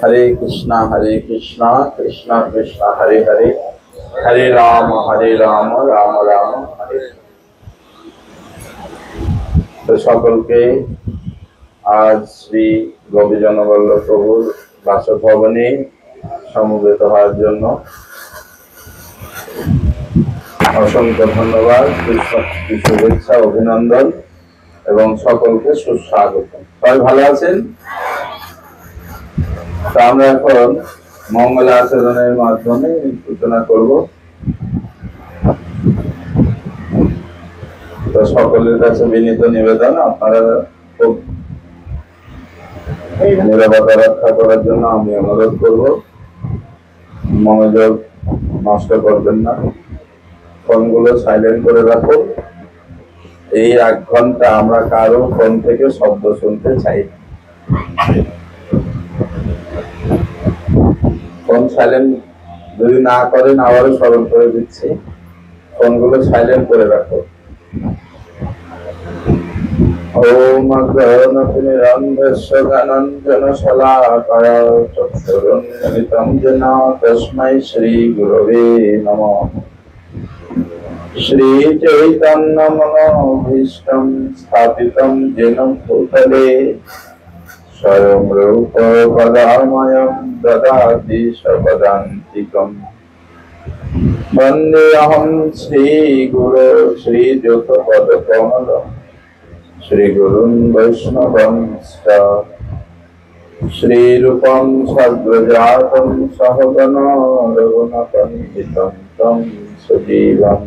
हरे कृष्णा कृष्णा कृष्णा हरे हरे, हरे राम राम राम हरे। तो सकल के आज श्री गोपीजन बल्लभ प्रभुर बासभवने समवेत हওয়ার জন্য असंख्य धन्यवाद, शुभेच्छा अभिनंदन এবং সকলকে সুস্বাগত। সবাই ভালো আছেন? তো আমরা এখন মঙ্গল আচরণের মাধ্যমে সূচনা করব। তো সকলের কাছে বিনীত নিবেদন, আপনারা খুব নিরাপত্তা রক্ষা করার জন্য আমি অনুরোধ করব, মনোযোগ নষ্ট করবেন না, ফোনগুলো সাইলেন্ট করে রাখুন। এই 1 ঘন্টা আমরা কারো ফোন থেকে শব্দ শুনতে চাই না। ফোন সাইলেন্ট যদি না করেন আবারও স্মরণ করে দিচ্ছি, ফোনগুলো সাইলেন্ট করে রাখুন। ওম অজ্ঞানতিমিরান্ধস্য জ্ঞানাঞ্জনশলাকয়া চক্ষুরুন্মিলিतं येन তস্मै শ্রীগুরবে নমঃ। श्रीचैतन्यमनोभीष्टं स्थापितं येन भूतले स्वयं रूप पदामयं ददाति स्वपदान्तिकम्। वन्देऽहं श्रीगुरो श्रीयुतपदकमलं श्रीगुरुं वैष्णवंश्च श्रीरूपं सद्गजातं सहगणो रघुनाथान्वितं तं सजीवम्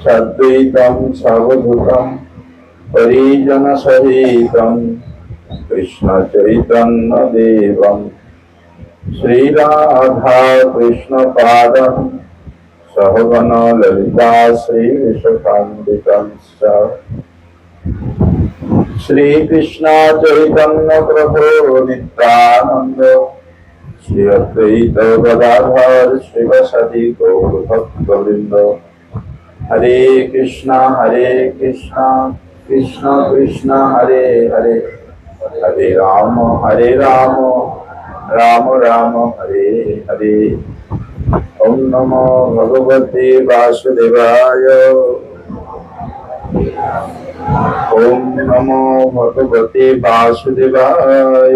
सद्वैतं सावधूतं परिजनसहितं कृष्ण चैतन्यदेवं श्रीराधा कृष्ण पादं सहगण ललिता श्रीविशाखान्वितंश्च श्रीकृष्ण चैतन्य प्रभु नित्यानंद श्री अद्वैत गदाधर श्रीवासादि गौर भक्तवृंद। हरे कृष्णा कृष्णा कृष्णा हरे हरे, हरे राम राम राम हरे हरे। ओम नमो भगवते वासुदेवाय, ओम नमो भगवते वासुदेवाय,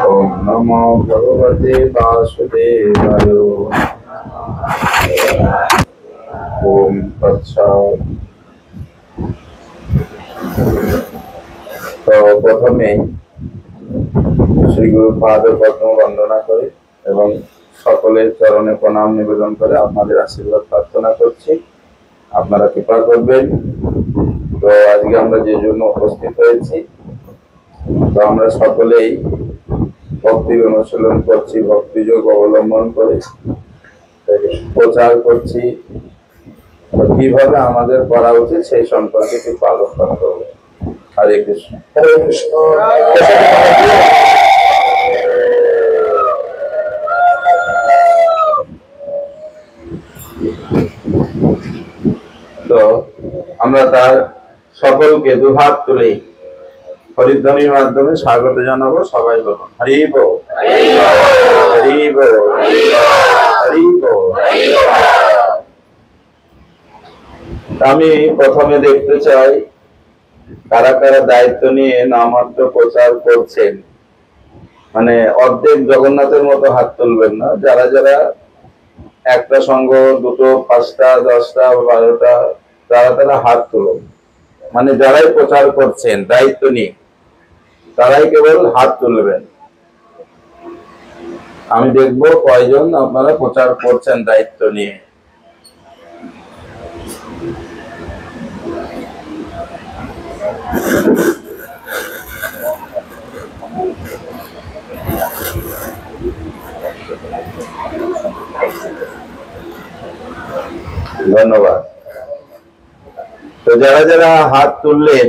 ओम नमो भगवते वासुदेवाय। ओम तत्सत्। तो प्रथमे श्री गुरु पाद पद्म वंदना करे এবং সকলের চরণে প্রণাম নিবেদন করে আপনাদের আশীর্বাদ প্রার্থনা করছি, আপনারা কৃপা করবেন। তো আজকে আমরা যে জন্য উপস্থিত হয়েছি, তো আমরা সকলেই ভক্তি অনুশীলন করছি, ভক্তিযোগ অবলম্বন করে প্রচার করছি। কিভাবে আমাদের করা উচিত সেই সম্পর্কে কিছু আলোচনা করবো। হরে কৃষ্ণ। হরে কৃষ্ণ। তো আমরা তার সকলকে দুহাত তুলে হরিধ্বনির মাধ্যমে স্বাগত জানাবো। সবাই বলুন হরি বল, হরি বল, হরি বল। আমি প্রথমে দেখতে চাই কারা কারা দায়িত্ব নিয়ে নামাত্র প্রচার করছেন। মানে অর্ধেক জগন্নাথের মতো হাত তুলবেন না, যারা যারা একটা সঙ্গ, দুটো, 5টা, 10টা, 12টা, তারা হাত তুলুন। মানে যারাই প্রচার করছেন দায়িত্ব নিয়ে, তারাই কেবল হাত তুলবেন। আমি দেখবো কয়জন আপনারা প্রচার করছেন দায়িত্ব নিয়ে। ধন্যবাদ। তো যারা যারা হাত তুললেন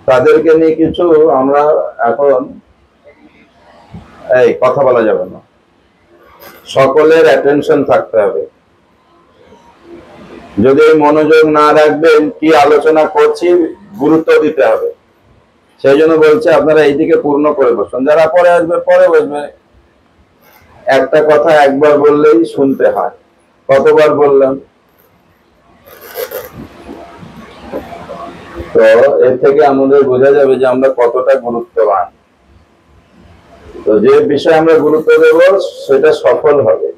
তাদেরকে নিয়ে কিছু আমরা এখন কথা বলা যাবে না, সকলের অ্যাটেনশন থাকতে হবে। যদি মনোযোগ না রাখবেন কি আলোচনা করছি গুরুত্ব দিতে হবে। সেই জন্য বলছে আপনারা এইদিকে পূর্ণ করে বসুন, যারা পরে আসবে পরে বসবে। একটা কথা একবার বললেই শুনতে হয়, কতবার বললাম? তো এর থেকে আমাদের বোঝা যাবে যে আমরা কতটা গুরুত্ববান। তো যে বিষয়ে আমরা গুরুত্ব দেব সেটা সফল হবে,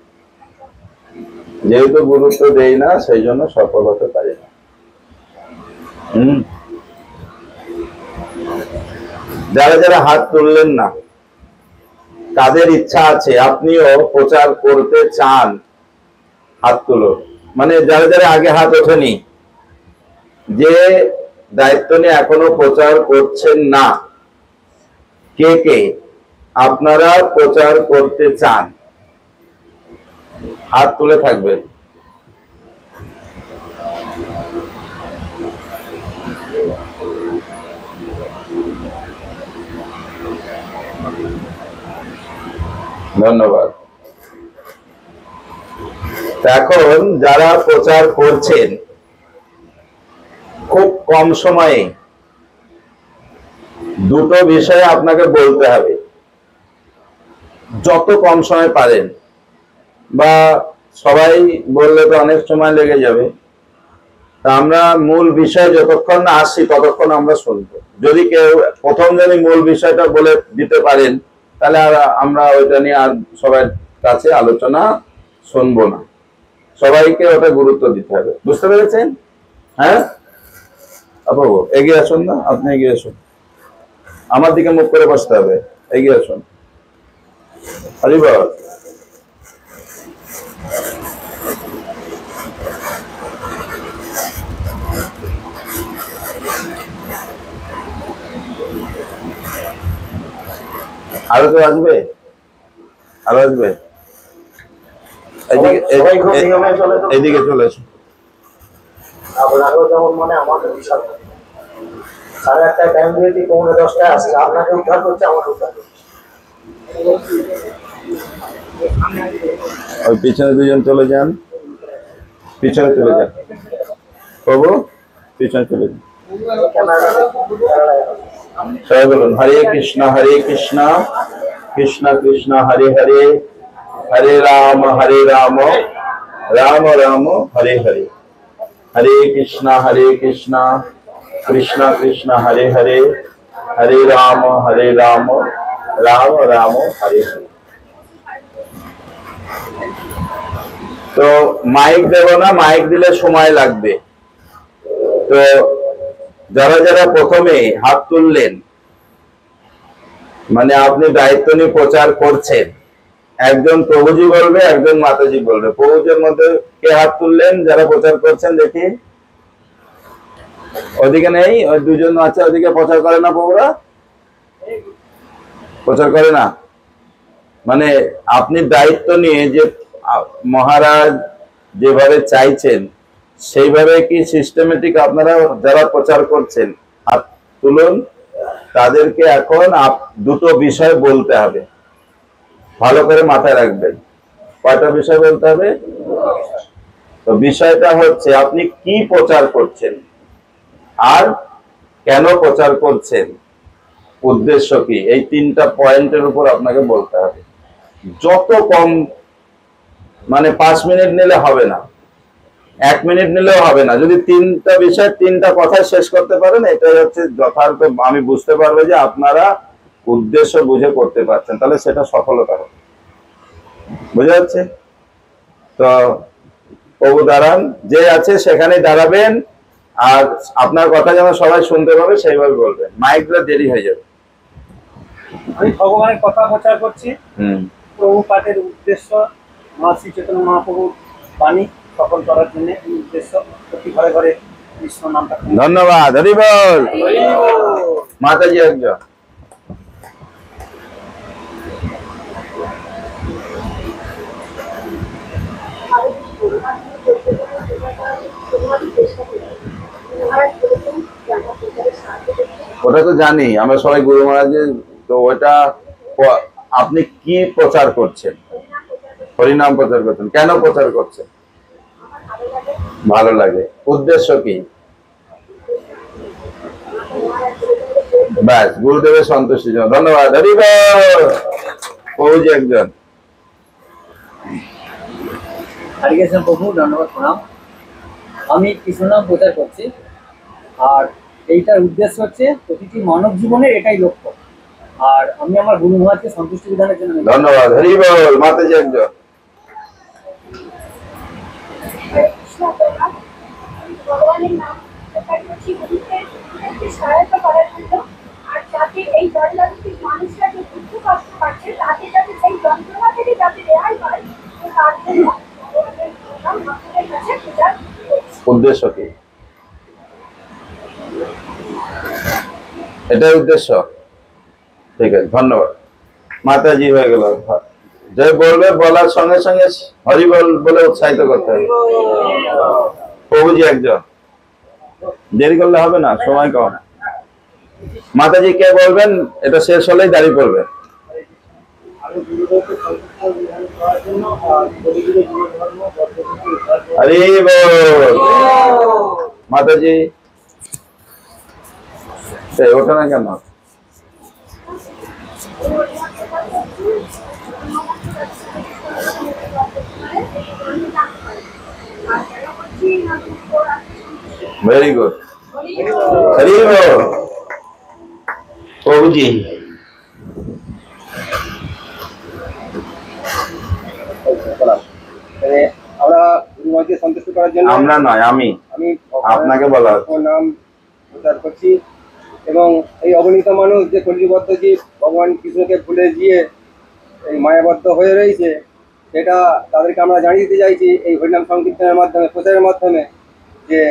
যেহেতু গুরুত্ব দেই না সেই জন্য সফল হতে পারি না। যারা যারা হাত তুললেন না, কাদের ইচ্ছা আছে আপনিও প্রচার করতে চান, হাত তুলো। মানে যারা যারা আগে হাত ওঠেনি, যে দায়িত্ব নিয়ে এখনো প্রচার করছেন না, কে কে আপনারা প্রচার করতে চান হাত তুলে থাকবেন। ধন্যবাদ। এখন যারা প্রচার করছেন, খুব কম সময়ে দুটো বিষয় আপনাকে বলতে হবে, যত কম সময় পারেন, বা সবাই বললে তো অনেক সময় লেগে যাবে। তা আমরা মূল বিষয় যতক্ষণ না আসছি ততক্ষণ আমরা শুনবো। যদি কেউ প্রথম দিনই মূল বিষয়টা বলে দিতে পারেন, তাহলে আর আমরা ওইটা নিয়ে আর সবার কাছে আলোচনা শুনবো না। সবাইকে ওটা গুরুত্ব দিতে হবে, বুঝতে পেরেছেন? হ্যাঁ আপু এগিয়ে আসুন না, আপনি এগিয়ে আসুন, আমার দিকে মুখ করে বসতে হবে, এগিয়ে আসুন। হরিবল। আরো তো আসবে, আরো আসবে। এদিকে চলে আসুন। যেমন মানে আমাকে বিশাল 8:30টায় টাইম দিয়েছি, 9:45টায় আসছে, আপনাকে উদ্ধার করছে, আমার উদ্ধার করছে। ওই পিছনে দুজন চলে যান, পিছনে চলে যান প্রভু, পিছনে চলে যান। সবাই বলুন হরে কৃষ্ণ কৃষ্ণ কৃষ্ণ হরে হরে, হরে রাম রাম রাম হরে হরে, হরে কৃষ্ণ কৃষ্ণ কৃষ্ণ হরে হরে, হরে রাম রাম রাম হরে হরে। তো মাইক দেব না, মাইক দিলে সময় লাগবে। তো যারা যারা প্রথমে হাত তুললেন, মানে আপনি দায়িত্ব নিয়ে প্রচার করছেন, একজন প্রভুজি বলবে, একজন মাতাজি বলবে। প্রভুজির মধ্যে কে হাত তুললেন যারা প্রচার করছেন? দেখি, ওদিকে নেই, ওই দুজন আছে ওদিকে। প্রচার করে না প্রভুরা? প্রচার করে না। মানে আপনি দায়িত্ব নিয়ে যে মহারাজ যেভাবে চাইছেন সেইভাবে কি সিস্টেমেটিক আপনারা যারা প্রচার করছেন হাত তুলুন। তাদেরকে এখন দুটো বিষয় বলতে হবে, ভালো করে মাথায় রাখবেন। কয়টা বিষয় বলতে হবে? তো বিষয়টা হচ্ছে আপনি কি প্রচার করছেন, আর কেন প্রচার করছেন, উদ্দেশ্য কি, এই তিনটা পয়েন্টের উপর আপনাকে বলতে হবে। যত কম, মানে 5 মিনিট নিলে হবে না, 1 মিনিট নিলেও হবে না। যদি তিনটা বিষয় তিনটা কথা শেষ করতে পারেন, এটাই হচ্ছে যথার্থ। আমি বুঝতে পারবো যে আপনারা উদ্দেশ্য বুঝে করতে পারছেন, তাহলে সেটা সফলতা হবে। বুঝা যাচ্ছে? তো প্রভু দাঁড়ান, যে আছে সেখানেই দাঁড়াবেন, আর আপনার কথা যেন সবাই শুনতে পাবে সেইভাবে বলবেন। মাইকটা দেরি হয়ে যাবে। আমি ভগবানের কথা প্রচার করছি। প্রভুপাদের উদ্দেশ্য শ্রী চৈতন্য মহাপ্রভুর বাণী সফল করার জন্য এই উদ্দেশ্য। প্রতি ঘরে ঘরে কৃষ্ণ নামটা। ধন্যবাদ। হরি বল। মাতাজি একজন। ওটা তো জানি আমরা সবাই, গুরু মহারাজের। তো ওটা আপনি কি প্রচার করছেন? হরিনাম প্রচার করছেন। কেন প্রচার করছেন? ভালো লাগে। উদ্দেশ্য কি? ব্যাস, গুরুদেবের সন্তুষ্টির জন্য। ধন্যবাদ। হরি বল। প্রভুজি একজন। হরে কৃষ্ণ প্রভু, ধন্যবাদ, প্রণাম। আমি কৃষ্ণ নাম প্রচার করছি, আর এইটার উদ্দেশ্য হচ্ছে প্রতিটি মানব জীবনের এটাই লক্ষ্য। আর আমি আমার গুরু মহারাজকে সন্তুষ্টি বিধানের জন্য ধন্যবাদ। হরি বল। মাতাজি একজন। ভগবানের নাম প্রচার করছি মানুষকে সহায়তা করার জন্য, আর যাতে এই দরিদ্র মানুষরা যে দুঃখ কষ্ট পাচ্ছে তাতে যাতে সেই যন্ত্রণা থেকে যাতে রেহাই পায়, তো তার জন্য ভগবানের নাম ভক্তদের কাছে প্রচার করছি। উদ্দেশ্য কি? এটাই উদ্দেশ্য। ঠিক আছে, ধন্যবাদ। মাতাজি হয়ে গেল। যে বলবে বলার সঙ্গে সঙ্গে হরি বল বলে উৎসাহিত করতে হবে। প্রভুজি একজন। দেরি করলে হবে না, সময় কম। মাতাজি কে বলবেন? এটা শেষ হলেই দাঁড়িয়ে পড়বে। আমি গুরুদেবকে সন্তুষ্ট বিধান করার জন্য আর কলিযুগে জীব ধর্ম বর্তমানে উদ্ধার করার হরি বল। মাতাজি ওঠে না কেন? Very good. হরি বল। প্রভুজি আমরা গুরুমাকে সন্তুষ্ট করার জন্য আমরা নয়, আমি আমি আপনাকে বলা হচ্ছে। ওর নাম প্রচার করছি, এবং এই অবনীত মানুষ যে কলিযুগবদ্ধ জীব ভগবান কৃষ্ণকে ভুলে গিয়ে এই মায়াবদ্ধ হয়ে রয়েছে, সেটা তাদেরকে আমরা জানিয়ে দিতে চাইছি এই হরিনাম সংকীর্তনের মাধ্যমে, প্রচারের মাধ্যমে, যে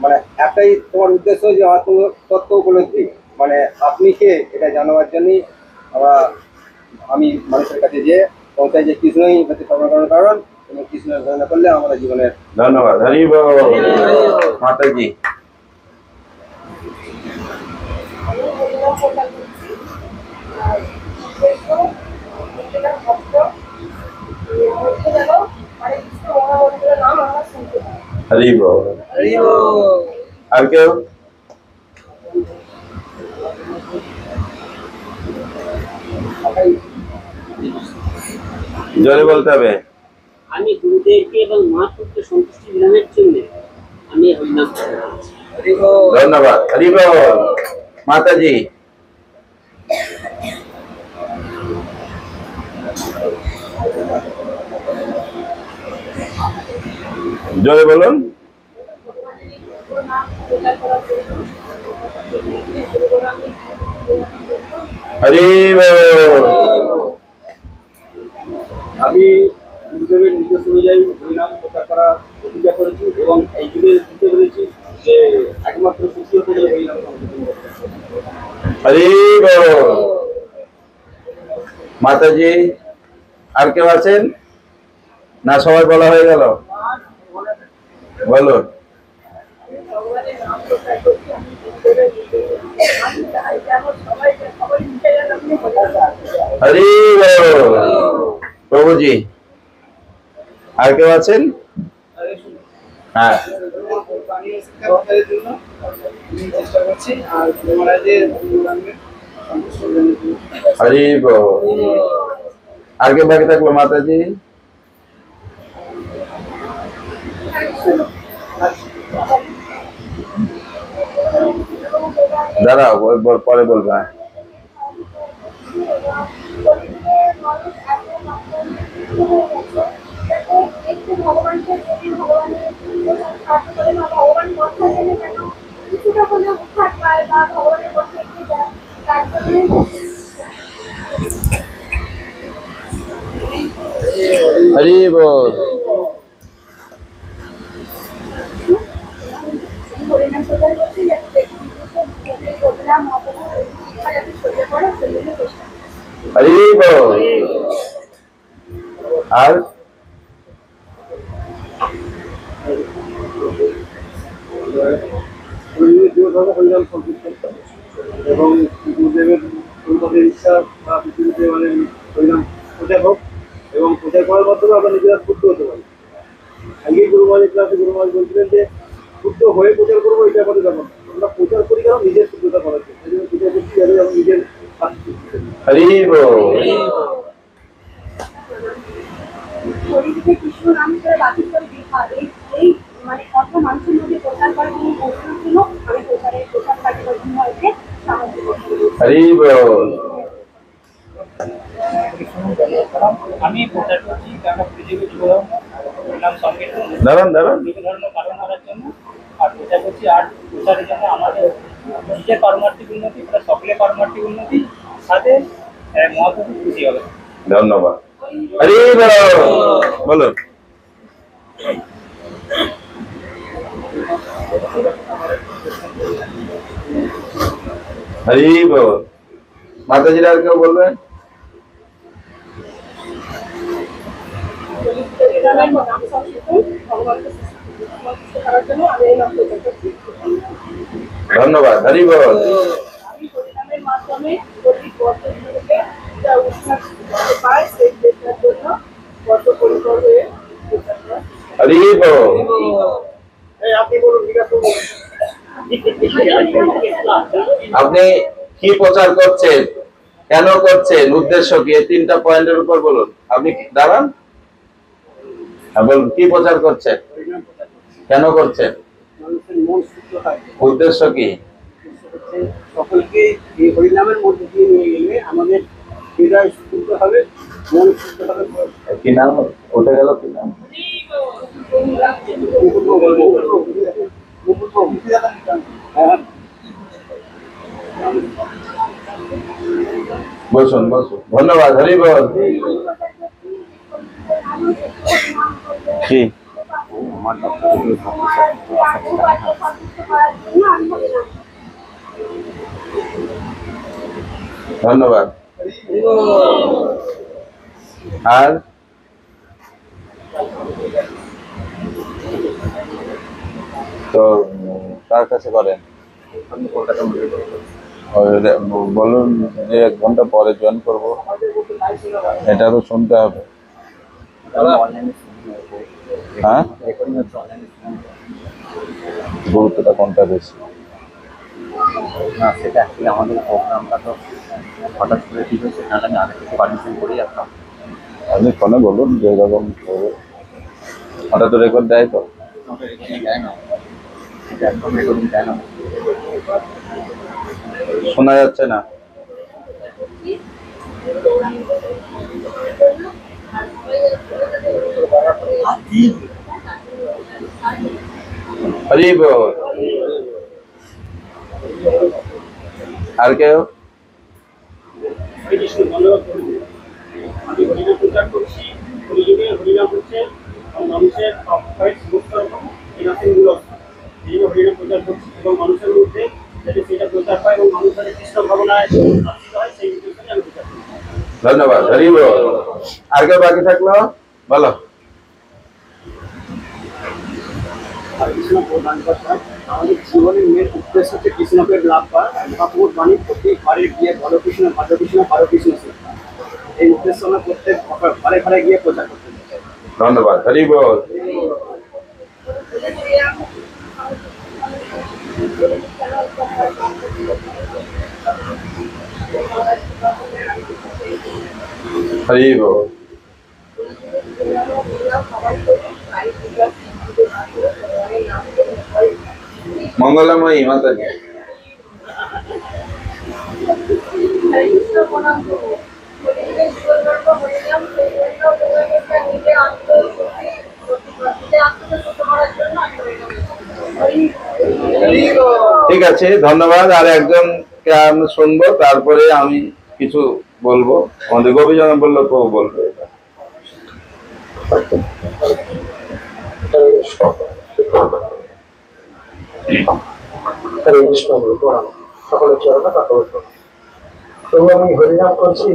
মানে একটাই তোমার উদ্দেশ্য, যে আত্মতত্ত্ব উপলব্ধি, মানে আপনি কে এটা জানাবার জন্যই আমি মানুষের কাছে যে পৌঁছাই, যে কৃষ্ণই হচ্ছে সর্বকারণ কারণ, এবং কৃষ্ণের ভজনা করলে আমাদের জীবনের। ধন্যবাদ। হরি বল। মাতাজি আমি হরিনাম প্রচার করছি, আর উদ্দেশ্য ভক্তরা ভক্ত হচ্ছে যেন হরে কৃষ্ণ মহামন্ত্রের নাম আমরা শুনতে পাই। হরি বল। আর কেউ? জোরে বলতে হবে। আমি গুরুদেবকে এবং মহাপুরুষকে সন্তুষ্টি বিধানের জন্য আমি হরিনাম প্রচার করছি। ধন্যবাদ। হরি বল। মাতাজি জোরে বলুন। হরি বল। আমি গুরুদেবের নির্দেশ অনুযায়ী হরিনাম প্রচার করার প্রতিজ্ঞা করেছি, এবং এই যুগে বুঝতে পেরেছি যে একমাত্র সুখী হতে গেলে হরিনাম সংকীর্তন করতে হবে। হরি বল। মাতাজি আর কেউ আছেন? না সবাই বলা হয়ে গেল? বলুন। ভগবানের নাম প্রচার করছি, আমি গুরুদেবের আমি চাই যেন সবাইকে সবাই মিশে যেন আপনি হরিনাম। হরি বল। প্রভুজি আর কেউ আছেন? হ্যাঁ, পানীয় শিক্ষা প্রচারের জন্য আমি চেষ্টা করছি, আর মহারাজের সন্তুষ্ট বিধানের জন্য। হরি বল। আর কেউ বাকি থাকলো? মাতাজি দাঁড়াও, পরে বলবে। একটু ভগবানকে যদি ভগবানের সাহায্য করে না, ভগবান কথা জেনে যেন কিছুটা হলেও উদ্ধার পায় বা ভগবানের কথা এগিয়ে যায়, তার জন্য হরি বল। হরিনাম প্রচার করছি, যাতে বললাম মহাপ্রভু শিক্ষা যাতে ছড়িয়ে পড়ে, সেই জন্য চেষ্টা করছি। হরি বল। আর জীব ধর্ম হরিনাম সংকীর্তন, এবং গুরুদেবের অনুমতির ইচ্ছা বা পৃথিবীতে মানে হরিনাম প্রচার হোক, এবং প্রচার করার মাধ্যমে আমরা নিজেরা ক্ষুদ্র হতে পারি। আগে গুরুমানের ক্লাসে গুরুমাজ বলছিলেন যে ক্ষুদ্র হয়ে প্রচার করবো, এটা আমাদের ব্যাপার না। আমরা প্রচার করি কারণ নিজের শুদ্ধতা করার জন্য এই জন্য প্রচার করছি যাতে আমরা নিজের হরি বল। শরীরকে কৃষ্ণ নাম করে বাকি করে দেখা এই মানে কত মানুষের মধ্যে প্রচার করার জন্য পৌঁছানোর জন্য আমি প্রচার কার্য হয়েছে সাহায্য করছি। হরি বল। আমি প্রচার করছি কেননা পৃথিবীর যুবধর্ম নাম সংকীর্তন দাঁড়ান দাঁড়ান। বিভিন্ন ধর্ম পালন করার জন্য আর প্রচার করছি আর প্রচারের জন্য আমাদের নিজের পারমার্থিক উন্নতি প্লাস সকলের পারমার্থিক উন্নতি সাথে মহাপ্রভু খুশি হবে। ধন্যবাদ। হরি বল। বলুন। হরি বল। মাতাজিরা আর কেউ বলবেন? ধন্যবাদ। হরি বল। আমি হরিনামের মাধ্যমে প্রতি বর্তমানে যা উৎসাহ পায় সেই চেষ্টার জন্য বদ্ধপরিকর হয়ে প্রচার করা। হরি বল। আপনি বলুন বিকাশ আপনি কি প্রচার করছেন, কেন করছেন, উদ্দেশ্য কি, এই 3টা পয়েন্টের উপর বলুন। আপনি দাঁড়ান। হ্যাঁ, বলুন কি প্রচার করছেন, কেন করছেন, মানুষের মন শুদ্ধ হয় উদ্দেশ্য কি? হচ্ছে সকলকে এই হরিনামের মধ্যে দিয়ে নিয়ে গেলে আমাদের হৃদয় শুদ্ধ হবে, মন শুদ্ধ হবে। কি নাম উঠে গেল, কি নাম? হ্যাঁ বসুন বসুন। ধন্যবাদ। হরি বল। কি ধন্যবাদ। আর তো কার কাছে করেন? বলুন যে 1 ঘন্টা পরে জয়েন করবো, এটা তো শুনতে হবে। হ্যাঁ, গুরুত্বটা কোনটা বেশি? না সেটা অ্যাকচুয়ালি আমাদের প্রোগ্রামটা তো হঠাৎ করে ঠিক হচ্ছে, নাহলে আমি আগে থেকে পারমিশন করেই আসতাম। আপনি ফোনে বলুন যে এরকম হবে। ওটা তো রেকর্ড দেয় তো? ওটা রেকর্ডিং দেয় না, এটা একদম রেকর্ডিং দেয় না। শোনা যাচ্ছে না। হরি বল। আর কেউ? কৃষ্ণ ধন্যবাদ করুন। আমি হরিনাম প্রচার করছি, হরিযুগে হরিনাম হচ্ছে মানুষের সমস্ত রকম বিনাশীগুলো, এই জন্য হরিনাম প্রচার করছি এবং মানুষের মধ্যে যাতে সেটা প্রচার পায় এবং মানুষের কৃষ্ণ ভাবনায় আসিত হয় সেই উদ্দেশ্যে আমি প্রচার করি। ধন্যবাদ। হরি বল। আর কেউ বাকি থাকলো বলো। আর কৃষ্ণ প্রদান কথা আমাদের জীবনের মেন উদ্দেশ্য হচ্ছে কৃষ্ণকে লাভ করা। মহাপ্রভুর বাণী প্রতি ঘরে গিয়ে ভালো কৃষ্ণ ভালো কৃষ্ণ শেখা, এই উদ্দেশ্য আমরা প্রত্যেক ঘরে ঘরে গিয়ে প্রচার করতে চাই। ধন্যবাদ। হরি বল। হরি বল। মঙ্গলময়ী মাতাজি। ঠিক আছে, ধন্যবাদ। আর একজনকে আমি শুনবো, তারপরে আমি কিছু বলবো। আমাদের গোপীজন বললো তো বলবে। সকলের চরণে তবু আমি হরিনাম করছি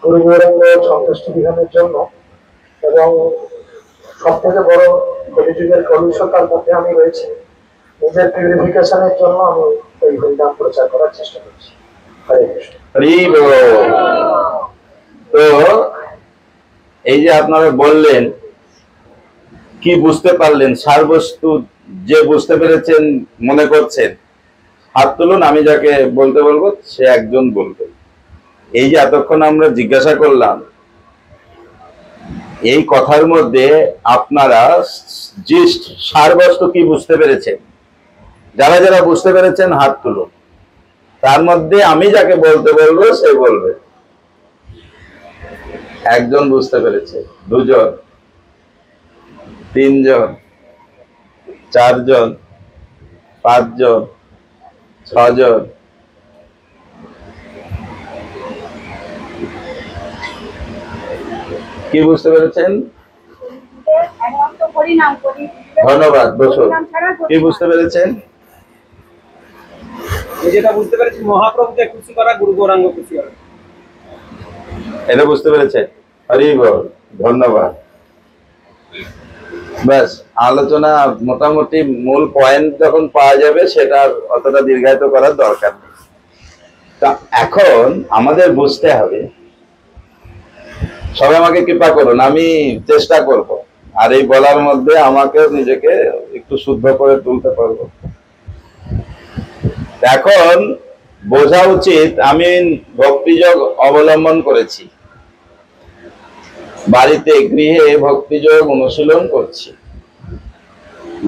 গুরু গৌরাঙ্গ সন্তুষ্টি বিধানের জন্য, এবং সব থেকে বড় কলিযুগের কলুষতার মধ্যে আমি রয়েছি, নিজের পিউরিফিকেশনের জন্য আমি এই হরিনাম প্রচার করার চেষ্টা করছি। হরে কৃষ্ণ। হরি বল। তো এই যে আপনারা বললেন, কি বুঝতে পারলেন, সারবস্তু যে বুঝতে পেরেছেন মনে করছেন, হাত তুলুন, আমি যাকে বলতে বলবো সে একজন বলবে। এই যে এতক্ষণ আমরা জিজ্ঞাসা করলাম, এই কথার মধ্যে আপনারা জিস্ট সারবস্তু কি বুঝতে পেরেছেন? যারা যারা বুঝতে পেরেছেন হাত তুলুন। তার মধ্যে আমি যাকে বলতে বলবো সে বলবে। একজন বুঝতে পেরেছে, দুজন, তিনজন, চারজন, পাঁচজন, ছজন, কি বুঝতে পেরেছেন? ধন্যবাদ, বসুন। কি বুঝতে পেরেছেন? আমি যেটা বুঝতে পেরেছি, মহাপ্রভুকে খুশি করা, গুরু গৌরাঙ্গ খুশি করা। এটা বুঝতে পেরেছেন? হরি বল, ধন্যবাদ। ব্যাস, আলোচনা মোটামুটি মূল পয়েন্ট যখন পাওয়া যাবে সেটা অতটা দীর্ঘায়িত করার দরকার নেই। তা এখন আমাদের বুঝতে হবে, সবাই আমাকে কৃপা করুন, আমি চেষ্টা করব আর এই বলার মধ্যে আমাকে নিজেকে একটু শুদ্ধ করে তুলতে পারবো। এখন বোঝা উচিত আমি ভক্তিযোগ অবলম্বন করেছি, বাড়িতে গৃহে ভক্তিযোগ অনুশীলন করছি,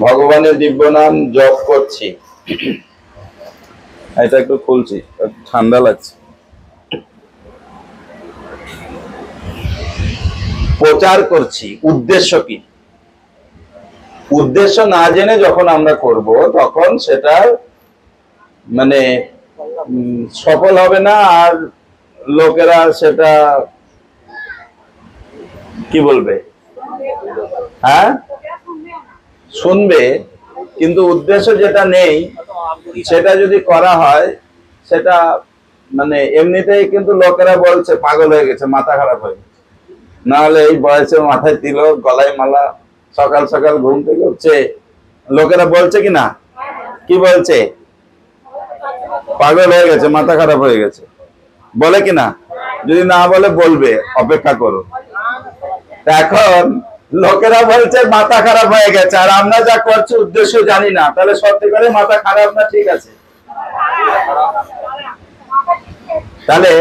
ভগবানের দিব্য নাম জপ করছি। এটা একটু খুলছি, ঠান্ডা লাগছে। প্রচার করছি। উদ্দেশ্য কি? উদ্দেশ্য না জেনে যখন আমরা করব তখন সেটা মানে সফল হবে না, আর লোকেরা সেটা কি বলবে, হ্যাঁ শুনবে, কিন্তু উদ্দেশ্য যেটা নেই সেটা যদি করা হয় সেটা মানে এমনিতেই কিন্তু লোকেরা বলছে পাগল হয়ে গেছে, মাথা খারাপ হয়ে গেছে। নাহলে এই বয়সে মাথায় তিলক, গলায় মালা, সকাল সকাল ঘুম থেকে উঠছে, লোকেরা বলছে কি না? কি বলছে? পাগল হয়ে গেছে, মাথা খারাপ হয়ে গেছে, বলে কি না? যদি না বলে বলবে, অপেক্ষা করো। এখন লোকেরা বলছে মাথা খারাপ হয়ে গেছে, আর আমরা যা করছি উদ্দেশ্য জানি না, তাহলে সত্যিকারে মাথা খারাপ না ঠিক আছে? তাহলে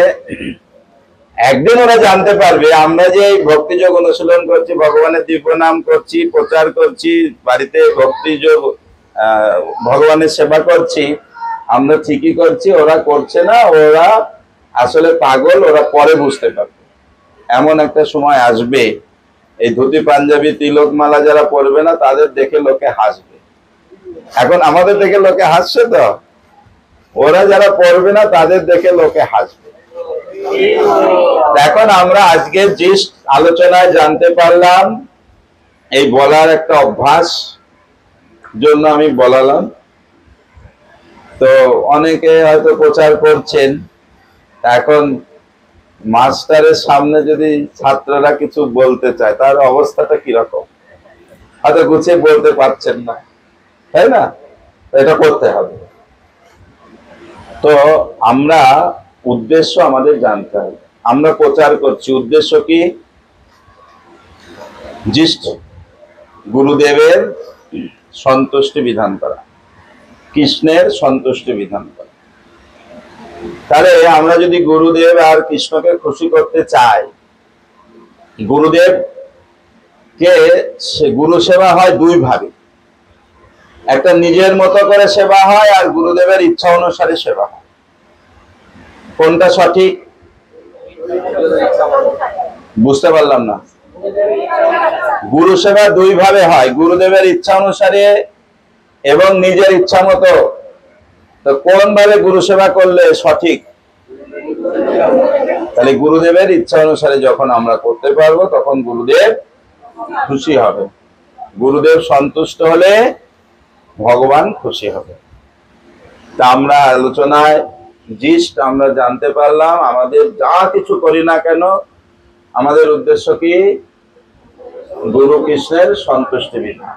একদিন ওরা জানতে পারবে আমরা যে ভক্তিযোগ অনুশীলন করছি, ভগবানের দিব্য নাম করছি, প্রচার করছি, বাড়িতে ভক্তিযোগ ভগবানের সেবা করছি, আমরা ঠিকই করছি, ওরা করছে না, ওরা আসলে পাগল, ওরা পরে বুঝতে পারবে। এমন একটা সময় আসবে, এই ধুতি পাঞ্জাবি তিলক মালা যারা পরবে না তাদের দেখে লোকে হাসবে। এখন আমাদের দেখে লোকে হাসছে, তো ওরা যারা পরবে না তাদের দেখে লোকে হাসবে। এখন আমরা আজকে যে আলোচনায় জানতে পারলাম, এই বলার একটা অভ্যাস জন্য আমি বলালাম। তো অনেকে হয়তো প্রচার করছেন, এখন মাস্টারের সামনে যদি ছাত্ররা কিছু বলতে চায় তার অবস্থাটা কিরকম? হয়তো গুছিয়ে বলতে পারছেন না, তাই না? এটা করতে হবে। তো আমরা উদ্দেশ্য আমাদের জানতে হবে। আমরা প্রচার করছি, উদ্দেশ্য কি? জিষ্ট গুরুদেবের সন্তুষ্টি বিধান করা, কৃষ্ণের সন্তুষ্টি বিধান করা। তাহলে আমরা যদি গুরুদেব আর কৃষ্ণকে খুশি করতে চাই, গুরুদেব কে গুরু সেবা হয় দুই ভাবে, একটা নিজের মতো করে সেবা হয়, আর গুরুদেবের ইচ্ছা অনুসারে সেবা হয়। কোনটা সঠিক? বুঝতে পারলাম না। গুরু সেবা দুই ভাবে হয়, গুরুদেবের ইচ্ছা অনুসারে এবং নিজের ইচ্ছা মতো। তো কোন ভাবে গুরু সেবা করলে সঠিক? তাহলে গুরুদেবের ইচ্ছা অনুসারে যখন আমরা করতে পারবো তখন গুরুদেব খুশি হবে। গুরুদেব সন্তুষ্ট হলে ভগবান খুশি হবে। তা আমরা আলোচনায় জিষ্ট আমরা জানতে পারলাম, আমাদের যা কিছু করি না কেন আমাদের উদ্দেশ্য কি? গুরু কৃষ্ণের সন্তুষ্টি বিধান।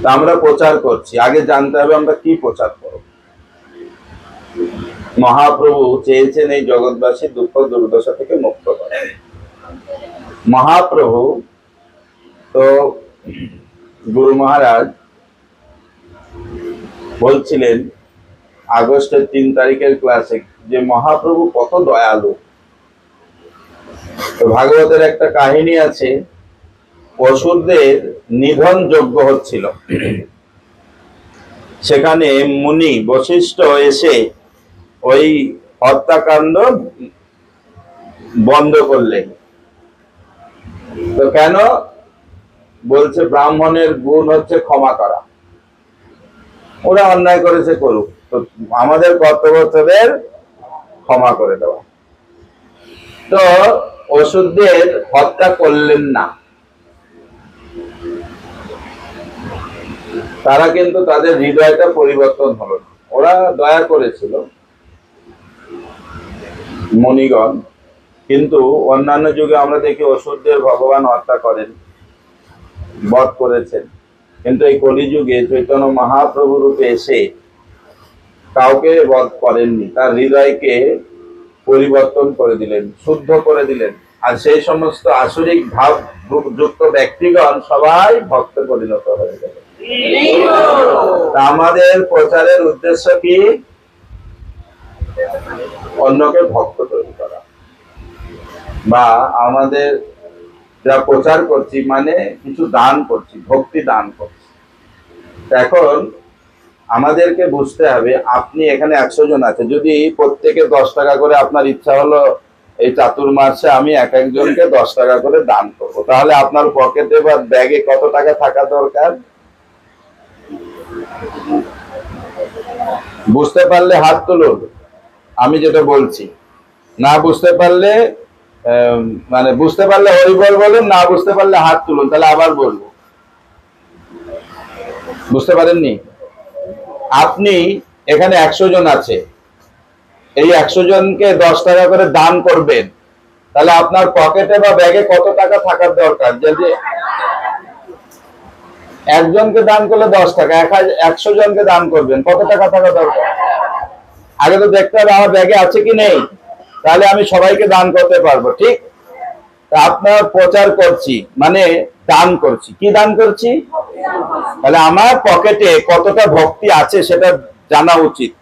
তা আমরা প্রচার করছি, আগে জানতে হবে আমরা কি প্রচার করব। মহাপ্রভু চেয়েছেন এই জগৎবাসী দুঃখ দুর্দশা থেকে মুক্ত করে। মহাপ্রভু তো গুরু মহারাজ বলছিলেন আগস্টের 3 তারিখের ক্লাসে যে মহাপ্রভু কত দয়ালু। তো ভাগবতের একটা কাহিনী আছে, অসুরদের নিধন যজ্ঞ হচ্ছিল, সেখানে মুনি বশিষ্ঠ এসে ওই হত্যাকাণ্ড বন্ধ করলেন। তো কেন বলছে? ব্রাহ্মণের গুণ হচ্ছে ক্ষমা করা, ওরা অন্যায় করেছে করুক, তো আমাদের কর্তব্য তাদের ক্ষমা করে দেওয়া। তো অসুরদের হত্যা করলেন না, তারা কিন্তু তাদের হৃদয়টা পরিবর্তন হলো না, ওরা দয়া করেছিল মুনিগণ। কিন্তু অন্যান্য যুগে আমরা দেখি অসুরদের ভগবান হত্যা করেন, বধ করেছেন, কিন্তু এই কলিযুগে চৈতন্য মহাপ্রভু রূপে এসে কাউকে বধ করেননি, তার হৃদয়কে পরিবর্তন করে দিলেন, শুদ্ধ করে দিলেন। আর সেই সমস্ত আসরিক ভাব যুক্ত ব্যক্তিগণ সবাই ভক্তে পরিণত হয়ে গেল। আমাদের প্রচারের উদ্দেশ্য কি? অন্যকে ভক্ত তৈরি করা, বা আমাদের যা প্রচার করছি মানে কিছু দান করছি, ভক্তি দান করছি। এখন আমাদেরকে বুঝতে হবে, আপনি এখানে 100 জন আছে, যদি প্রত্যেকে 10 টাকা করে, আপনার ইচ্ছা হলো এই চাতুর্মাসে আমি এক একজনকে 10 টাকা করে দান করব, তাহলে আপনার পকেটে বা ব্যাগে কত টাকা থাকা দরকার? বুঝতে পারলে হাত তুলুন, আমি যেটা বলছি। না বুঝতে পারলে মানে বুঝতে পারলে হরিবল বলুন, না বুঝতে পারলে হাত তুলুন, তাহলে আবার বলবো। বুঝতে পারেননি? আপনি এখানে 100 জন আছে, এই 100 জনকে 10 টাকা করে দান করবেন, তাহলে আপনার পকেটে বা ব্যাগে কত টাকা থাকার দরকার? যদি একজনকে দান করলে 10 টাকা, 100 জনকে দান করবেন, কত টাকা থাকা দরকার? আগে তো দেখতে হবে আমার ব্যাগে আছে কি নেই, তাহলে আমি সবাইকে দান করতে পারবো। ঠিক? আপনার প্রচার করছি মানে দান করছি। কি দান করছি? তাহলে আমার পকেটে কতটা ভক্তি আছে সেটা জানা উচিত।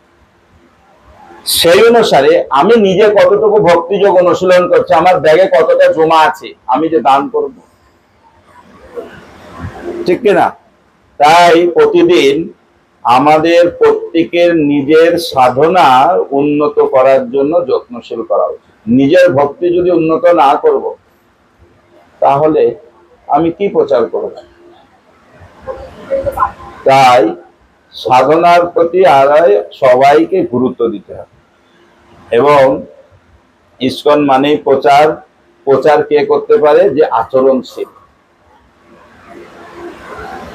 সেই অনুসারে আমি নিজে কতটুকু ভক্তিযোগ অনুশীলন করছি, আমার ব্যাগে কতটা জমা আছে, আমি যে দান করব। ঠিক কিনা? তাই প্রতিদিন আমাদের প্রত্যেকের নিজের সাধনা উন্নত করার জন্য যত্নশীল করা উচিত। নিজের ভক্তি যদি উন্নত না করব, তাহলে আমি কি প্রচার করব? তাই সাধনার প্রতি সবাইকে গুরুত্ব দিতে হবে। এবং ইসকন মানেই প্রচার। প্রচার কে করতে পারে? যে আচরণশীল।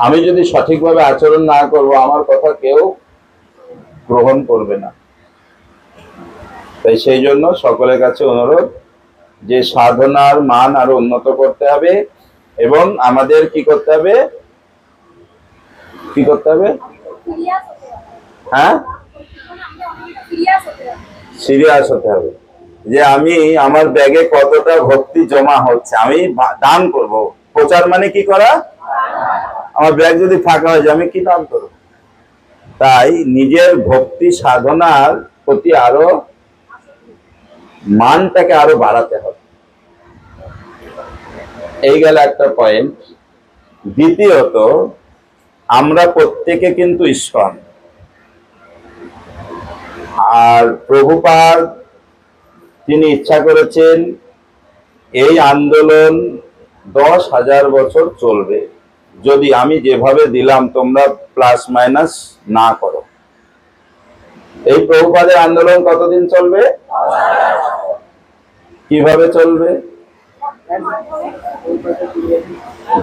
আমি যদি সঠিকভাবে আচরণ না করব, আমার কথা কেউ গ্রহণ করবে না। তাই সেই জন্য সকলের কাছে অনুরোধ যে সাধনার মান আরো উন্নত করতে হবে, এবং আমাদের কি করতে হবে? কি করতে হবে? হ্যাঁ, সিরিয়াস হতে হবে যে আমি আমার ব্যাগে কতটা ভক্তি জমা হচ্ছে, আমি দান করব। প্রচার মানে কি করা? আমার ব্যাগ যদি ফাঁকা হয়ে যায়, আমি কি দান করব? তাই নিজের ভক্তি সাধনার প্রতি আরো মানটাকে আরো বাড়াতে হবে। এই গেল একটা পয়েন্ট। দ্বিতীয়ত, আমরা প্রত্যেকে কিন্তু ইসকন, আর প্রভুপাদ তিনি ইচ্ছা করেছেন এই আন্দোলন 10,000 বছর চলবে, যদি আমি যেভাবে দিলাম তোমরা প্লাস মাইনাস না করো। এই প্রভুপাদের আন্দোলন কতদিন চলবে? কিভাবে চলবে?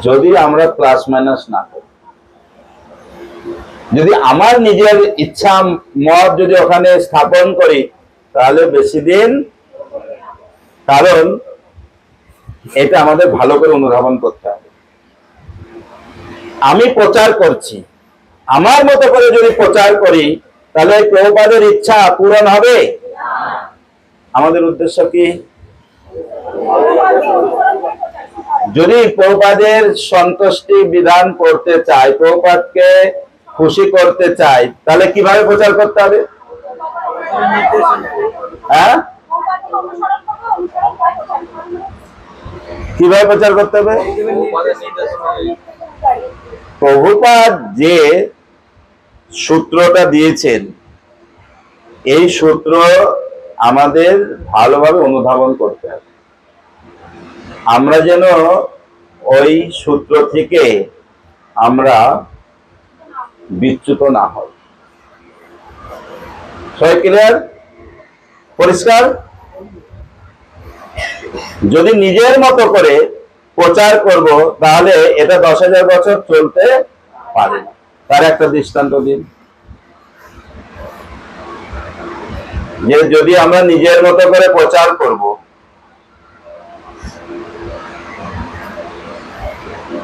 যদি আমরা প্লাস মাইনাস না করি। যদি আমার নিজের ইচ্ছা মত যদি ওখানে স্থাপন করি, তাহলে বেশি দিন, কারণ এটা আমাদের ভালো করে অনুধাবন করতে হবে। আমি প্রচার করছি, আমার মতো করে যদি প্রচার করি, তাহলে প্রভুপাদের ইচ্ছা পূরণ হবে? আমাদের উদ্দেশ্য কি? যদি প্রভুপাদের সন্তুষ্টি বিধান করতে চাই, প্রভুপাদকে খুশি করতে চাই, তাহলে কিভাবে প্রচার করতে হবে? হ্যাঁ, প্রভুপাদের অনুসরণ করবো, অনুসরণ করে প্রচার করবো। কিভাবে প্রচার করতে হবে? প্রভুপাদ যে সূত্রটা দিয়েছেন, এই সূত্র আমাদের ভালোভাবে অনুধাবন করতে হবে। আমরা যেন ওই সূত্র থেকে আমরা বিচ্যুত না হই। সবাই ক্লিয়ার? পরিষ্কার? যদি নিজের মতো করে প্রচার করব তাহলে এটা 10,000 বছর চলতে পারে না। তার একটা দৃষ্টান্ত দিন, যে যদি আমরা নিজের মতো করে প্রচার করব,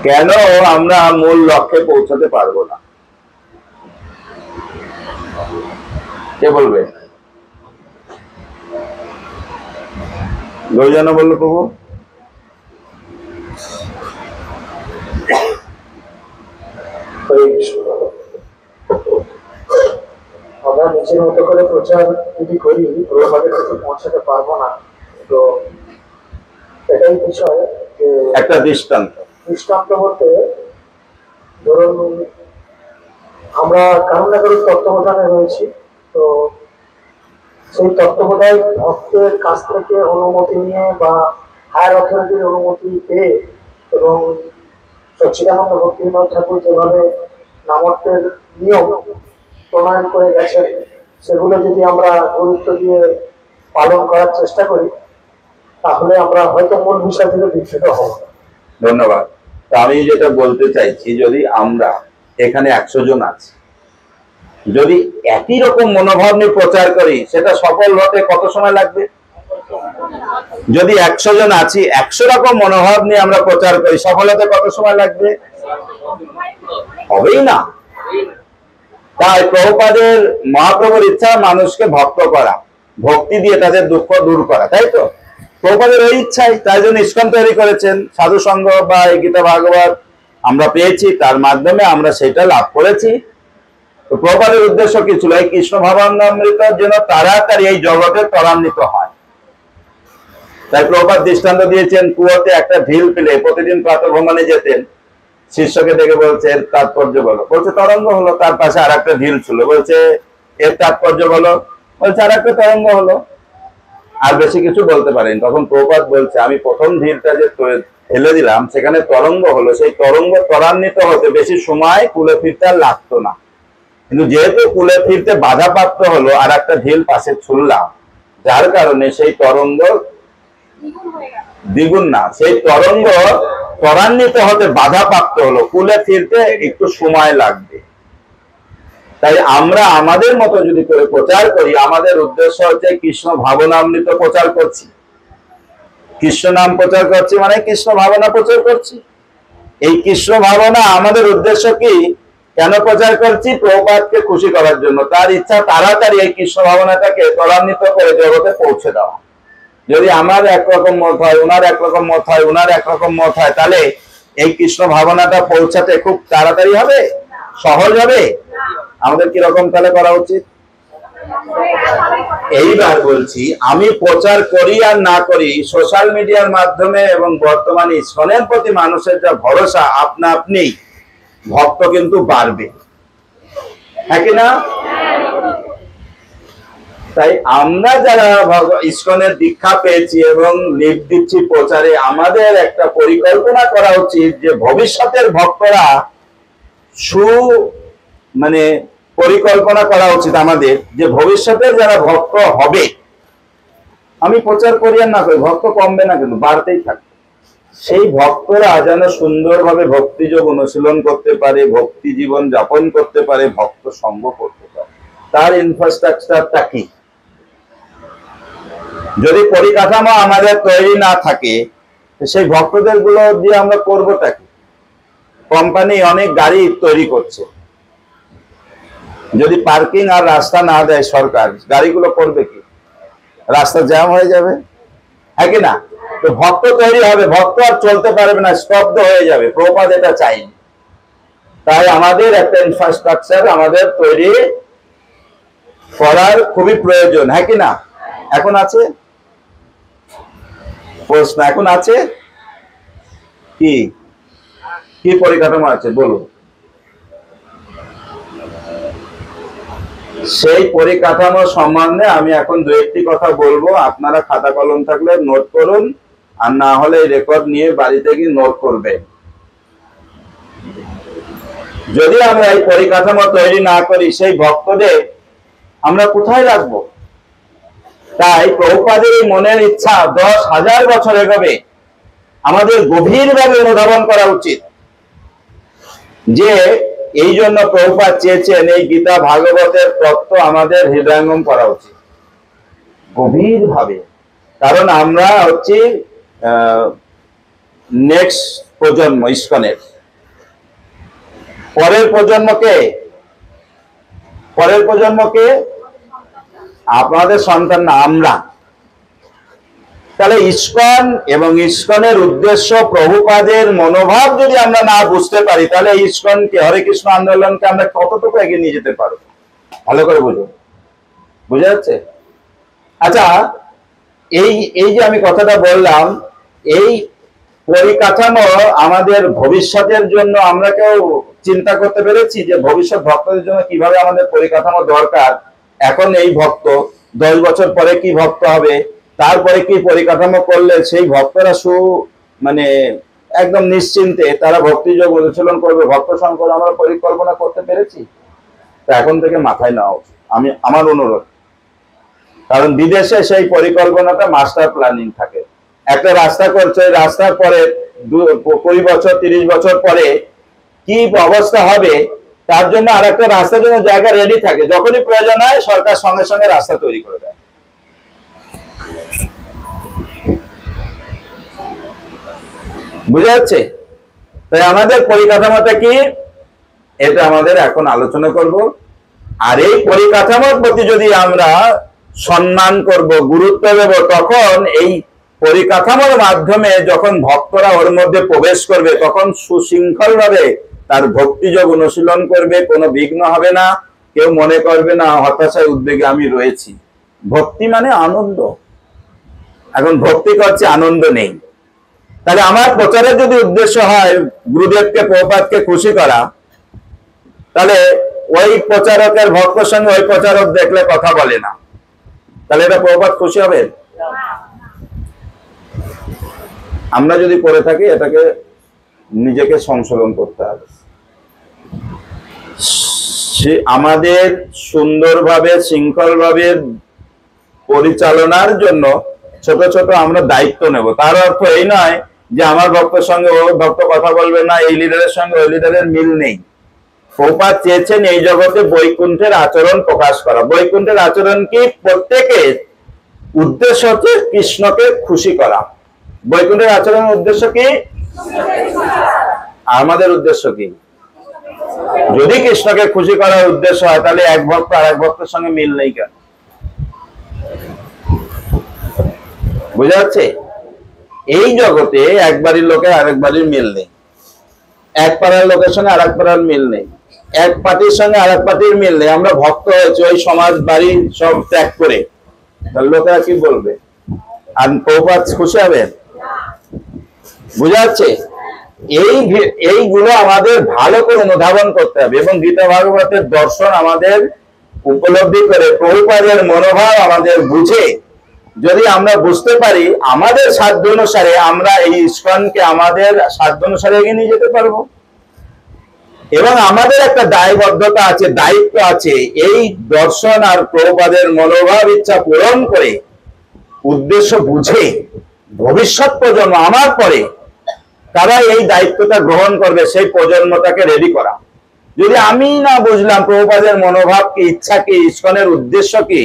কেন আমরা মূল লক্ষ্যে পৌঁছাতে পারবো না? কে বলবে? গৌজানো বললো প্রভু। আমরা নিজের মতো করে প্রচার যদি করি প্রভুপাদের কাছে পৌঁছাতে পারবো না। তো এটাই বিষয় যে একটা দৃষ্টান্ত বলতে, ধরুন আমরা কারণ না কারণ তত্ত্বাবধানে রয়েছি, তো সেই তত্ত্বাবধায়ক ভক্তের কাছ থেকে অনুমতি নিয়ে বা হায়ার অথরিটির অনুমতি পেয়ে, এবং সচ্চিদানন্দ ভক্তিবিনোদ ঠাকুর যেভাবে নামত্বের নিয়ম প্রণয়ন করে গেছেন, সেগুলো যদি আমরা গুরুত্ব দিয়ে পালন করার চেষ্টা করি, তাহলে আমরা হয়তো মূল বিষয় থেকে বিচ্যুত হব। ধন্যবাদ। তা আমি যেটা বলতে চাইছি, যদি আমরা এখানে 100 জন আছি, যদি একই রকম মনোভাব নিয়ে প্রচার করি, সেটা সফল হতে কত সময় লাগবে? যদি 100 জন আছি, 100 রকম মনোভাব নিয়ে আমরা প্রচার করি, সফল হতে কত সময় লাগবে? হবেই না। তাই প্রভুপাদের মহাপ্রভুর ইচ্ছা মানুষকে ভক্ত করা, ভক্তি দিয়ে তাদের দুঃখ দূর করা, তাই তো? প্রভুপাদের ওই ইচ্ছাই, তাই জন্য ইস্কন তৈরি করেছেন। সাধু সংঘ বা এই গীতা ভাগবত আমরা পেয়েছি, তার মাধ্যমে আমরা সেটা লাভ করেছি। তো প্রভুপাদের উদ্দেশ্য কি ছিল? এই কৃষ্ণ ভাবামৃতের জন্য তাড়াতাড়ি এই জগতে ত্বরান্বিত হয়। তাই প্রভুপাদ দৃষ্টান্ত দিয়েছেন, কুয়োতে একটা ঢিল পেলে প্রতিদিন প্রাতঃভ্রমণে যেতেন, শিষ্যকে দেখে বলছে এর তাৎপর্য বলো, বলছে তরঙ্গ হলো। তার পাশে আর একটা ঢিল ছিল, বলছে এর তাৎপর্য বলো, বলছে আর একটা তরঙ্গ হলো। আর বেশি কিছু বলতে পারেন। তখন প্রভুপাদ বলছে, আমি প্রথম ঢিলটা যে ফেলে দিলাম, সেখানে তরঙ্গ হলো, সেই তরঙ্গ ত্বরান্বিত হতে বেশি সময় কুলে ফিরতে আর লাগতো না। কিন্তু যেহেতু কুলে ফিরতে বাধাপ্রাপ্ত হলো, আর একটা ঢিল পাশে ছুড়লাম, যার কারণে সেই তরঙ্গ দ্বিগুণ না, সেই তরঙ্গ ত্বরান্বিত হতে বাধাপ্রাপ্ত হলো, কুলে ফিরতে একটু সময় লাগবে। তাই আমরা আমাদের মতো যদি করে প্রচার করি, আমাদের উদ্দেশ্য হচ্ছে কৃষ্ণ ভাবনামৃত প্রচার করছি, কৃষ্ণ নাম প্রচার করছি, মানে কৃষ্ণ ভাবনা প্রচার করছি। এই কৃষ্ণ ভাবনা আমাদের উদ্দেশ্য কি? কেন প্রচার করছি? প্রভুপাদকে খুশি করার জন্য। তার ইচ্ছা তাড়াতাড়ি এই কৃষ্ণ ভাবনাটাকে ত্বরান্বিত করে জগতে পৌঁছে দেওয়া। যদি আমার একরকম মত হয়, ওনার একরকম মত হয়, ওনার একরকম মত হয়, তাহলে এই কৃষ্ণ ভাবনাটা পৌঁছাতে খুব তাড়াতাড়ি হবে, সহজ হবে। আমাদের কিরকম তাহলে করা উচিত? এইবার বলছি, আমি প্রচার করি আর না করি, সোশ্যাল মিডিয়ার মাধ্যমে এবং বর্তমানে ইস্কনের প্রতি মানুষের যা ভরসা, আপনা আপনি ভক্ত কিন্তু বাড়বে, হ্যাঁ কি না? তাই আমরা যারা ইস্কনের দীক্ষা পেয়েছি এবং লিড দিচ্ছি প্রচারে, আমাদের একটা পরিকল্পনা করা উচিত যে ভবিষ্যতের ভক্তরা মানে পরিকল্পনা করা উচিত আমাদের, যে ভবিষ্যতের যারা ভক্ত হবে, আমি প্রচার করি আর না করি, ভক্ত কমবে না, কিন্তু বাড়তেই থাকবে। সেই ভক্তরা যেন সুন্দরভাবে ভক্তিযোগ অনুশীলন করতে পারে, ভক্তি জীবন যাপন করতে পারে, ভক্ত সঙ্গ করতে পারে। তার ইনফ্রাস্ট্রাকচারটা কি? যদি পরিকাঠামো আমাদের তৈরি না থাকে, সেই ভক্তদের গুলো দিয়ে আমরা করবোটা কি? কোম্পানি অনেক গাড়ি তৈরি করছে, যদি পার্কিং আর রাস্তা না দেয় সরকার, গাড়িগুলো করবে কি? রাস্তা জ্যাম হয়ে যাবে, হ্যাঁ কি না? তো ভক্ত তৈরি হবে, ভক্ত আর চলতে পারবে না, স্তব্ধ হয়ে যাবে। প্রভুপাদ এটা চাইনি। তাই আমাদের একটা ইনফ্রাস্ট্রাকচার আমাদের তৈরি করার খুবই প্রয়োজন, হ্যাঁ কি না? এখন আছে প্রশ্ন, এখন আছে কি কি পরিকাঠামো আছে বলো? সেই পরিকাঠামো সম্বন্ধে আমি এখন দু একটি কথা বলবো, আপনারা খাতা কলম থাকলে নোট করুন, আর না হলে রেকর্ড নিয়ে বাড়িতে গিয়ে নোট করবে। যদি আমরা এই পরিকাঠামো তৈরি না করি, সেই ভক্তদের আমরা কোথায় রাখবো? তাই প্রভুপাদের এই মনের ইচ্ছা 10,000 বছর এগোবে আমাদের গভীরভাবে অনুধাবন করা উচিত, যে এই জন্য প্রভুপাদ চেয়েছেন এই গীতা ভাগবতের তত্ত্ব আমাদের হৃদয়ঙ্গম করা উচিত গভীরভাবে। কারণ আমরা হচ্ছি নেক্সট প্রজন্ম ইস্কনের। পরের প্রজন্মকে আপনাদের সন্তান না, আমরা। তাহলে ইস্কন এবং ইস্কনের উদ্দেশ্য, প্রভুপাদের মনোভাব যদি আমরা না বুঝতে পারি, তাহলে ইস্কনকে, হরে কৃষ্ণ আন্দোলনকে আমরা কতটুকু এগিয়ে নিয়ে যেতে পারবো? ভালো করে বুঝুন, বুঝা যাচ্ছে? আচ্ছা, এই যে আমি কথাটা বললাম, এই পরিকাঠামো আমাদের ভবিষ্যতের জন্য আমরা কেউ চিন্তা করতে পেরেছি যে ভবিষ্যৎ ভক্তদের জন্য কিভাবে আমাদের পরিকাঠামো দরকার? এখন এই ভক্ত 10 বছর পরে কি ভক্ত হবে, তারপরে কি পরিকাঠামো করলে সেই ভক্তরা মানে একদম নিশ্চিন্তে তারা ভক্তিযোগ অনুশীলন করবে, ভক্ত সংকট আমরা পরিকল্পনা করতে পেরেছি? তা এখন থেকে মাথায় নেওয়া উচিত, আমার অনুরোধ। কারণ বিদেশে সেই পরিকল্পনাটা মাস্টার প্ল্যানিং থাকে। একটা রাস্তা করছে, রাস্তার পরে 20 বছর 30 বছর পরে কি অবস্থা হবে তার জন্য আর একটা রাস্তার জন্য জায়গা রেডি থাকে, যখনই প্রয়োজন হয় সরকার সঙ্গে সঙ্গে রাস্তা তৈরি করে দেয়। বুঝা যাচ্ছে? তাই আমাদের পরিকাঠামোটা কি, এটা আমাদের এখন আলোচনা করব। আর এই পরিকাঠামোর প্রতি যদি আমরা সম্মান করব, গুরুত্ব দেব, তখন এই পরিকাঠামোর মাধ্যমে যখন ভক্তরা ওর মধ্যে প্রবেশ করবে, তখন সুশৃঙ্খল ভাবে তার ভক্তিযোগ অনুশীলন করবে, কোনো বিঘ্ন হবে না, কেউ মনে করবে না হতাশায় উদ্বেগে আমি রয়েছি। ভক্তি মানে আনন্দ, এখন ভক্তি করছে, আনন্দ নেই। তাহলে আমার প্রচারের যদি উদ্দেশ্য হয় গুরুদেবকে, প্রভুপাদকে খুশি করা, তাহলে ওই প্রচারকের ভক্তের সঙ্গে ওই প্রচারক দেখলে কথা বলে না, তাহলে এটা প্রভুপাদ খুশি হবে? আমরা যদি করে থাকি, এটাকে নিজেকে সংশোধন করতে হবে। আমাদের সুন্দরভাবে শৃঙ্খলভাবে পরিচালনার জন্য ছোট ছোট আমরা দায়িত্ব নেব। তার অর্থ এই নয় যে আমার ভক্তের সঙ্গে ও ভক্ত কথা বলবে না, এই লিডারের সঙ্গে ওই লিডারের মিল নেই। প্রভুপাদ চেয়েছেন এই জগতে বৈকুণ্ঠের আচরণ প্রকাশ করা। বৈকুণ্ঠের আচরণ কি? প্রত্যেকের উদ্দেশ্য হচ্ছে কৃষ্ণকে খুশি করা। বৈকুণ্ঠের আচরণের উদ্দেশ্য কি? আমাদের উদ্দেশ্য কি? যদি কৃষ্ণকে খুশি করার উদ্দেশ্য হয়, তাহলে এক ভক্ত আর এক ভক্তের সঙ্গে মিল নেই কেন? বুঝা যাচ্ছে? এই জগতে এক বাড়ির লোকের আরেক বাড়ির মিল নেই, এক পাড়ার লোকের সঙ্গে আরেক পাড়ার মিল নেই, এক পার্টির সঙ্গে আরেক পার্টির মিল নেই। আমরা ভক্ত হয়েছি ওই সমাজ বাড়ি সব ত্যাগ করে, তাহলে লোকেরা কি বলবে? আর প্রভুপাদ খুশি হবেন? বুঝা যাচ্ছে? এইগুলো আমাদের ভালো করে অনুধাবন করতে হবে এবং গীতা ভাগবতের দর্শন আমাদের উপলব্ধি করে, প্রভুপাদের মনোভাব আমাদের বুঝে যদি আমরা বুঝতে পারি, আমাদের সাধ্য অনুসারে আমরা এই ইস্কনকে আমাদের সাধ্য অনুসারে এগিয়ে নিয়ে যেতে পারবো। এবং আমাদের একটা দায়বদ্ধতা আছে, দায়িত্ব আছে, এই দর্শন আর প্রভুপাদের মনোভাব ইচ্ছা পূরণ করে, উদ্দেশ্য বুঝে ভবিষ্যৎ প্রজন্ম আমার পরে তারা এই দায়িত্বটা গ্রহণ করবে, সেই প্রজন্মটাকে রেডি করা। যদি আমি না বুঝলাম প্রভুপাদের মনোভাব কি, ইচ্ছা কি, ইস্কনের উদ্দেশ্য কি,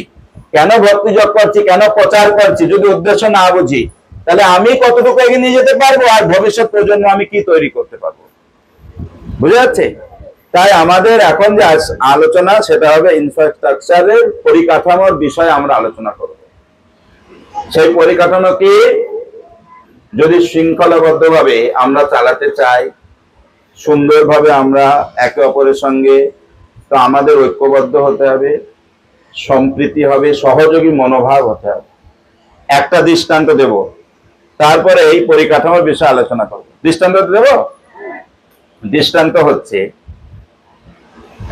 কেন ভক্তিযোগ করছি, কেন প্রচার করছি, যদি উদ্দেশ্য না বুঝি, তাহলে আমি কতটুকু এগিয়ে নিয়ে যেতে পারবো আর ভবিষ্যৎ প্রজন্ম আমি কি তৈরি করতে পারবো? বুঝা যাচ্ছে? তাই আমাদের এখন যে আলোচনা সেটা হবে ইনফ্রাস্ট্রাকচারের পরিকাঠামোর বিষয়ে আমরা আলোচনা করব। সেই পরিকাঠামো কি যদি শৃঙ্খলাবদ্ধভাবে আমরা চালাতে চাই, সুন্দরভাবে আমরা একে অপরের সঙ্গে, তো আমাদের ঐক্যবদ্ধ হতে হবে, সম্প্রীতি হবে, সহযোগী মনোভাব হতে হবে। একটা দৃষ্টান্ত দেব, তারপরে এই পরিকাঠামোর বিষয়ে আলোচনা করব। দৃষ্টান্ত দেব। দৃষ্টান্ত হচ্ছে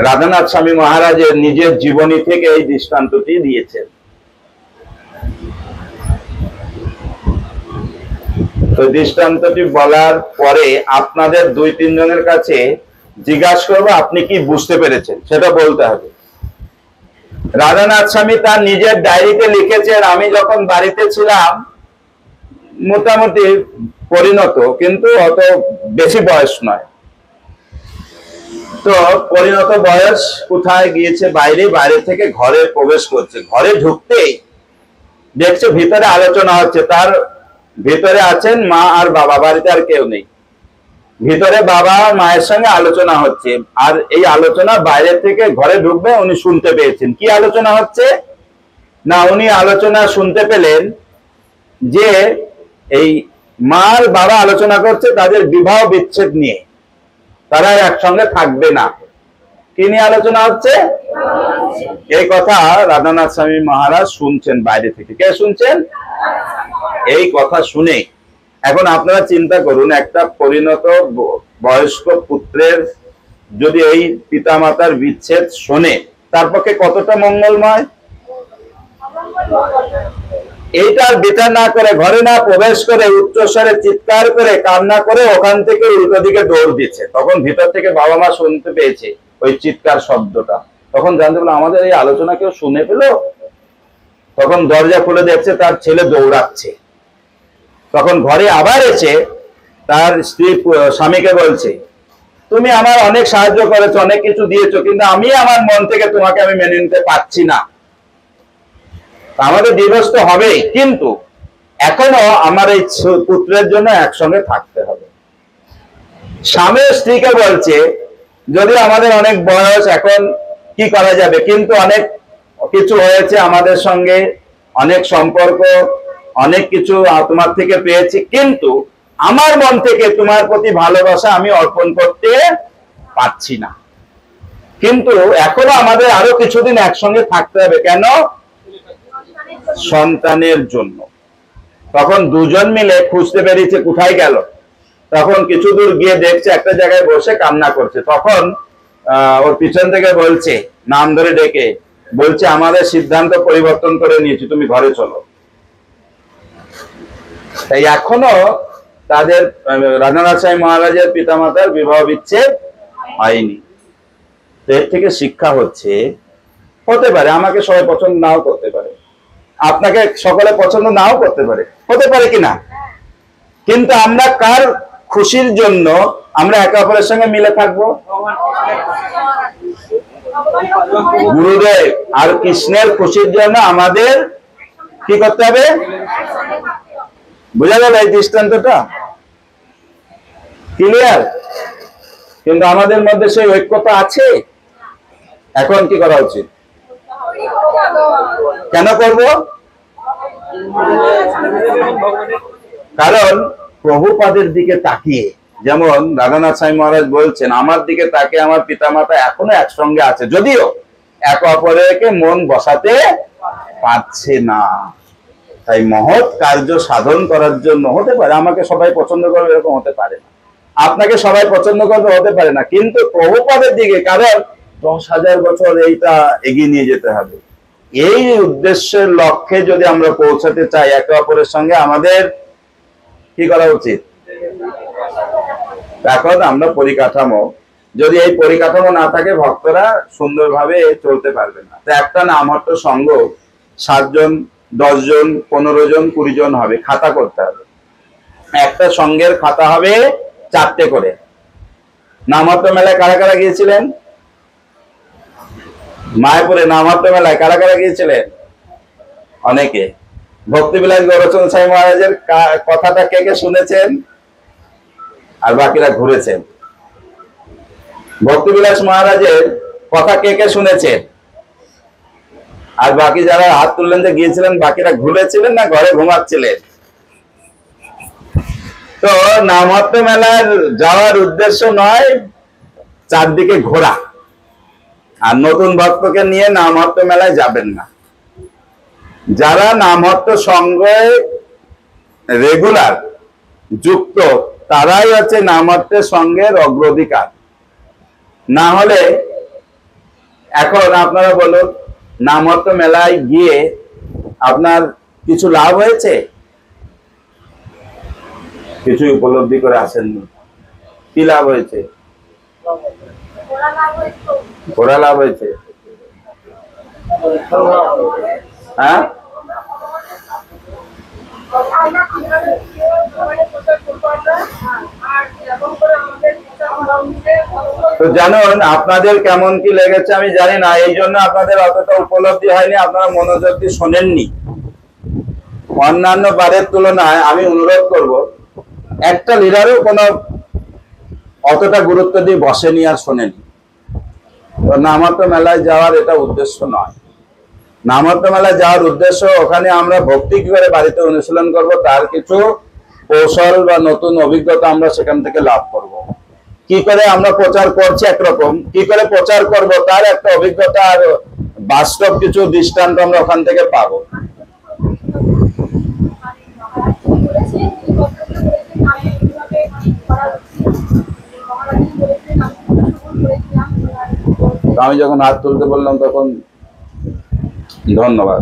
রাধানাথ স্বামী মহারাজের নিজের জীবনী থেকে এই দৃষ্টান্তটি দিয়েছেন। তো দৃষ্টান্তটি বলার পরে আপনাদের 2-3 জনের কাছে জিজ্ঞাসা করবো আপনি কি বুঝতে পেরেছেন, সেটা বলতে হবে। রাধানাথ স্বামী তার নিজের ডায়েরিতে লিখেছেন, আমি যখন বাড়িতে ছিলাম মোটামুটি পরিণত, কিন্তু অত বেশি বয়স নয়। তো পরিণত বয়স কোথায় গিয়েছে, বাইরে, বাইরে থেকে ঘরে প্রবেশ করছে। ঘরে ঢুকতেই দেখছে ভিতরে আলোচনা হচ্ছে। তার ভিতরে আছেন মা আর বাবা, বাড়িতে আর কেউ নেই। ভিতরে বাবা মায়ের সঙ্গে আলোচনা হচ্ছে, আর এই আলোচনা বাইরে থেকে ঘরে ঢুকবে উনি শুনতে পেয়েছেন। কি আলোচনা হচ্ছে না, উনি আলোচনা শুনতে পেলেন যে এই মা আর বাবা আলোচনা করছে তাদের বিবাহ বিচ্ছেদ নিয়ে, তারা একসঙ্গে থাকবে না। কি নিয়ে আলোচনা হচ্ছে? এই কথা রাধানাথ স্বামী মহারাজ শুনছেন বাইরে থেকে। কে শুনছেন? এই কথা শুনে এখন আপনারা চিন্তা করুন, একটা পরিণত বয়স্ক পুত্রের যদি এই পিতামাতার বিচ্ছেদ শোনে, তার পক্ষে কতটা মঙ্গলময়। এইটার বিচার না করে, ঘরে না প্রবেশ করে, উচ্চস্বরে চিৎকার করে, কান্না করে ওখান থেকে উল্টো দিকে দৌড় দিচ্ছে। তখন ভিতর থেকে বাবা মা শুনতে পেয়েছে ওই চিৎকার শব্দটা। তখন জানতে পারলো আমাদের এই আলোচনা কেউ শুনে পেল। তখন দরজা খুলে দেখছে তার ছেলে দৌড়াচ্ছে। তখন ঘরে আবার এসে তার স্ত্রী স্বামীকে বলছে, তুমি আমার অনেক সাহায্য করেছো, অনেক কিছু দিয়েছো, কিন্তু আমি আমার মন থেকে তোমাকে আমি মেনে নিতে পারছি না। আমাদের ডিভোর্স তো হবেই, কিন্তু এখনো আমার এই পুত্রের জন্য একসঙ্গে থাকতে হবে। স্বামী স্ত্রীকে বলছে, যদি আমাদের অনেক বয়স, এখন কি করা যাবে, কিন্তু অনেক কিছু হয়েছে আমাদের সঙ্গে, অনেক সম্পর্ক, অনেক কিছু তোমার থেকে পেয়েছি, কিন্তু আমার মন থেকে তোমার প্রতি ভালোবাসা আমি অর্পণ করতে পারছি না। কিন্তু এখনো আমাদের আরো কিছুদিন একসঙ্গে থাকতে হবে। কেন? সন্তানের জন্য। তখন দুজন মিলে খুঁজতে বেরিয়েছে কোথায় গেল। তখন কিছু দূর গিয়ে দেখছে একটা জায়গায় বসে কান্না করছে। তখন ওর পিছন থেকে বলছে, নাম ধরে ডেকে বলছে, আমাদের সিদ্ধান্ত পরিবর্তন করে নিয়েছি, তুমি ঘরে চলো। তাই এখনো তাদের রাধানাথ স্বামী মহারাজের পিতামাতার বিবাহ বিচ্ছেদ হয়নি। এর থেকে শিক্ষা হচ্ছে, হতে পারে আমাকে সবাই পছন্দ নাও করতে পারে, আপনাকে সকলে পছন্দ নাও করতে পারে, হতে পারে কিনা, কিন্তু আমরা কার খুশির জন্য আমরা একে অপরের সঙ্গে মিলে থাকবো? গুরুদেব আর কৃষ্ণের খুশির জন্য আমাদের কি করতে হবে? বুঝা গেল এই দৃষ্টান্তটা? ক্লিয়ার? কিন্তু আমাদের মধ্যে সেই ঐক্যতা আছে। এখন কি করা উচিত? কেন করব? কারণ প্রভুপাদের দিকে তাকিয়ে, যেমন রাধানাথ স্বামী মহারাজ বলছেন, আমার দিকে তাকিয়ে আমার পিতামাতা এখনো একসঙ্গে আছে, যদিও এক অপরকে মন বসাতে পারছে না। তাই মহৎ কার্য সাধন করার জন্য, হতে পারে আমাকে সবাই পছন্দ করবে, এরকম হতে পারে না, আপনাকে সবাই পছন্দ করবে, হতে পারে না, কিন্তু প্রভুপাদের দিকে, কারণ 10,000 বছর এইটা এগিয়ে নিয়ে যেতে হবে। এই উদ্দেশ্যের লক্ষ্যে যদি আমরা পৌঁছাতে চাই, একে অপরের সঙ্গে আমাদের কি করা উচিত? এখন আমরা পরিকাঠামো, যদি এই পরিকাঠামো না থাকে, ভক্তরা সুন্দরভাবে চলতে পারবে না। তো একটা নামহট্ট সঙ্গ 7 জন, 10 জন, 15 জন, 20 জন হবে, খাতা করতে হবে। একটা সঙ্গের খাতা হবে 4টে করে। নামহট্ট মেলায় কারা কারা গিয়েছিলেন? মায়াপুরে নামহট্ট মেলায় কারা কারা গিয়েছিলেন? অনেকে। ভক্তিবিলাস গৌরচন্দ্র স্বামী মহারাজের কথাটা কে কে শুনেছেন? আর বাকিরা ঘুরেছেন। ভক্তিবিলাস মহারাজের কথা কে কে শুনেছেন? আর বাকি যারা হাত তুললেন যে গিয়েছিলেন, বাকিরা ঘুরেছিলেন না ঘরে ঘুমাচ্ছিলেন? তো নামহট্ট মেলার যাওয়ার উদ্দেশ্য নয় চারদিকে ঘোরা, আর নতুন ভক্তকে নিয়ে নামহট্ট মেলায় যাবেন না। যারা নামহট্ট সঙ্গে রেগুলার যুক্ত তারাই হচ্ছে নামহট্টের সঙ্গের অগ্রাধিকার। না হলে এখন আপনারা বলুন, নামহট্ট মেলায় গিয়ে আপনার কিছু লাভ হয়েছে? কিছু উপলব্ধি করে আসেননি। কি লাভ হয়েছে? ঘোরা লাভ হয়েছে। হ্যাঁ, তো জানুন আপনাদের কেমন কি লেগেছে আমি জানি না, এই জন্য আপনাদের অতটা উপলব্ধি হয়নি, আপনারা মনোযোগ দিয়ে শোনেননি। অন্যান্য বারের তুলনায় আমি অনুরোধ করব, একটা লিডারও কোনো অতটা গুরুত্ব দিয়ে বসেনি আর শোনেনি। তো নামহট্ট মেলায় যাওয়ার এটা উদ্দেশ্য নয়। নামহট্ট মেলায় যাওয়ার উদ্দেশ্য ওখানে আমরা ভক্তি কি করে বাড়িতে অনুশীলন করব, তার কিছু কৌশল বা নতুন অভিজ্ঞতা আমরা সেখান থেকে লাভ করব। কি করে আমরা প্রচার করছি একরকম, কি করে প্রচার করব তার একটা অভিজ্ঞতা আর বাস্তব কিছু দৃষ্টান্ত আমরা ওখান থেকে পাবো। আমি যখন হাত তুলতে বললাম তখন ধন্যবাদ।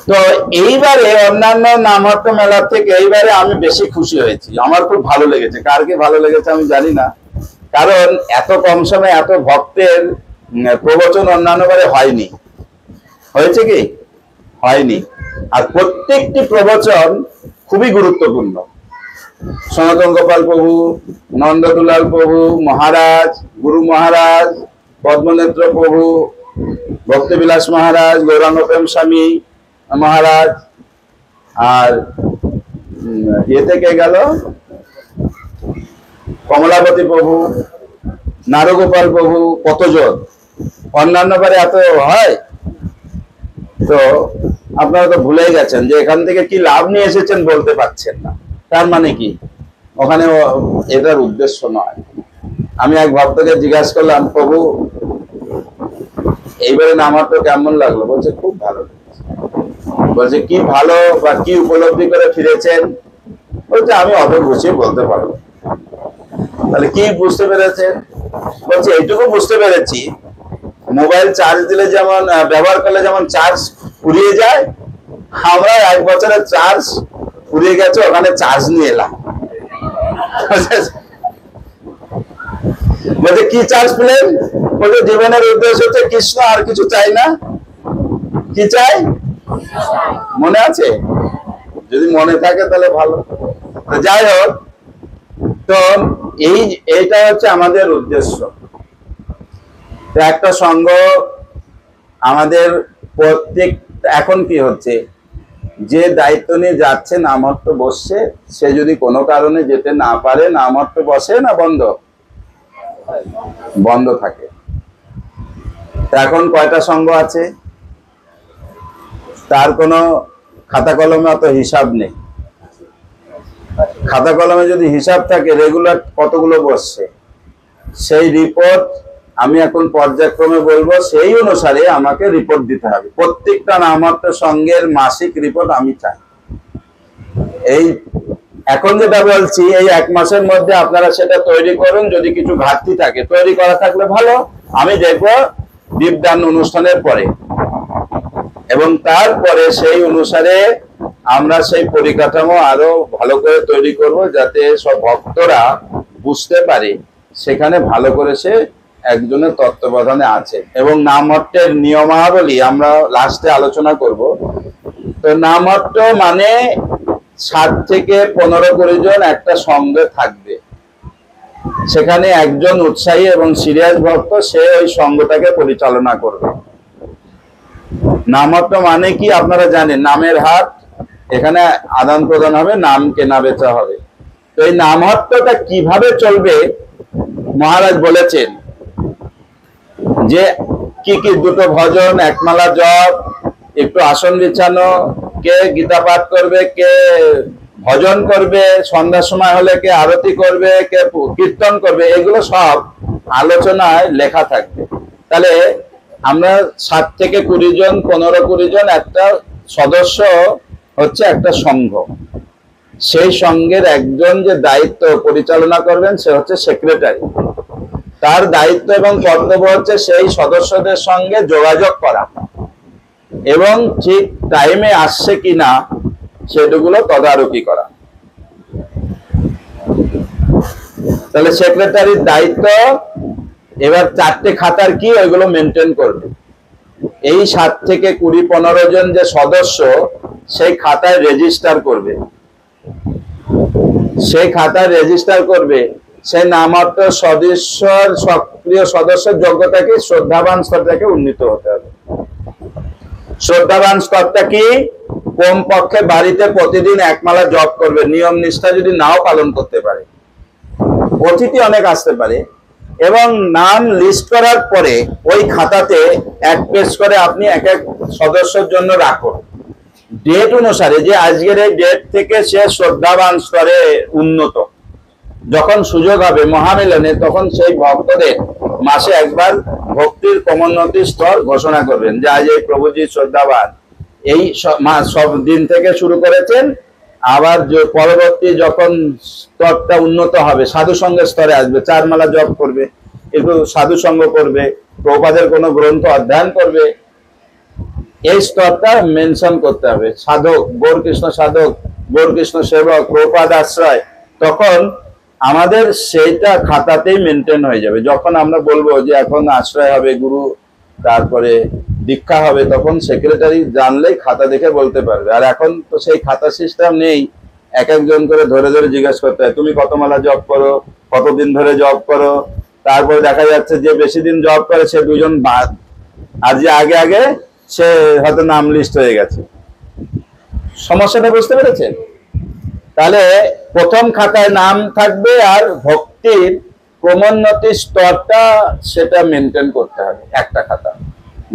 তো এইবারে অন্যান্য নামহট্ট মেলার থেকে এইবারে আমি বেশি খুশি হয়েছি, আমার খুব ভালো লেগেছে। কার কি ভালো লেগেছে আমি জানি না, কারণ এত কম সময়ে এত ভক্তের প্রবচন অন্যান্য বারে হয়নি। হয়েছে কি? হয়নি। আর প্রত্যেকটি প্রবচন খুবই গুরুত্বপূর্ণ। সনাতন গোপাল প্রভু, নন্দদুলাল প্রভু মহারাজ, গুরু মহারাজ, পদ্মনেত্র প্রভু, ভক্তিবিলাস মহারাজ, গৌরাঙ্গ প্রেম স্বামী মহারাজ, আর ইয়ে থেকে গেল কমলাপতি প্রভু, নারগোপাল প্রভু, কতজন। অন্যান্য বারে এত হয়? তো আপনারা তো ভুলেই গেছেন যে এখান থেকে কি লাভ নিয়ে এসেছেন বলতে পারছেন না। তার মানে কি ওখানে এটার উদ্দেশ্য নয়। আমি এক ভক্তকে জিজ্ঞাসা করলাম, প্রভু এইবারে নামহট্ট কেমন লাগলো? বলছে খুব ভালো লেগেছে। বলছে কি ভালো বা কি উপলব্ধি করে ফিরেছেন? বলছে আমি অত গুছিয়ে বলতে পারবো। তাহলে কি বুঝতে পেরেছেন? বলছে এইটুকু বুঝতে পেরেছি, মোবাইল চার্জ দিলে যেমন ব্যবহার করলে যেমন চার্জ ফুরিয়ে যায়, আমরা 1 বছরের চার্জ ফুরিয়ে গেছে, ওখানে চার্জ নিয়ে এলাম। বলছে কি চার্জ পেলেন? বলছে জীবনের উদ্দেশ্য হচ্ছে কৃষ্ণ, আর কিছু চাই না। কি চাই মনে আছে? যদি মনে থাকে তাহলে ভালো। যাই হোক, তো এইটা হচ্ছে আমাদের উদ্দেশ্য। তো একটা সঙ্গ আমাদের প্রত্যেক, এখন কি হচ্ছে, যে দায়িত্ব নিয়ে যাচ্ছে নামহট্ট বসছে, সে যদি কোনো কারণে যেতে না পারে, নামহট্ট বসে না বন্ধ? বন্ধ থাকে। এখন কয়টা সঙ্গ আছে তার কোনো খাতা কলমে অত হিসাব নেই। খাতা কলমে যদি হিসাব থাকে রেগুলার কতগুলো বসছে, সেই রিপোর্ট আমি এখন পর্যায়ক্রমে বলবো, সেই অনুসারে আমাকে রিপোর্ট দিতে হবে। প্রত্যেকটা নামহট্ট সঙ্গের মাসিক রিপোর্ট আমি চাই। এই এখন যেটা বলছি, এই 1 মাসের মধ্যে আপনারা সেটা তৈরি করুন। যদি কিছু ঘাটতি থাকে, তৈরি করা থাকলে ভালো, আমি দেখবো দীপদান অনুষ্ঠানের পরে, এবং তারপরে সেই অনুসারে আমরা সেই পরিকাঠামো আরো ভালো করে তৈরি করব, যাতে সব ভক্তরা বুঝতে পারে সেখানে ভালো করে সে একজনের তত্ত্বাবধানে আছে। এবং নামহট্টের নিয়মাবলী আমরা লাস্টে আলোচনা করব। তো নামহট্ট মানে 7 থেকে 15-20 জন একটা সঙ্গে থাকবে। সেখানে একজন উৎসাহী এবং সিরিয়াস ভক্ত, সে ওই সঙ্গটাকে পরিচালনা করবে। নামহট্ট মানে কি আপনারা জানেন, নামের হাট। এখানে আদান প্রদান হবে, নাম কেনা বেচা হবে। তো এই নামহট্টটা কিভাবে চলবে মহারাজ বলেছেন যে কি কি 2টো ভজন, 1 মালা জপ, একটু আসন বিছানো, কে গীতা পাঠ করবে, কে ভজন করবে, সন্ধ্যার সময় হলে কে আরতি করবে, কে কীর্তন করবে, এগুলো সব আলোচনায় লেখা থাকবে। তাহলে আমরা 7 থেকে 20 জন 15-20 জন একটা সদস্য হচ্ছে একটা সংঘ। সেই সংঘের একজন যে দায়িত্ব পরিচালনা করবেন সে হচ্ছে সেক্রেটারি। তার দায়িত্ব এবং কর্তব্য হচ্ছে সেই সদস্যদের সঙ্গে যোগাযোগ করা এবং ঠিক টাইমে আসছে কিনা সেগুলো তদারকি করা। তাহলে সেক্রেটারির দায়িত্ব এবার 4টে খাতার কি ওইগুলো মেনটেন করবে। এই 7 থেকে 20-15 জন যে সদস্য সেই খাতায় রেজিস্টার করবে, সেই খাতায় রেজিস্টার করবে। সেই নামাত্র সদস্যর সক্রিয় সদস্যের যোগ্যতা কি? শ্রদ্ধাবান স্তর থেকে উন্নীত হতে হবে। শ্রদ্ধাবান স্তরটা কি? কমপক্ষে বাড়িতে প্রতিদিন 1 মালা জপ করবে, নিয়ম নিষ্ঠা যদি নাও পালন করতে পারে। অতিথি অনেক আসতে পারে এবং নাম লিস্ট করার পরে ওই খাতাতে 1 পেজ করে আপনি এক এক সদস্যের জন্য রাখুন। ডেট অনুসারে যে আজকের এই ডেট থেকে সে শ্রদ্ধাবান স্তরে উন্নত, যখন সুযোগ হবে মহামিলনে তখন সেই ভক্তদের মাসে একবার ভক্তির ক্রমোন্নতি স্তর ঘোষণা করবেন যে আজ এই প্রভুজি শ্রদ্ধাবান এই সব দিন থেকে শুরু করেছেন। আবার পরবর্তী যখন স্তরটা উন্নত হবে সাধু সঙ্গের স্তরে আসবে, 4 মালা জপ করবে, একটু সাধু সঙ্গ করবে, প্রভুপাদের কোনো গ্রন্থ অধ্যয়ন করবে, এই স্তরটা মেনশন করতে হবে। সাধক, গৌর কৃষ্ণ সাধক, গৌর কৃষ্ণ সেবক, প্রভুপাদ আশ্রয়, তখন আমাদের সেইটা খাতাতেই মেনটেন হয়ে যাবে। যখন আমরা বলবো যে এখন আশ্রয় হবে গুরু, তারপরে দীক্ষা হবে, তখন সেক্রেটারি জানলেই খাতা দেখে বলতে পারবে। আর এখন তো সেই খাতা সিস্টেম নেই, এক একজন করে ধরে ধরে জিজ্ঞাসা করতে হয় তুমি কত মালা জপ করো, কতদিন ধরে জপ করো। তারপরে দেখা যাচ্ছে যে বেশি দিন জপ করে সে 2 জন বাদ, আর যে আগে আগে সে হয়তো নাম লিস্ট হয়ে গেছে। সমস্যাটা বুঝতে পেরেছেন? তাহলে প্রথম খাতায় নাম থাকবে আর ভক্তির ক্রমোন্নতি স্তরটা সেটা মেনটেন করতে হবে একটা খাতা।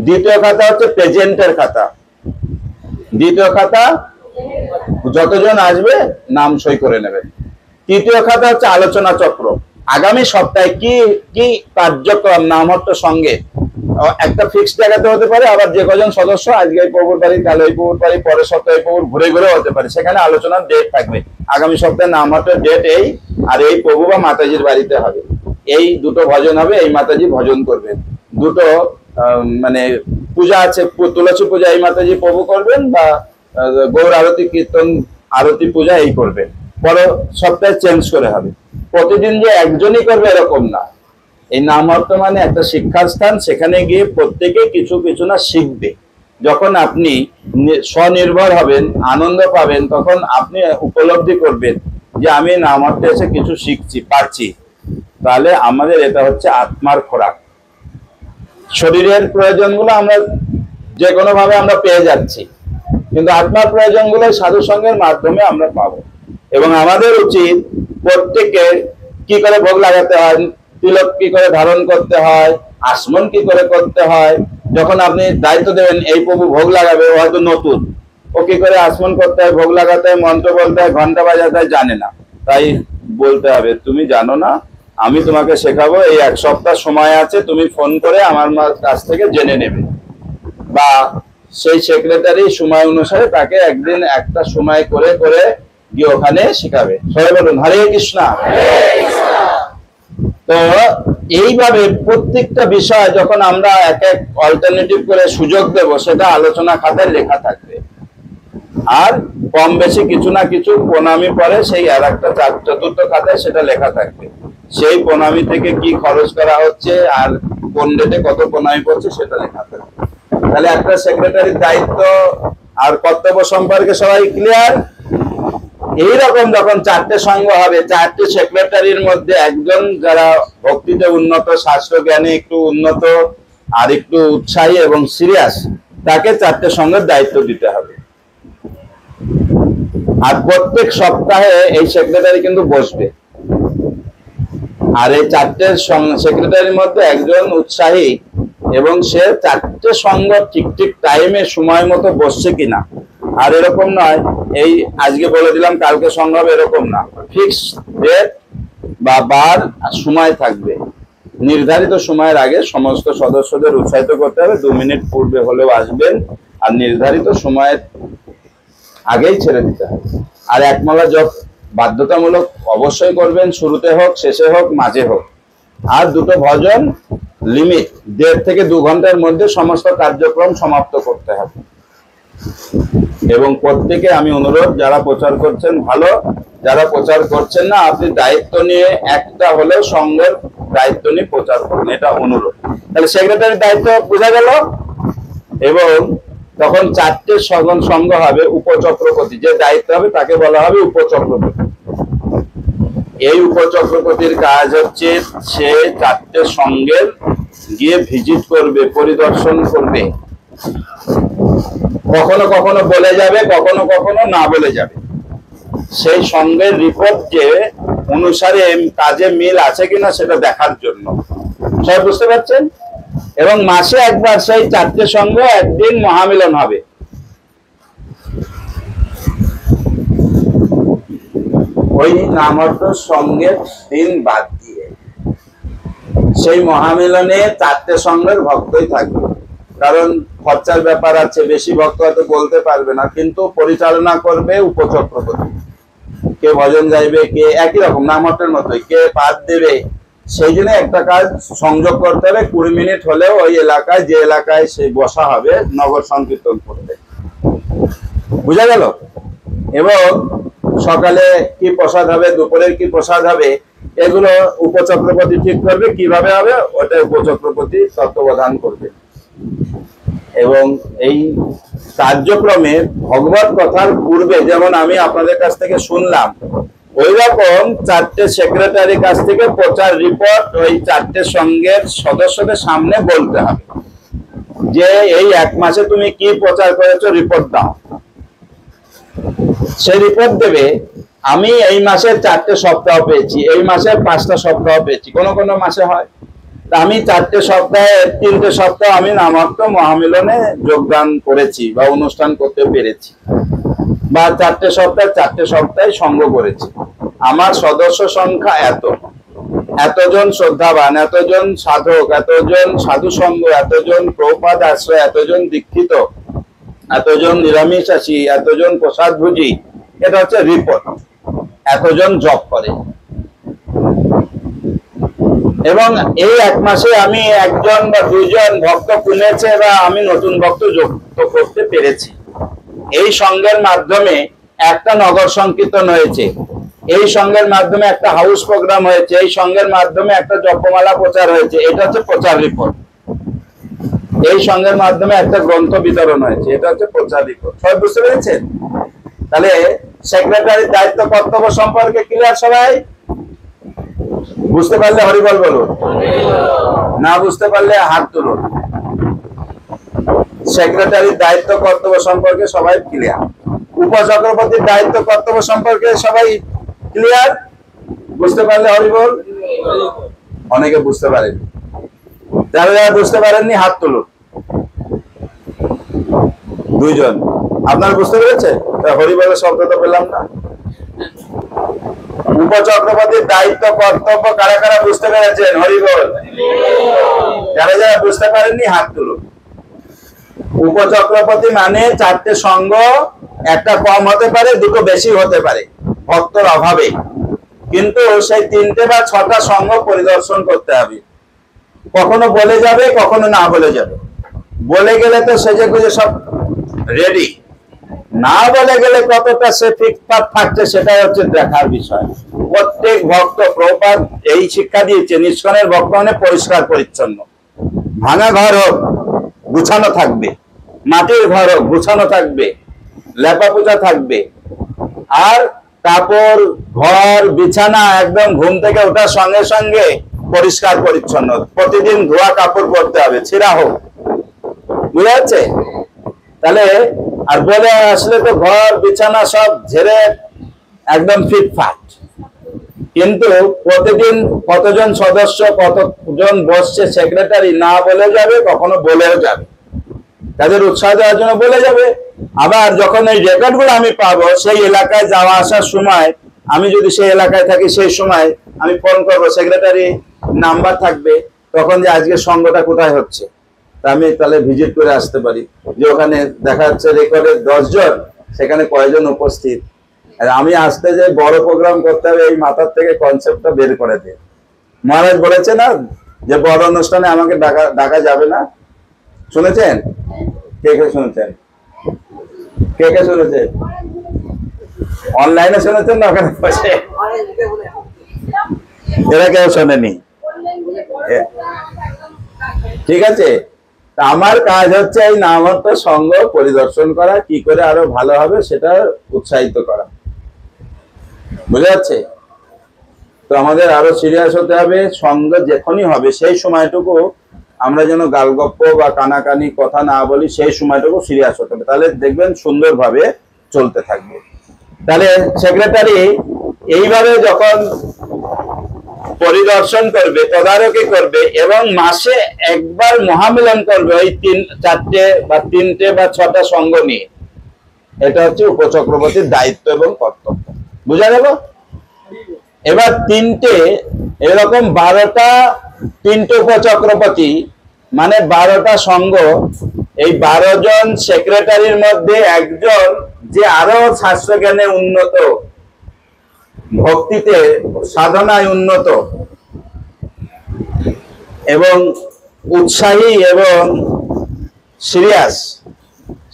দ্বিতীয় খাতা হচ্ছে প্রেজেন্টের খাতা। দ্বিতীয় খাতা যতজন আসবে নাম সই করে নেবে। তৃতীয় খাতা হচ্ছে আলোচনা চক্র। আগামী সপ্তাহে কি কি কার্যক্রম নামহট্ট সঙ্গে একটা ফিক্সড জায়গাতে হতে পারে, আবার যে কজন সদস্য আজকে এই প্রভুর বাড়ি, কাল ওই প্রভুর বাড়ি, পরের সপ্তাহে প্রভুর ঘুরে ঘুরে হতে পারে, সেখানে আলোচনার ডেট থাকবে। আগামী সপ্তাহে নামহট্টের ডেট এই, আর এই প্রভু বা মাতাজির বাড়িতে হবে, এই 2টো ভজন হবে, এই মাতাজি ভজন করবেন। 2টো মানে পূজা আছে, তুলসী পূজা এই মাতাজি প্রভু করবেন, বা গৌর আরতি কীর্তন আরতি পূজা এই করবেন। পরের সপ্তাহে চেঞ্জ করে হবে। প্রতিদিন যে একজনই করবে এরকম না। এই নামহট্ট মানে একটা শিক্ষার স্থান, সেখানে গিয়ে প্রত্যেকে কিছু কিছু না শিখবে। যখন আপনি স্বনির্ভর হবেন, আনন্দ পাবেন, তখন আপনি উপলব্ধি করবেন যে আমি নামহট্টে এসে কিছু শিখছি, পারছি। তাহলে আমাদের এটা হচ্ছে আত্মার খোরাক। শরীরের প্রয়োজনগুলো আমরা যে কোনো ভাবে আমরা পেয়ে যাচ্ছি, কিন্তু আত্মার প্রয়োজনগুলো সাধু সঙ্গের মাধ্যমে আমরা পাবো। এবং আমাদের উচিত প্রত্যেকে কি করে ভোগ লাগাতে হয়, তিলক কি করে ধারণ করতে হয়, আসমন কি করে করতে হয়। যখন আপনি দায়িত্ব দেবেন এই প্রভু ভোগ লাগাবে, ও হয়তো নতুন, ও কি করে আসমন করতে হয়, ভোগ লাগাতে হয়, মন্ত্র বলতে হয়, ঘন্টা বাজাতে হয়, জানে না। তাই বলতে হবে তুমি জানো না, আমি তোমাকে শেখাবো, এই 1 সপ্তাহ সময় আছে, তুমি ফোন করে আমার কাছ থেকে জেনে নেবে। বা সেই সেক্রেটারি সময় অনুসারে তাকে একদিন একটা সময় করে করে গিয়ে ওখানে শেখাবে। সবাই বলুন হরে কৃষ্ণ। তো এইভাবে প্রত্যেকটা বিষয় যখন আমরা এক এক অল্টারনেটিভ করে সুযোগ দেব, সেটা আলোচনা খাতায় লেখা থাকবে। আর কম বেশি কিছু না কিছু প্রণামী পরে সেই আর একটা 4র্থ খাতায় সেটা লেখা থাকবে। সেই প্রণামী থেকে কি খরচ করা হচ্ছে আর কোন ডেটে কত প্রণামী পড়ছে সেটা লেখা থাকবে। তাহলে একটা সেক্রেটারির দায়িত্ব আর কর্তব্য সম্পর্কে সবাই ক্লিয়ার। এইরকম যখন 4টে সংঘ হবে, 4টে সেক্রেটারির মধ্যে একজন যারা ভক্তিতে উন্নত, শাস্ত্র জ্ঞানে একটু উন্নত আর একটু উৎসাহী এবং সিরিয়াস, তাকে 4টে সংঘের দায়িত্ব দিতে হবে। আর প্রত্যেক সপ্তাহে এই সেক্রেটারি কিন্তু বসবে। আর এই 4টে সেক্রেটারির মধ্যে একজন উৎসাহী এবং সে 4টে সংঘ ঠিক ঠিক টাইমে সময় মতো বসছে কিনা। আর এরকম নয় এই আজকে বলে দিলাম কালকে সংঘ হবে, এরকম না। ফিক্স ডেট বা বার সময় থাকবে। নির্ধারিত সময়ের আগে সমস্ত সদস্যদের উৎসাহিত করতে হবে। 2 মিনিট পূর্বে হলেও আসবেন, আর নির্ধারিত সময়ের আগেই ছেড়ে দিতে হবে। আর একমালা জপ বাধ্যতামূলক অবশ্যই করবেন, শুরুতে হোক, শেষে হোক, মাঝে হোক। আর 2টো ভজন লিমিট 1.5 থেকে 2 ঘন্টার মধ্যে সমস্ত কার্যক্রম সমাপ্ত করতে হবে। এবং প্রত্যেকে আমি অনুরোধ, যারা প্রচার করছেন ভালো, যারা প্রচার করছেন না, আপনি দায়িত্ব নিয়ে একটা হলেও সঙ্গের দায়িত্ব নিয়ে প্রচার করুন, এটা অনুরোধ। তাহলে সেক্রেটারির দায়িত্ব বোঝা গেল। এবং তখন 4টে সঙ্গ হবে। উপচক্রবর্তী যে দায়িত্ব হবে তাকে বলা হবে উপচক্রবর্তী। এই উপচক্রবর্তীর কাজ হচ্ছে সে 4টে সঙ্গের গিয়ে ভিজিট করবে, পরিদর্শন করবে। কখনো কখনো বলে যাবে, কখনো কখনো না বলে যাবে। সেই সঙ্গের রিপোর্ট যে অনুসারে কাজে মিল আছে কিনা সেটা দেখার জন্য। সবাই বুঝতে পারছেন? এবং মাসে একবার সেই 4টে সঙ্গ একদিন মহামিলন হবে। ওই নামত সঙ্গের দিন বাদ দিয়ে সেই মহামিলনে 4টে সঙ্গের ভক্তই থাকবে। কারণ খরচার ব্যাপার আছে, বেশি ভক্ত হয়তো বলতে পারবে না, কিন্তু পরিচালনা করবে উপচক্রবর্তী। কে ভজন গাইবে, কে একই রকম নামটের মতোই, কে পাঠ দেবে, সেই জন্য একটা কাজ সংযোগ করতে হবে। 20 মিনিট হলেও ওই এলাকায়, যে এলাকায় সে বসা হবে, নগর সংকীর্তন করবে। বুঝা গেল? এবং সকালে কি প্রসাদ হবে, দুপুরের কি প্রসাদ হবে, এগুলো উপচক্রবর্তী ঠিক করবে। কিভাবে হবে ওটা উপচক্রবর্তী তত্ত্বাবধান করবে। এবং এই কার্যক্রমে ভগবত কথার পূর্বে যেমন আমি আপনাদের কাছ থেকে শুনলাম, ওই রকম 4টে সেক্রেটারির কাছ থেকে প্রচার রিপোর্ট ওই 4টে সঙ্গের সদস্যদের সামনে বলতে হবে যে এই 1 মাসে তুমি কি প্রচার করেছো, রিপোর্ট দাও। সে রিপোর্ট দেবে, আমি এই মাসে 4টে সপ্তাহ পেয়েছি, এই মাসে 5টা সপ্তাহ পেয়েছি, কোন কোন মাসে হয়। আমি 4টে সপ্তাহে 3টে সপ্তাহ আমি নামাত্ম মহামিলনে যোগদান করেছি বা অনুষ্ঠান করতে পেরেছি, বা 4টে সপ্তাহে সঙ্গ করেছি। আমার সদস্য সংখ্যা এতজন শ্রদ্ধাবান, এতজন সাধক, এতজন সাধু সঙ্গ, এতজন প্রভুপাদ আশ্রয়, এতজন দীক্ষিত, এতজন নিরামিষাসী, এতজন প্রসাদভোজী। এটা হচ্ছে রিপোর্ট। এতজন জপ করে। এবং এই 1 মাসে আমি 1জন বা 2জন ভক্ত কিনেছে বা আমি নতুন ভক্ত যুক্ত করতে পেরেছি। এই সঙ্গের মাধ্যমে একটা নগর সংকীর্তন হয়েছে, এই সঙ্গের মাধ্যমে একটা হাউস প্রোগ্রাম হয়েছে, এই সঙ্গের মাধ্যমে একটা জপমালা প্রচার হয়েছে। এটা হচ্ছে প্রচার রিপোর্ট। এই সঙ্গের মাধ্যমে একটা গ্রন্থ বিতরণ হয়েছে। এটা হচ্ছে প্রচার রিপোর্ট। সবাই বুঝতে পেরেছেন? তাহলে সেক্রেটারির দায়িত্ব কর্তব্য সম্পর্কে ক্লিয়ার সবাই? বুঝতে পারলে হরিবল বলুন, না বুঝতে পারলে হাত তুলুন। সেক্রেটারির দায়িত্ব কর্তব্য সম্পর্কে সবাই ক্লিয়ার। উপচক্রবর্তীর দায়িত্ব কর্তব্য সম্পর্কে সবাই ক্লিয়ার? বুঝতে পারলে হরিবল। অনেকে বুঝতে পারেন, যারা যারা বুঝতে পারেননি হাত তুলুন। 2জন। আপনারা বুঝতে পেরেছেন? হরিবলের শব্দ তো পেলাম না। উপচক্রবর্তীর দায়িত্ব কর্তব্য কারা কারা বুঝতে পেরেছেন? হরিবল। যারা যারা বুঝতে পারেননি হাত তুলুন। উপচক্রবর্তী মানে 4টে সঙ্গ, একটা কম হতে পারে, 2টো বেশি হতে পারে ভক্তর অভাবে, কিন্তু সেই 3টে বা 6টা সঙ্গ পরিদর্শন করতে হবে। কখনো বলে যাবে, কখনো না বলে যাবে। বলে গেলে তো সেজে গুজে সব রেডি, না বলে গেলে কতটা সে ঠিকঠাক থাকছে সেটাই হচ্ছে দেখার বিষয়। প্রত্যেক ভক্ত, প্রভুপাদ এই শিক্ষা দিয়েছে, নিষ্কনের ভক্ত মানে পরিষ্কার পরিচ্ছন্ন। ভাঙা ঘর হোক গুছানো থাকবে, মাটির ঘর হোক গুছানো থাকবে, লেপা পোছা থাকবে। আর কাপড়, ঘর, বিছানা একদম ঘুম থেকে ওঠার সঙ্গে সঙ্গে পরিষ্কার পরিচ্ছন্ন। প্রতিদিন ধোয়া কাপড় পরতে হবে, ছেঁড়া হোক। বুঝা যাচ্ছে? তাহলে আর বলে আসলে তো ঘর বিছানা সব ঝেড়ে একদম ফিটফাট, কিন্তু প্রতিদিন কতজন সদস্য, কতজন বসছে, সেক্রেটারি না বলে যাবে, কখনো বলেও যাবে। তাদের উৎসাহ দেওয়ার জন্য বলে যাবে। আবার যখন এই রেকর্ড গুলো আমি পাবো, সেই এলাকায় যাওয়া আসার সময়, আমি যদি সেই এলাকায় থাকি, সেই সময় আমি ফোন করবো, সেক্রেটারি নাম্বার থাকবে, তখন যে আজকে সঙ্গটা কোথায় হচ্ছে, তা আমি তাহলে ভিজিট করে আসতে পারি, যে ওখানে দেখা যাচ্ছে রেকর্ডে 10 জন, সেখানে কয়জন উপস্থিত। আর আমি আসতে যে বড় প্রোগ্রাম করতে হবে, এই মাথার থেকে কনসেপ্টটা বের করে দিই। মহারাজ বলেছে না যে বড় অনুষ্ঠানে আমাকে ডাকা যাবে না, শুনেছেন? কে কে শুনেছেন? কে কে শুনেছেন? অনলাইনে শুনেছেন না ওখানে বসে? এরা কেউ শোনেনি। ঠিক আছে, তা আমার কাজ হচ্ছে এই নামহট্ট সংঘ পরিদর্শন করা, কি করে আরো ভালো হবে সেটা উৎসাহিত করা, বুঝা যাচ্ছে? তো আমাদের আরো সিরিয়াস হতে হবে। সংঘ যখনই হবে সেই সময়টুকু আমরা যেন গালগপ্প বা কানাকানি কথা না বলি, সেই সময়টুকু সিরিয়াস হতে হবে, তাহলে দেখবেন সুন্দরভাবে চলতে থাকবে। তাহলে সেক্রেটারি এইভাবে যখন পরিদর্শন করবে, তদারকি করবে এবং মাসে একবার মহামিলন করবে ওই 4টে বা 3টে বা 6টা সংঘ নিয়ে, এটা হচ্ছে উপচক্রবর্তীর দায়িত্ব এবং কর্তব্য। বুঝা গেল? এবার 3টে এরকম 3টে উপচক্রবর্তী মানে 12টা সংঘ, এই 12 জন সেক্রেটারির মধ্যে একজন যে আরো শাস্ত্রজ্ঞানে উন্নত, ভক্তিতে সাধনায় উন্নত এবং উৎসাহী এবং সিরিয়াস,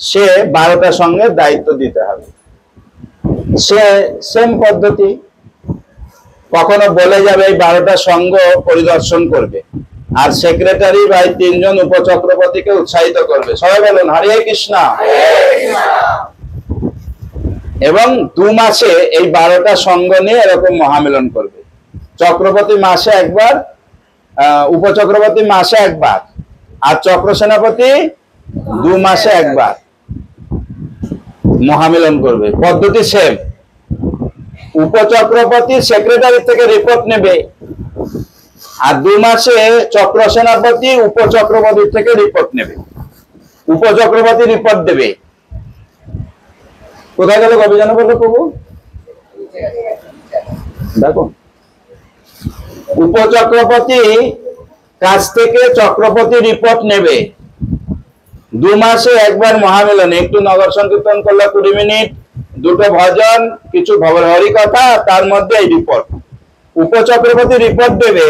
সে 12টা সংঘের দায়িত্ব দিতে হবে। সে সেম পদ্ধতি, কখনো বলে যাবে এই 12টা সংঘ পরিদর্শন করবে, আর সেক্রেটারি বা 3 জন উপচক্রবর্তীকে উৎসাহিত করবে। সবাই বলুন হরে কৃষ্ণ। এবং 2 মাসে এই 12টা সংঘ নিয়ে এরকম মহামিলন করবে। চক্রবর্তী মাসে একবার, উপচক্রবর্তী মাসে একবার, আর চক্র সেনাপতি 2 মাসে একবার মহামিলন করবে। পদ্ধতি সেম। উপচক্রবর্তী সেক্রেটারি থেকে রিপোর্ট নেবে, আর 2 মাসে চক্র সেনাপতি উপচক্রবর্তী থেকে রিপোর্ট নেবে। উপচক্রবর্তী রিপোর্ট দেবে। কোথায় গেল গবেষণা বললো প্রভু? দেখো, উপচক্রবর্তী কাছ থেকে চক্রবর্তী রিপোর্ট নেবে। 2 মাসে একবার মহামিলনে একটু নগর সংকীর্তন করলো 20 মিনিট, 2টো ভজন, কিছু হরি কথা, তার মধ্যে এই রিপোর্ট। উপচক্রবর্তী রিপোর্ট দেবে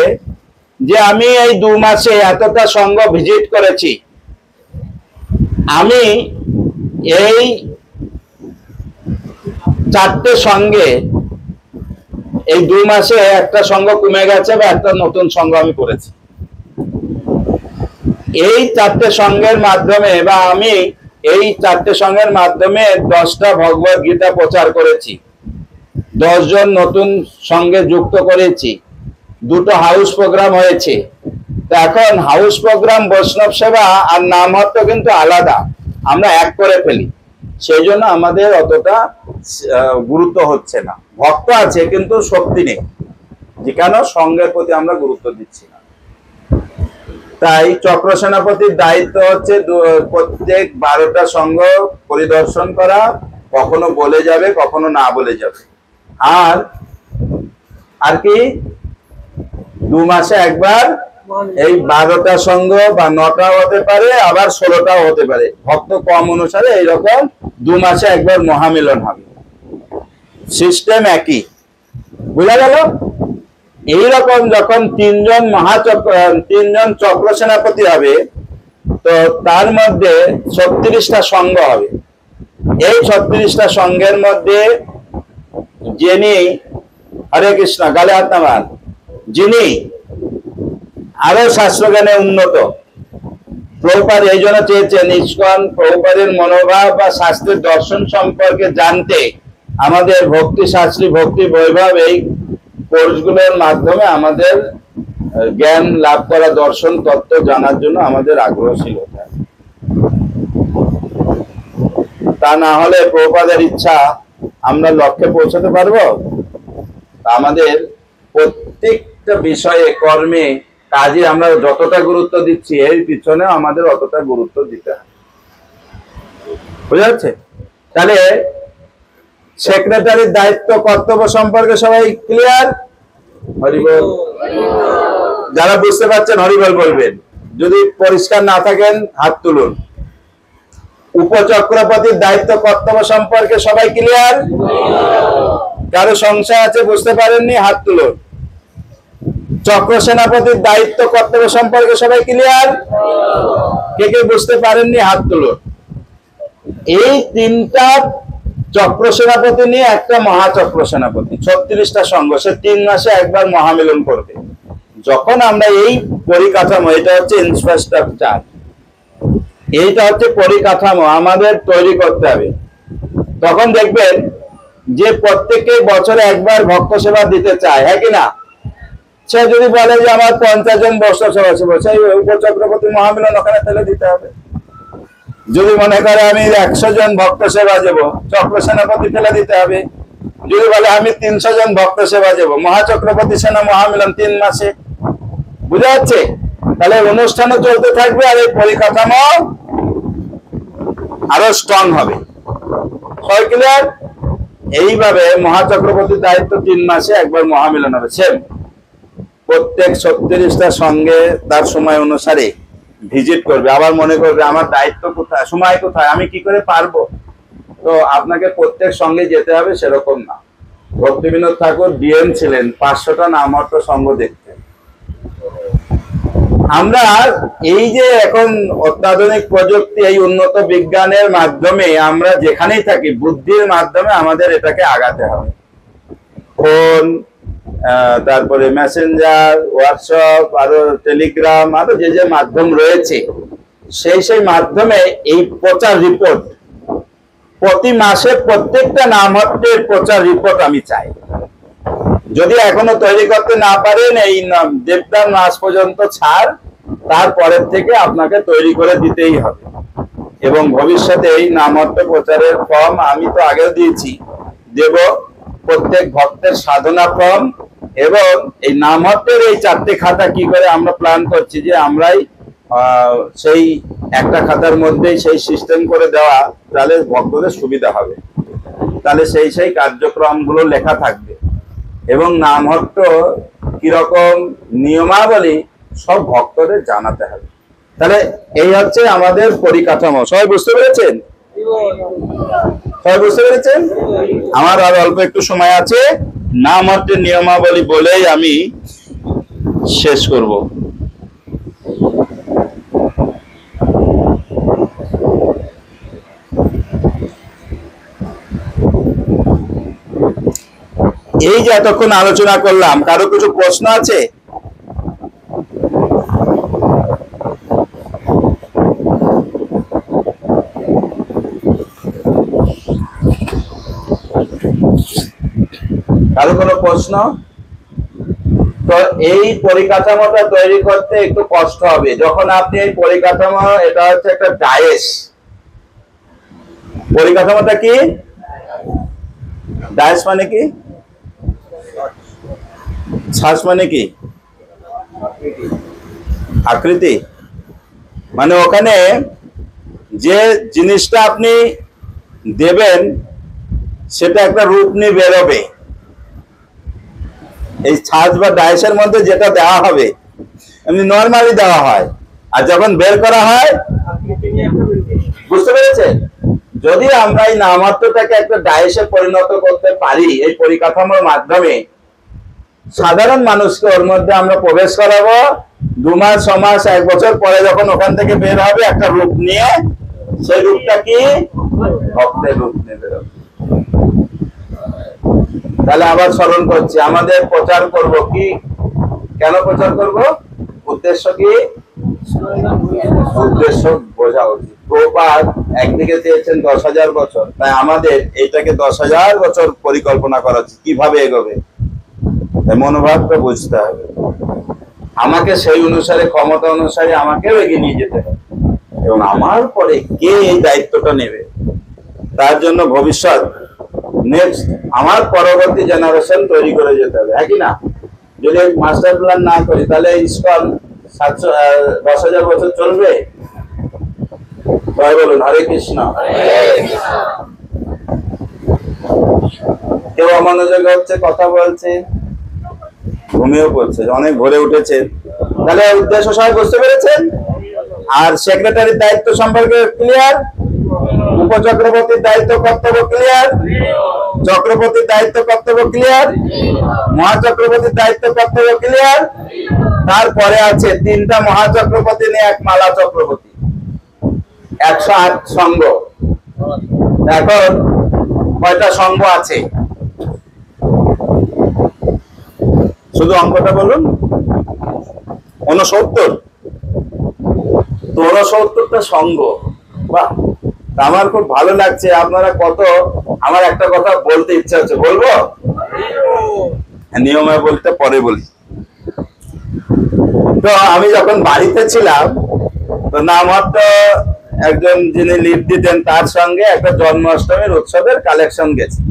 যে আমি এই 2 মাসে এতটা সংঘ ভিজিট করেছি, আমি এই 4টে সঙ্গে এই 2 মাসে একটা সংঘ কমে গেছে বা একটা নতুন সংঘ আমি করেছি। এই 4টে সংঘের মাধ্যমে বা আমি এই 4টে সংঘের মাধ্যমে 10টা ভগবত গীতা প্রচার করেছি, 10 জন নতুন সঙ্গে যুক্ত করেছি, 2টো হাউস প্রোগ্রাম হয়েছে। তো এখন হাউস প্রোগ্রাম, বৈষ্ণব সেবা আর নামহট্ট কিন্তু আলাদা, আমরা এক করে ফেলি, সেই জন্য আমাদের অতটা গুরুত্ব হচ্ছে না। ভক্ত আছে কিন্তু শক্তি নেই, যে কেন সংঘের প্রতি আমরা গুরুত্ব দিচ্ছি না। তাই চক্র সেনাপতির দায়িত্ব হচ্ছে প্রত্যেক 12টা সংঘ পরিদর্শন করা, কখনো বলে যাবে কখনো না বলে যাবে। আর কি 2 মাসে একবার এই 12টা সংঘ বা 9টাও হতে পারে, আবার 16টাও হতে পারে, ভক্ত কম অনুসারে এইরকম 2 মাসে একবার মহামিলন হবে। সিস্টেম একই। বুঝা গেল? এইরকম যখন 3 জন চক্র সেনাপতি হবে, তো তার মধ্যে 36টা সংঘ হবে। এই 36টা সংঘের মধ্যে যিনি, হরে কৃষ্ণ, গালে হাত নামান, যিনি আরো শাস্ত্রজ্ঞানে উন্নত, প্রভুপাদ এই জন্য চেয়েছেন ইসকন প্রভুপাদের মনোভাব বা শাস্ত্রের দর্শন সম্পর্কে জানতে আমাদের ভক্তি শাস্ত্রী, ভক্তি বৈভব এই কোর্সগুলোর মাধ্যমে আমাদের জ্ঞান লাভ করা, দর্শন তত্ত্ব জানার জন্য আমাদের আগ্রহশীল হতে হবে। তা না হলে প্রভুপাদের ইচ্ছা আমরা লক্ষ্যে পৌঁছাতে পারবো? আমাদের প্রত্যেকটা বিষয়ে, কর্মে, কাজে আমরা যতটা গুরুত্ব দিচ্ছি, এর পিছনে আমাদের অতটা গুরুত্ব দিতে হবে। বুঝা যাচ্ছে? তাহলে সেক্রেটারির দায়িত্ব কর্তব্য সম্পর্কে সবাই ক্লিয়ার? হরি বল। যারা বুঝতে পারছেন হরিবল বলবেন, যদি পরিষ্কার না থাকেন হাত তুলুন। উপচক্রপতির দায়িত্ব কর্তব্য সম্পর্কে সবাই ক্লিয়ার? কারো সংশয় আছে বুঝতে পারেননি হাত তুলুন। চক্র সেনাপতির দায়িত্ব কর্তব্য সম্পর্কে সবাই ক্লিয়ার? কে কে বুঝতে পারেননি হাত তুলুন। এই তিনটা চক্র সেনাপতি নিয়ে একটা মহাচক্র সেনাপতি, 36টা সংঘ, সে 3 মাসে একবার মহামিলন করবে। যখন আমরা এই পরিকাঠামো, এটা হচ্ছে ইনফ্রাস্ট্রাকচার, এইটা হচ্ছে পরিকাঠামো আমাদের তৈরি করতে হবে, তখন দেখবেন যে প্রত্যেকে বছরে একবার ভক্ত সেবা দিতে চায়, হ্যাঁ কি না? সে যদি বলে যে আমার 50 জন বস্ত্র সেবা সেবা, সেই উপচক্রপতি মহামিলন ওখানে ফেলে দিতে হবে। যদি মনে করে আমি 100 জন ভক্ত সেবা দেবো, চক্র সেনাপতি ফেলে দিতে হবে। যদি বলে আমি 300 জন ভক্ত সেবা দেবো, মহাচক্রপতি সেনা মহামিলন 3 মাসে। বুঝা যাচ্ছে? তাহলে অনুষ্ঠানও চলতে থাকবে আর এই পরিকাঠামো আরো স্ট্রং হবে। সবাই ক্লিয়ার? এইভাবে মহাচক্রবর্তীর দায়িত্ব 3 মাসে একবার মহামিলন হবে। সেম প্রত্যেক 36টা সঙ্গে তার সময় অনুসারে ভিজিট করবে, আবার মনে করবে আমার দায়িত্ব কোথায়, সময় কোথায়, আমি কি করে পারবো। তো আপনাকে প্রত্যেক সঙ্গে যেতে হবে সেরকম না। ভক্তিবিনোদ ঠাকুর ডিএম ছিলেন, 500টা নামহট্ট সঙ্গ দেখতেন। আমরা এই যে এখন অত্যাধুনিক প্রযুক্তি, এই উন্নত বিজ্ঞানের মাধ্যমে আমরা যেখানেই থাকি, বুদ্ধির মাধ্যমে আমাদের এটাকে আগাতে হবে। ফোন, তারপরে মেসেঞ্জার, হোয়াটসঅ্যাপ, আরো টেলিগ্রাম, আরো যে যে মাধ্যম রয়েছে, সেই মাধ্যমে এই প্রচার রিপোর্ট প্রতি মাসে প্রত্যেকটা নামহট্টের প্রচার রিপোর্ট আমি চাই। যদি এখনো তৈরি করতে না পারেন, এই দেবদান মাস পর্যন্ত ছাড়, তারপরের থেকে আপনাকে তৈরি করে দিতেই হবে। এবং ভবিষ্যতে এই নামহট্ট প্রচারের ফর্ম আমি তো আগেও দিয়েছি, দেব। প্রত্যেক ভক্তের সাধনা ফর্ম এবং এই নামহট্টের এই 4টে খাতা কি করে আমরা প্ল্যান করছি যে আমরাই সেই একটা খাতার মধ্যেই সেই সিস্টেম করে দেওয়া, তাহলে ভক্তদের সুবিধা হবে। তাহলে সেই কার্যক্রমগুলো লেখা থাকবে এবং নামহট্ট কিরকম নিয়মাবলী সব ভক্তদের জানাতে হবে। তাহলে এই হচ্ছে আমাদের পরিকাঠামো। সবাই বুঝতে পেরেছেন? সবাই বুঝতে পেরেছেন? আমার আর অল্প একটু সময় আছে, নামহট্টের নিয়মাবলী বলেই আমি শেষ করব। এই যে এতক্ষণ আলোচনা করলাম, কারো কিছু প্রশ্ন আছে? কারো কোনো প্রশ্ন? তো এই পরিকাঠামোটা তৈরি করতে একটু কষ্ট হবে। যখন আপনি এই পরিকাঠামো, এটা হচ্ছে একটা ডায়েস। পরিকাঠামোটা কি? ডায়েস মানে কি? ছাঁচ মানে কি? আকৃতি। মানে ওখানে যে জিনিসটা আপনি দেবেন সেটা একটা রূপ নিয়ে বেরোবে। এই ছাঁচ বা ডায়েসের মধ্যে যেটা দেওয়া হবে এমনি নর্মালি দেওয়া হয়, আর যখন বের করা হয়, বুঝতে পেরেছেন? যদি আমরা এই নামহট্টটাকে একটা ডায়েসে পরিণত করতে পারি এই পরিকাঠামোর মাধ্যমে, সাধারণ মানুষকে ওর মধ্যে আমরা প্রবেশ করাবো। 2 মাস, 6 মাস, 1 বছর পরে যখন ওখান থেকে বের হবে একটা রূপ নিয়ে, সেই রূপটা কি? ভক্তের রূপ নিয়ে বেরোবে। তাহলে আবার স্মরণ করছি, আমাদের প্রচার করব কি, কেন প্রচার করব, উদ্দেশ্য কি? উদ্দেশ্য বোঝা উচিত। প্রভুপাদ একদিকে চেয়েছেন 10,000 বছর, তাই আমাদের এইটাকে 10,000 বছর পরিকল্পনা করা উচিত, কিভাবে এগোবে। মনোভাবটা বুঝতে হবে, আমাকে সেই অনুসারে, ক্ষমতা অনুসারে আমাকেও এগিয়ে নিয়ে যেতে হবে, এবং আমার পরে কে এই দায়িত্বটা নেবে, তার জন্য ভবিষ্যৎ নেক্সট আমার পরবর্তী জেনারেশন তৈরি করে যেতে হবে, হ্যাঁ কি না? যদি মাস্টার প্ল্যান না করি তাহলে ইসকন 10,000 বছর চলবে? সবাই বলুন হরে কৃষ্ণ। কেউ অমনোযোগ হচ্ছে, কথা বলছে, ঘুমিয়েও পড়ছে, অনেক ভোরে উঠেছে। তাহলে উদ্দেশ্য সবাই বুঝতে পেরেছেন? আর সেক্রেটারির দায়িত্ব সম্পর্কে ক্লিয়ার? উপচক্রবর্তীর দায়িত্ব কর্তব্য ক্লিয়ার? চক্রবর্তীর দায়িত্ব কর্তব্য ক্লিয়ার? মহাচক্রবর্তীর দায়িত্ব কর্তব্য ক্লিয়ার? তারপরে আছে 3টা মহাচক্রবর্তী নিয়ে এক মালা চক্রবর্তী, 108 সঙ্গ। এখন কয়টা সঙ্গ আছে শুধু অঙ্কটা বলুন। 69। তো 69টা সঙ্গ। বাহ, আমার খুব ভালো লাগছে। আপনারা কত, আমার একটা কথা বলতে ইচ্ছা হচ্ছে, বলবো? নিয়মে বলতে পরে বলি। তো আমি যখন বাড়িতে ছিলাম, তো নামহট্ট একজন যিনি লিড দিতেন তার সঙ্গে একটা জন্মাষ্টমীর উৎসবের কালেকশন গেছি।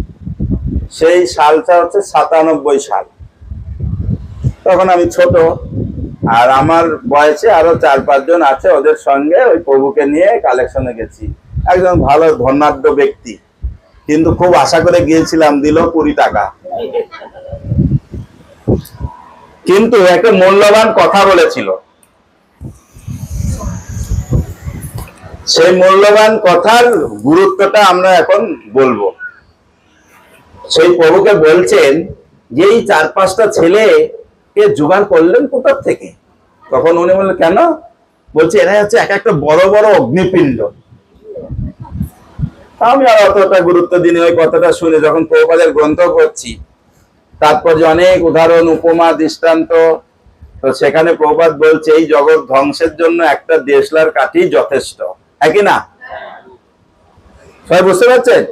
সেই সালটা হচ্ছে 97 সাল। তখন আমি ছোট, আর আমার বয়সে আরো 4-5 জন আছে, ওদের সঙ্গে ওই প্রভুকে নিয়ে কালেকশনে গেছি। একজন ভালো ধনাঢ্য ব্যক্তি, কিন্তু খুব আশা করে গিয়েছিলাম, দিল 20 টাকা। কিন্তু একটা মূল্যবান কথা বলেছিল। সেই মূল্যবান কথার গুরুত্বটা আমরা এখন বলবো। সেই প্রভুকে বলছেন যে এই 4-5টা ছেলেকে জোগাড় করলেন কোথা থেকে? তখন উনি বললেন, কেন? বলছে এরা হচ্ছে এক একটা বড় বড় অগ্নিপিণ্ড। আমি আর অতটা গুরুত্ব দিইনি। ওই কথাটা শুনে যখন প্রভুপাদের গ্রন্থ পড়ছি, তাৎপর্য অনেক উদাহরণ, উপমা, দৃষ্টান্ত, তো সেখানে প্রভুপাদ বলছে এই জগৎ ধ্বংসের জন্য একটা দেশলার কাঠি যথেষ্ট, একই না? সবাই বুঝতে পারছেন?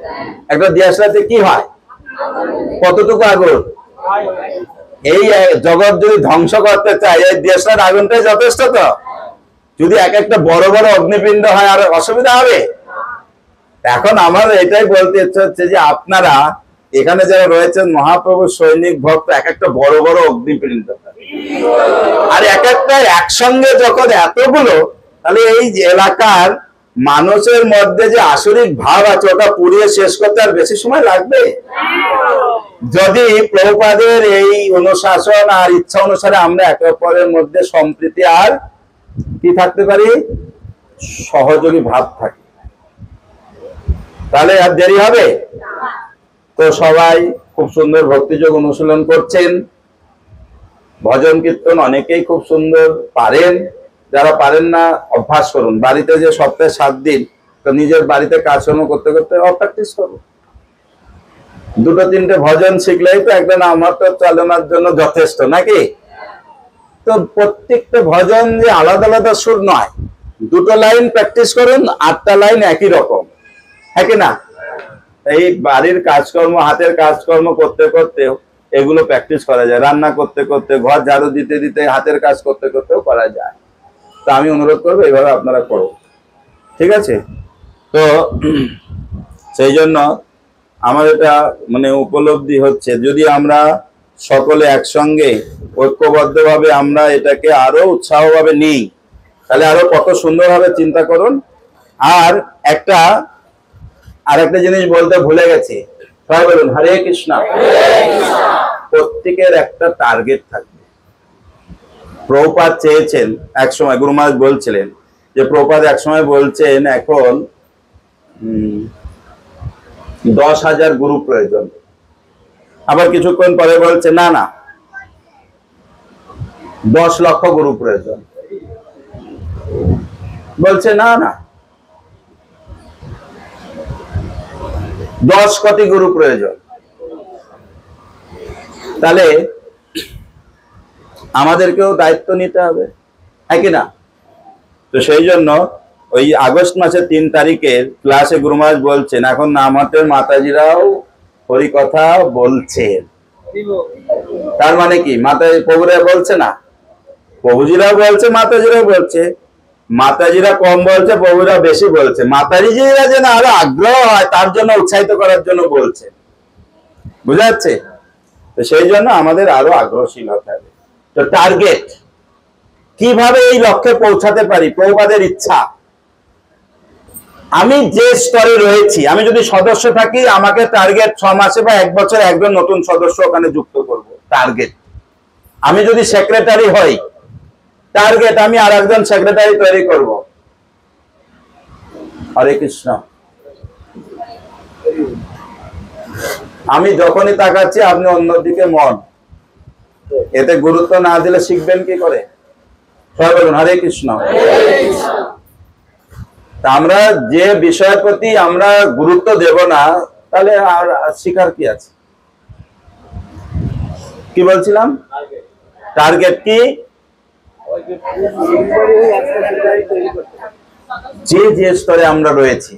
একটা দেশলাতে কি হয়? কতটুকু আগুন? এই জগৎ যদি ধ্বংস করতে চায়, এই দেশলার আগুনটাই যথেষ্ট। তো যদি এক একটা বড় বড় অগ্নিপিণ্ড হয়, আর অসুবিধা হবে? এখন আমার এটাই বলতে ইচ্ছে হচ্ছে যে আপনারা এখানে যারা রয়েছেন মহাপ্রভুর সৈনিক ভক্ত, এক একটা বড় বড় অগ্নিপিণ্ড, আর এক একটা একসঙ্গে যখন এতগুলো, তাহলে এই এলাকার মানুষের মধ্যে যে আসরিক ভাব আছে ওটা পুড়িয়ে শেষ করতে আর বেশি সময় লাগবে? যদি প্রভুপাদের এই অনুশাসন আর ইচ্ছা অনুসারে আমরা একে অপরের মধ্যে সম্প্রীতি আর কি থাকতে পারি, সহযোগী ভাব থাকে, তাহলে আর দেরি হবে? তো সবাই খুব সুন্দর ভক্তিযোগ অনুশীলন করছেন, ভজন কীর্তন অনেকেই খুব সুন্দর পারেন। যারা পারেন না, অভ্যাস করুন। বাড়িতে যে সপ্তাহে 7 দিন, তো নিজের বাড়িতে কাজকর্ম করতে করতে প্র্যাকটিস করুন। 2-3টে ভজন শিখলেই তো একটা নামহট্ট চালানোর জন্য যথেষ্ট, নাকি? তো প্রত্যেকটা ভজন যে আলাদা আলাদা সুর নয়, 2টো লাইন প্র্যাকটিস করুন, 8টা লাইন একই রকম, একই না? এই বাড়ির কাজকর্ম, হাতের কাজকর্ম করতে করতে এগুলো প্র্যাকটিস করা যায়। রান্না করতে করতে, ঘর ঝাড়ু দিতে দিতে, হাতের কাজ করতে করতেও করা যায়। তো আমি অনুরোধ করবো এইভাবে আপনারা করুন, ঠিক আছে? তো সেই জন্য আমার এটা মানে উপলব্ধি হচ্ছে, যদি আমরা সকলে একসঙ্গে ঐক্যবদ্ধভাবে আমরা এটাকে আরো উৎসাহভাবে নিই, তাহলে আরো কত সুন্দরভাবে চিন্তা করুন। আর একটা জিনিস বলতে ভুলে গেছি, সবাই বলুন হরে কৃষ্ণ। প্রত্যেকের একটা টার্গেট থাকবে। প্রভুপাদ চেয়েছেন এক সময়, গুরু মহারাজ বলছিলেন যে প্রভুপাদ এক সময় বলছেন এখন 10,000 গুরু প্রয়োজন। আবার কিছুক্ষণ পরে বলছে না না 10 লক্ষ গুরু প্রয়োজন। বলছে না না 10 কোটি গুরু প্রয়োজন। তাহলে আমাদেরকেও দায়িত্ব নিতে হবে, হ্যাঁ কি না? তো সেই জন্য ওই আগস্ট মাসের 3 তারিখের ক্লাসে গুরু মহারাজ বলছেন এখন নামহট্টের মাতাজিরাও হরিকথা বলছেন। তার মানে কি মাতাজি প্রভুরা বলছে না, প্রভুজিরাও বলছে, মাতাজিরাও বলছে। মাতাজিরা কম বলছে, প্রভুরা বেশি বলছে। মাতাজিরা যেন আরো আগ্রহ হয় তার জন্য উৎসাহিত করার জন্য বলছে, বুঝা যাচ্ছে? তো সেই জন্য আমাদের আরো আগ্রহশীল হতে হবে। তো টার্গেট কিভাবে এই লক্ষ্যে পৌঁছাতে পারি? প্রভুপাদের ইচ্ছা। আমি যে স্তরে রয়েছি, আমি যদি সদস্য থাকি, আমাকে টার্গেট 6 মাসে বা 1 বছরে একজন নতুন সদস্য ওখানে যুক্ত করব, টার্গেট। আমি যদি সেক্রেটারি হই, টার্গেট আমি আর একজন সেক্রেটারি তৈরি করব। হরে কৃষ্ণ। আমি যখনই তাকাচ্ছি আপনি অন্যদিকে মন, এতে গুরুত্ব না দিলে শিখবেন কি করে? সবাই বলুন হরে কৃষ্ণ। তা আমরা যে বিষয়ের প্রতি আমরা গুরুত্ব দেব না, তাহলে আর শিখার কি আছে? কি বলছিলাম? টার্গেট কি? যে যে স্তরে আমরা রয়েছি,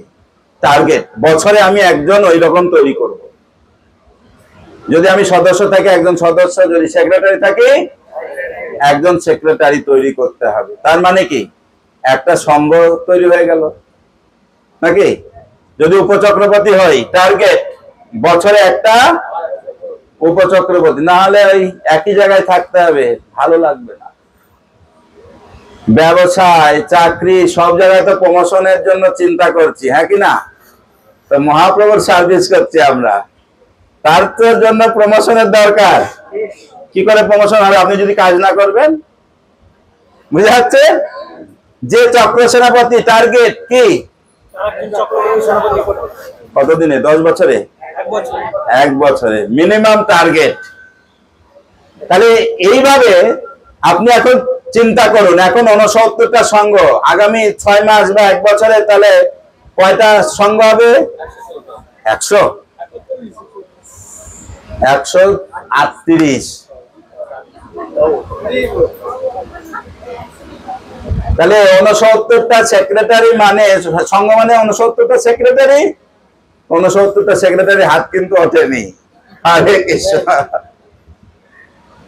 টার্গেট বছরে আমি একজন ওই রকম তৈরি করব। যদি আমি সদস্য থাকি একজন সদস্য, যদি সেক্রেটারি থাকি একজন সেক্রেটারি তৈরি করতে হবে। তার মানে কি একটা সংঘ তৈরি হয়ে গেল নাকি? যদি উপচক্রবর্তী হই, টার্গেট বছরে একটা উপচক্রবর্তী, না হলে ওই একই জায়গায় থাকতে হবে, ভালো লাগবে না। ব্যবসায়, চাকরি, সব জায়গায় তো প্রমোশনের জন্য চিন্তা করছি, হ্যাঁ কি না? তো মহাপ্রভুর সার্ভিস করছি আমরা, তার তো জন্য প্রমোশনের দরকার। কি করে প্রমোশন হবে আপনি যদি কাজ না করবেন? বুঝা যাচ্ছে? যে চক্র সেনাপতি টার্গেট কি? কতদিনে? 10 বছরে? 1 বছরে মিনিমাম টার্গেট। তাহলে এইভাবে আপনি এখন চিন্তা করুন, এখন 69টা সংঘ, আগামী 6 মাস বা 1 বছরে তাহলে কয়টা সংঘ হবে? 100, 138। তাহলে 69টা সেক্রেটারি মানে সংঘ মানে 69টা সেক্রেটারি, 69টা সেক্রেটারি হাত কিন্তু ওঠেনি। হরে কৃষ্ণ।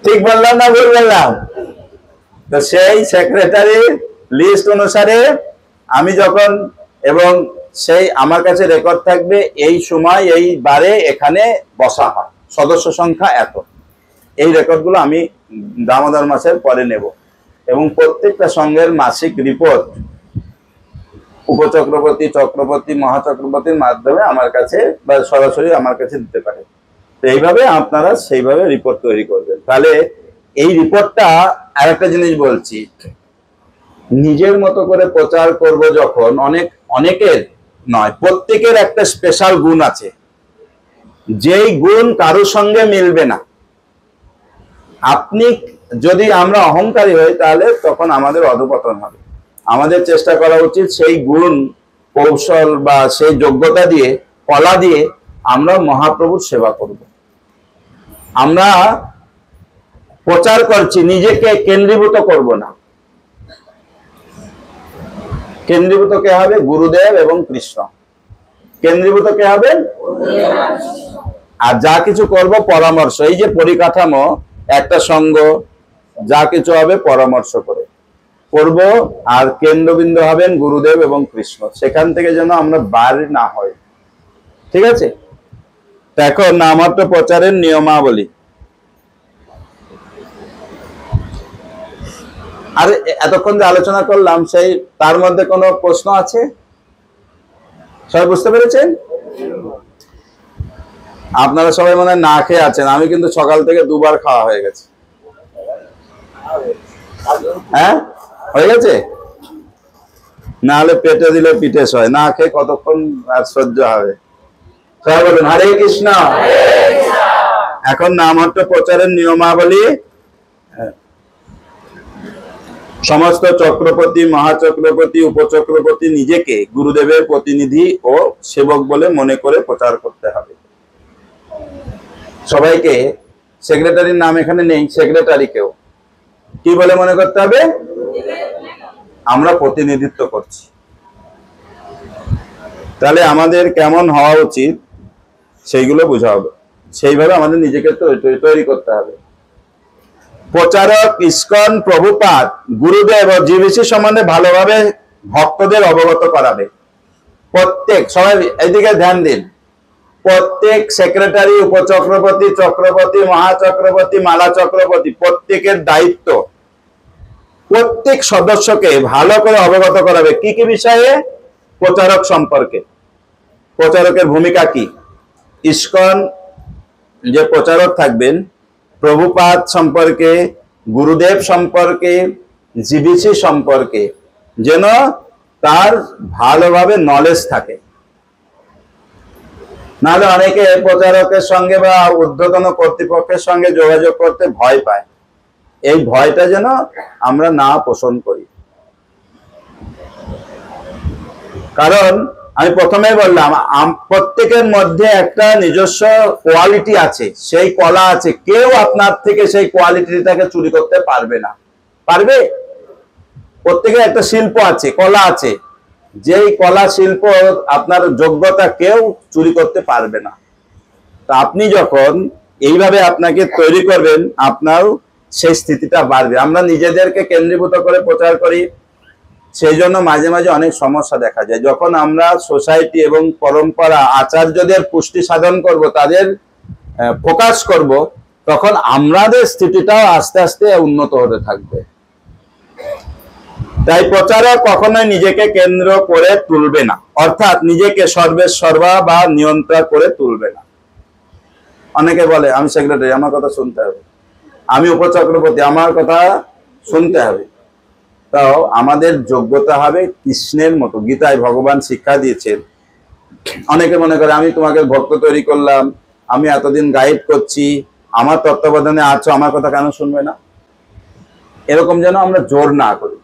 ঠিক বললাম না ভুল বললাম? তো সেই সেক্রেটারি লিস্ট অনুসারে আমি যখন, এবং সেই আমার কাছে রেকর্ড থাকবে এই সময় এই বারে এখানে বসা হয়, সদস্য সংখ্যা এত, এই রেকর্ডগুলো আমি দামোদর মাসের পরে নেব। এবং প্রত্যেকটা সংঘের মাসিক রিপোর্ট উপচক্রবর্তী, চক্রবর্তী, মহাচক্রবর্তীর মাধ্যমে আমার কাছে বা সরাসরি আমার কাছে দিতে পারে। তো এইভাবে আপনারা সেইভাবে রিপোর্ট তৈরি করবেন। তাহলে এই রিপোর্টটা আরেকটা জিনিস বলছি, নিজের মতো করে প্রচার করব যখন, অনেকের নয়, প্রত্যেকের একটা স্পেশাল গুণ আছে, যেই গুণ কারোর সঙ্গে মিলবে না। আপনি যদি আমরা অহংকারী হই তাহলে তখন আমাদের অধঃপতন হবে। আমাদের চেষ্টা করা উচিত সেই গুণ, কৌশল বা সেই যোগ্যতা দিয়ে, কলা দিয়ে আমরা মহাপ্রভুর সেবা করব। আমরা প্রচার করছি, নিজেকে কেন্দ্রীভূত করব না। কেন্দ্রীভূত কে হবে? গুরুদেব এবং কৃষ্ণ। কেন্দ্রীভূত কে হবে? আর যা কিছু করব পরামর্শ, এই যে পরিকাঠামো, একটা সঙ্গ যা কিছু হবে পরামর্শ করে করব, আর কেন্দ্রবিন্দু হবেন গুরুদেব এবং কৃষ্ণ। সেখান থেকে যেন আমরা বাইরে না হয়, ঠিক আছে? এখন নামমাত্র প্রচারের নিয়মাবলী। আর এতক্ষণ যে আলোচনা করলাম, সেই তার মধ্যে কোনো প্রশ্ন আছে? সবাই বুঝতে পেরেছেন? আপনারা সবাই মনে হয় না খেয়ে আছেন, আমি কিন্তু সকাল থেকে 2 বার খাওয়া হয়ে গেছে। হ্যাঁ, হয়ে গেছে? না হলে পেটে দিলে পিঠে সয়, না খেয়ে কতক্ষণ আর সহ্য হবে? সবাই বলুন হরে কৃষ্ণ। এখন নামমাত্র প্রচারের নিয়মাবলী। সমস্ত চক্রবর্তী, মহাচক্রবর্তী, উপচক্রবর্তী নিজেকে গুরুদেবের প্রতিনিধি ও সেবক বলে মনে করে প্রচার করতে হবে। সবাইকে, সেক্রেটারির নাম এখানে নেই, সেক্রেটারিকেও কি বলে মনে করতে হবে? আমরা প্রতিনিধিত্ব করছি। তাহলে আমাদের কেমন হওয়া উচিত সেইগুলো বোঝা হবে, সেইভাবে আমাদের নিজেকে তৈরি করতে হবে। প্রচারক, ইস্কন, প্রভুপাদ, গুরুদেব ও জিবিসি সম্বন্ধে ভালোভাবে ভক্তদের অবগত করাবে। প্রত্যেক, সবাই এদিকে ধ্যান দিন, প্রত্যেক সেক্রেটারি, উপচক্রবর্তী, চক্রবর্তী, মহাচক্রবর্তী, মালা চক্রবর্তী, প্রত্যেকের দায়িত্ব প্রত্যেক সদস্যকে ভালো করে অবগত করাবে। কি কি বিষয়ে? প্রচারক সম্পর্কে, প্রচারকের ভূমিকা কি, ইস্কন যে প্রচারক থাকবেন, প্রভুপাদ সম্পর্কে, গুরুদেব সম্পর্কে, জিবিসি সম্পর্কে যেন তার ভালোভাবে নলেজ থাকে। নাহলে অনেকে প্রচারকের সঙ্গে বা ঊর্ধ্বতন কর্তৃপক্ষের সঙ্গে যোগাযোগ করতে ভয় পায়। এই ভয়টা যেন আমরা না পোষণ করি। কারণ আমি প্রথমেই বললাম, প্রত্যেকের মধ্যে একটা নিজস্ব কোয়ালিটি আছে, সেই কলা আছে। কেউ আপনার থেকে সেই কোয়ালিটিটাকে চুরি করতে পারবে না। পারবে? প্রত্যেকের একটা শিল্প আছে, কলা আছে। যেই কলা শিল্প আপনার যোগ্যতা কেউ চুরি করতে পারবে না। তা আপনি যখন এইভাবে আপনাকে তৈরি করবেন, আপনার সেই স্থিতিটা বাড়বে। আমরা নিজেদেরকে কেন্দ্রীভূত করে প্রচার করি, সেই জন্য মাঝে মাঝে অনেক সমস্যা দেখা যায়। যখন আমরা সোসাইটি এবং পরম্পরা আচার্যদের পুষ্টি সাধন করব, তাদের ফোকাস করব, তখন আমাদের স্থিতিটাও আস্তে আস্তে উন্নত হতে থাকবে। তাই প্রচারক কখনোই নিজেকে কেন্দ্র করে তুলবে না, অর্থাৎ নিজেকে সর্বেসর্বা বা নিয়ন্ত্রণ করে তুলবে না। অনেকে বলে আমি সেক্রেটারি, আমার কথা শুনতে হবে, আমি উপচক্রবর্তী, আমার কথা শুনতে হবে। তাও আমাদের যোগ্যতা হবে কৃষ্ণের মতো। গীতায় ভগবান শিক্ষা দিয়েছেন। অনেকে মনে করে আমি তোমাকে ভক্ত তৈরি করলাম, আমি এতদিন গাইড করছি, আমার তত্ত্বাবধানে আছো, আমার কথা কেন শুনবে না? এরকম যেন আমরা জোর না করি।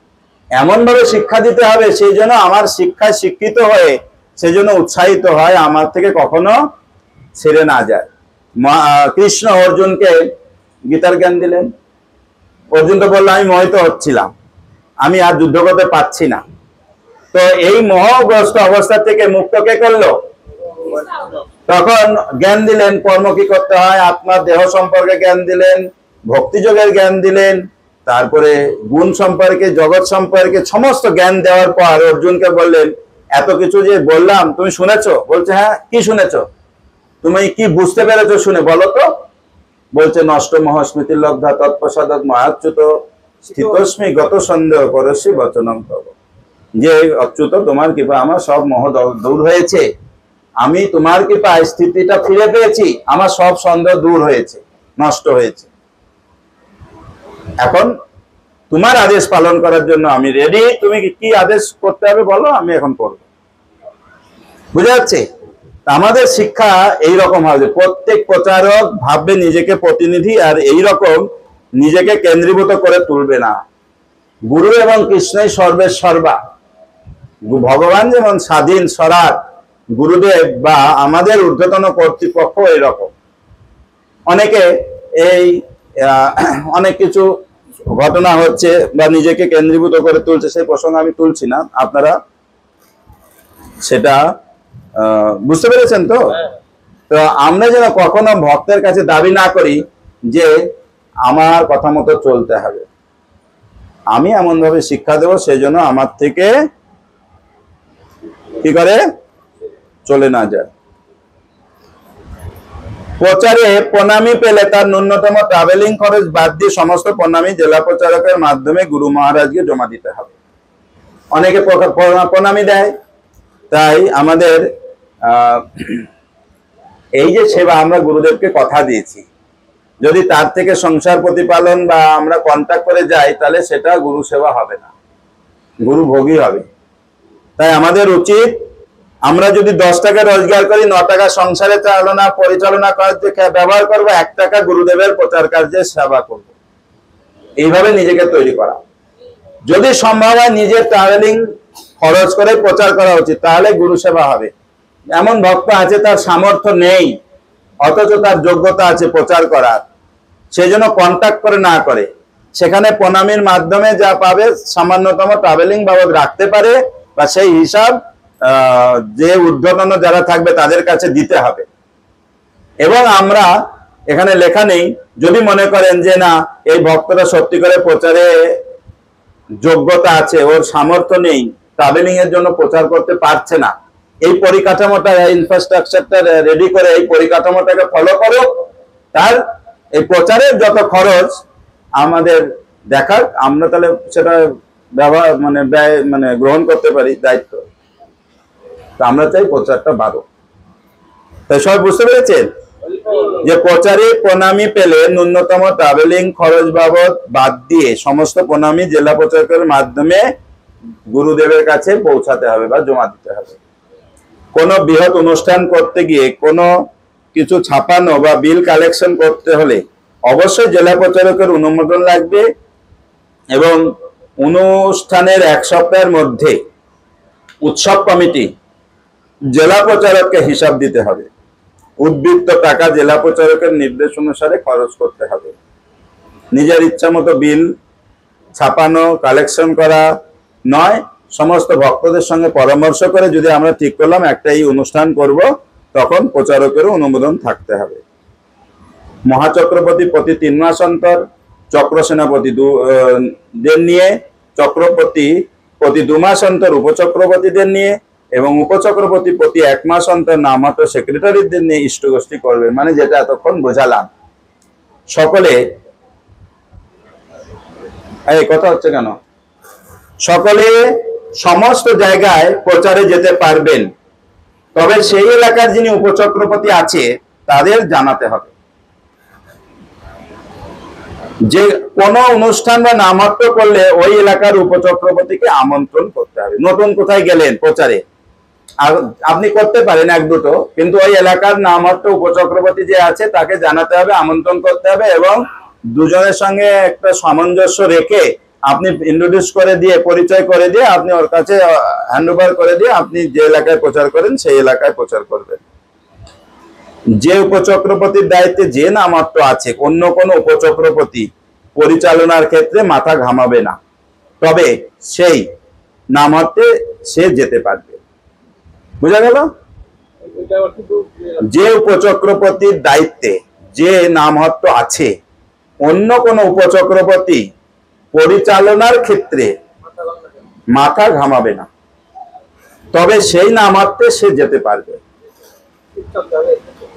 এমন ভাবে শিক্ষা দিতে হবে সেই জন্য আমার শিক্ষায় শিক্ষিত হয়ে সেই জন্য উৎসাহিত হয়, আমার থেকে কখনো ছেড়ে না যায়। কৃষ্ণ অর্জুনকে গীতার জ্ঞান দিলেন। অর্জুন তো বললো আমি মোহিত হচ্ছিলাম, আমি আর যুদ্ধ করতে পারছি না। তো এই মোহগ্রস্ত অবস্থা থেকে মুক্ত কে করলো? তখন জ্ঞান দিলেন কর্ম কি করতে হয়, আত্মার দেহ সম্পর্কে জ্ঞান দিলেন, ভক্তিযোগের জ্ঞান দিলেন, তারপরে গুণ সম্পর্কে, জগৎ সম্পর্কে সমস্ত জ্ঞান দেওয়ার পর অর্জুনকে বললেন এত কিছু যে বললাম তুমি শুনেছো? বলছে হ্যাঁ। কি শুনেছো? তুমি কি বুঝতে পেরেছো শুনে বলো তো? বলছে নষ্ট মহাস্মৃতি লব্ধা তৎপ্রসাদৎ মহাচ্যুত স্থিতস্মি গত সন্দেহ করসি বচনং তব। যে অচ্যুত তোমার কৃপা আমার সব মোহ দূর হয়েছে, আমি তোমার কৃপায় স্থিতিটা ফিরে পেয়েছি, আমার সব সন্দেহ দূর হয়েছে, নষ্ট হয়েছে। এখন তোমার আদেশ পালন করার জন্য আমি রেডি। তুমি কি আদেশ করতে হবে বলো, আমি এখন করব। বুঝা যাচ্ছে? আমাদের শিক্ষা এইরকম হবে, প্রত্যেক প্রচারক ভাববে নিজেকে প্রতিনিধি, আর এইরকম নিজেকে কেন্দ্রীভূত করে তুলবে না। গুরু এবং কৃষ্ণই সর্বেসর্বা। ভগবান যেমন স্বাধীন স্বরাট, গুরুদেব বা আমাদের ঊর্ধ্বতন কর্তৃপক্ষ এরকম। অনেকে এই অনেক কিছু ঘটনা হচ্ছে বা নিজেকে কেন্দ্রীভূত করে তুলছে, সেই প্রসঙ্গ আমি তুলছি না, আপনারা সেটা বুঝতে পেরেছেন তো? তো আমরা যেন কখনো ভক্তের কাছে দাবি না করি যে আমার কথা মতো চলতে হবে, আমি এমন ভাবে শিক্ষা দেব সেই জন্য আমার থেকে কি করে চলে না যায়। প্রচারে প্রণামী পেলে তার ন্যূনতম ট্রাভেলিং খরচ বাদ দিয়ে সমস্ত প্রণামী জেলা প্রচারকের মাধ্যমে গুরু মহারাজকে জমা দিতে হবে। অনেকে প্রণামী দেয়, তাই আমাদের এই যে সেবা আমরা গুরুদেবকে কথা দিয়েছি, যদি তার থেকে সংসার প্রতিপালন বা আমরা কন্ট্যাক্ট করে যাই তাহলে সেটা গুরু সেবা হবে না, গুরু ভোগী হবে। তাই আমাদের উচিত আমরা যদি 10 টাকা রোজগার করি, 9 টাকা সংসারে পরিচালনা কার্যে ব্যবহার করবো, 1 টাকা গুরুদেবের প্রচার কার্যে সেবা করব। এইভাবে নিজেকে তৈরি করা। যদি সম্ভব হয় নিজের ট্রাভেলিং খরচ করে প্রচার করা উচিত, তাহলে গুরু সেবা হবে। এমন ভক্ত আছে তার সামর্থ্য নেই অথচ তার যোগ্যতা আছে প্রচার করার, সেই জন্য কন্ট্যাক্ট করে না করে, সেখানে প্রণামীর মাধ্যমে যা পাবে সামান্যতম ট্রাভেলিং বাবদ রাখতে পারে, বা সেই হিসাব যে ঊর্ধ্বতন যারা থাকবে তাদের কাছে দিতে হবে। এবং আমরা এখানে লেখা নেই, যদি মনে করেন যে না এই ভক্তরা সত্যি করে প্রচারে যোগ্যতা আছে, ওর সামর্থ্য নেই, ট্রাভেলিং এর জন্য প্রচার করতে পারছে না, এই পরিকাঠামোটা ইনফ্রাস্ট্রাকচারটা রেডি করে এই পরিকাঠামোটাকে ফলো করো, তার এই প্রচারের যত খরচ আমাদের দেখার, আমরা তাহলে সেটা ব্যবহার ব্যয় গ্রহণ করতে পারি দায়িত্ব। তো আমরা চাই প্রচারটা বাড়ো। তাই সবাই বুঝতে পেরেছেন? যে প্রচারে প্রণামী পেলে ন্যূনতম ট্রাভেলিং খরচ বাবদ বাদ দিয়ে সমস্ত প্রণামী জেলা প্রচারকের মাধ্যমে গুরুদেবের কাছে পৌঁছাতে হবে বা জমা দিতে হবে। কোনো বৃহৎ অনুষ্ঠান করতে গিয়ে কোনো কিছু ছাপানো বা বিল কালেকশন করতে হলে অবশ্যই জেলা প্রচারকের অনুমোদন লাগবে এবং অনুষ্ঠানের 1 সপ্তাহের মধ্যে উৎসব কমিটি জেলা প্রচারককে হিসাব দিতে হবে। উদ্বৃত্ত টাকা জেলা প্রচারকের নির্দেশ অনুসারে খরচ করতে হবে। নিজের ইচ্ছা মতো বিল ছাপানো কালেকশন করা নয়, সমস্ত ভক্তদের সঙ্গে পরামর্শ করে যদি আমরা ঠিক করলাম একটা এই অনুষ্ঠান করব, তখন প্রচারকেরও অনুমোদন থাকতে হবে। মহাচক্রবর্তী প্রতি 3 মাস অন্তর, চক্র সেনাপতি দের নিয়ে, চক্রবর্তী প্রতি 2 মাস অন্তর উপচক্রবর্তীদের নিয়ে এবং উপচক্রবর্তী প্রতি 1 মাস অন্তর নামমাত্র সেক্রেটারিদের নিয়ে ইষ্টগোষ্ঠী করবেন। মানে যেটা এতক্ষণ বোঝালাম। সকলে এই কথা হচ্ছে কেন? সকলে সমস্ত জায়গায় প্রচারে যেতে পারবেন, তবে সেই এলাকার যিনি উপচক্রবর্তী আছে তাদের জানাতে হবে যে কোনো অনুষ্ঠান বা নামমাত্র করলে ওই এলাকার উপচক্রবর্তীকে আমন্ত্রণ করতে হবে। নতুন কোথায় গেলেন প্রচারে, আর আপনি করতে পারেন 1-2, কিন্তু ওই এলাকার নামমাত্র উপচক্রবর্তী যে আছে তাকে জানাতে হবে, আমন্ত্রণ করতে হবে এবং দুজনের সঙ্গে একটা সামঞ্জস্য রেখে আপনি ইন্ট্রোডিউস করে দিয়ে, পরিচয় করে দিয়ে আপনি ওর কাছে হ্যান্ডওভার করে দিয়ে আপনি যে এলাকায় প্রচার করেন সেই এলাকায় প্রচার করবেন। যে উপচক্রবর্তীর দায়িত্বে যে নামমাত্র আছে অন্য কোনো উপচক্রবর্তী পরিচালনার ক্ষেত্রে মাথা ঘামাবে না, তবে সেই নামমাত্রে সে যেতে পারবে। বুঝা গেল? যে উপচক্রবর্তীর দায়িত্বে যে নামমাত্র আছে অন্য কোনো উপচক্রবর্তী পরিচালনার ক্ষেত্রে মাথা ঘামাবে না, তবে সেই নামমাত্রে সে যেতে পারবে।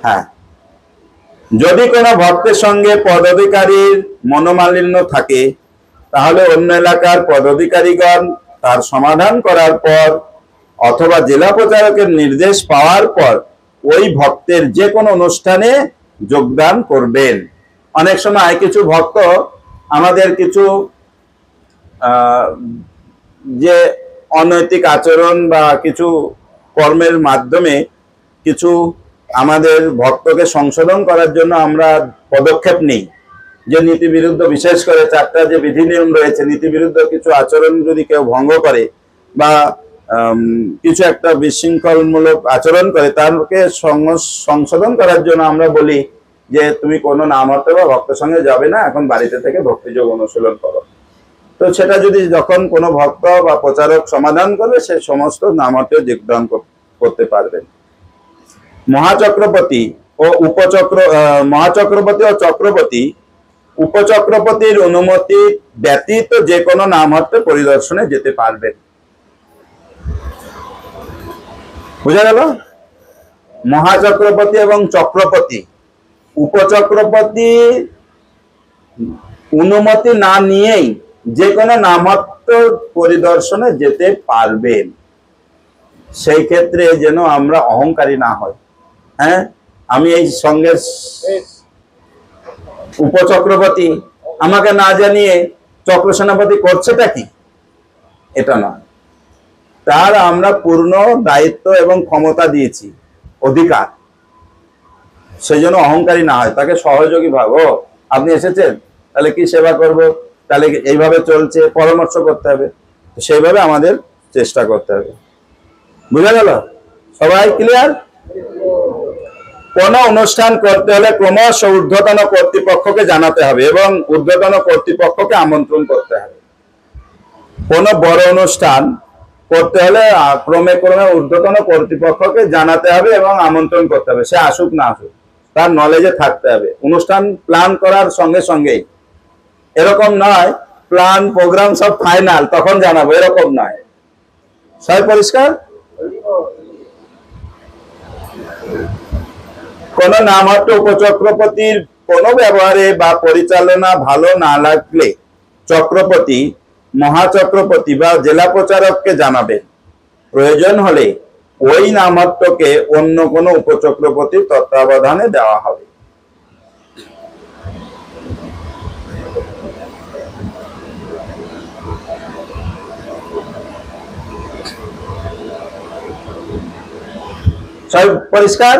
হ্যাঁ, যদি কোনো ভক্তের সঙ্গে পদাধিকারীর মনোমালিন্য থাকে তাহলে অন্য এলাকার পদাধিকারীগণ তার সমাধান করার পর অথবা জেলা প্রচারকের নির্দেশ পাওয়ার পর ওই ভক্তের যে কোনো অনুষ্ঠানে যোগদান করবেন। অনেক সময় কিছু ভক্ত আমাদের কিছু যে অনৈতিক আচরণ বা কিছু কর্মের মাধ্যমে কিছু আমাদের ভক্তকে সংশোধন করার জন্য আমরা পদক্ষেপ নিই, যে নীতি বিরুদ্ধ, বিশেষ করে 4টা যে বিধি নিয়ম রয়েছে, নীতি বিরুদ্ধ কিছু আচরণ যদি কেউ ভঙ্গ করে বা কিছু একটা বিশৃঙ্খলমূলক আচরণ করে, তারকে সংশোধন করার জন্য আমরা বলি যে তুমি কোনো নামমাত্র বা ভক্তের সঙ্গে যাবে না, এখন বাড়িতে থেকে ভক্তিযোগ অনুশীলন করো। তো সেটা যদি যখন কোনো ভক্ত বা প্রচারক সমাধান করবে সে সমস্ত নামমাত্র যোগদান করতে পারবেন। মহাচক্রবর্তী ও চক্রবর্তী উপচক্রবর্তীর অনুমতি ব্যতীত যে কোনো নামমাত্র পরিদর্শনে যেতে পারবেন। বুঝা গেল? মহাচক্রবর্তী এবং চক্রবর্তী উপচক্রবর্তী অনুমতি না নিয়েই যে কোনো নামমাত্র পরিদর্শনে যেতে পারবেন। সেই ক্ষেত্রে যেন আমরা অহংকারী না হই। হ্যাঁ, আমি এই সঙ্গে উপচক্রবর্তী, আমাকে না জানিয়ে চক্র সেনাপতি করছেটা কি, এটা নয়। তার আমরা পূর্ণ দায়িত্ব এবং ক্ষমতা দিয়েছি, অধিকার, সেই জন্য অহংকারী না হয়, তাকে সহযোগী ভাবো। আপনি এসেছেন, তাহলে কি সেবা করব, তাহলে এইভাবে চলছে, পরামর্শ করতে হবে, সেইভাবে আমাদের চেষ্টা করতে হবে। বুঝা গেল? সবাই ক্লিয়ার? কোন অনুষ্ঠান করতে হলে ক্রমশ ঊর্ধ্বতন কর্তৃপক্ষকে জানাতে হবে এবং ঊর্ধ্বতন কর্তৃপক্ষকে আমন্ত্রণ করতে হবে। কোন বড় অনুষ্ঠান করতে হলে ক্রমে ক্রমে ঊর্ধ্বতন কর্তৃপক্ষকে জানাতে হবে এবং আমন্ত্রণ করতে হবে। সে আসুক না আসুক, তার নলেজে থাকতে হবে। অনুষ্ঠান প্ল্যান করার সঙ্গে সঙ্গেই, এরকম নয় প্ল্যান প্রোগ্রাম সব ফাইনাল তখন জানাবো, এরকম নয়। সবাই পরিষ্কার? কোন নামমাত্র উপচক্রবর্তীর কোন ব্যবহারে বা পরিচালনা ভালো না লাগলে চক্রবর্তী, মহাচক্রবর্তী বা জেলা প্রচারককে জানাবেন। প্রয়োজন হলে ওই নামহট্টকে অন্য কোনো উপচক্রবর্তীর তত্ত্বাবধানে দেওয়া হবে। সব পরিষ্কার?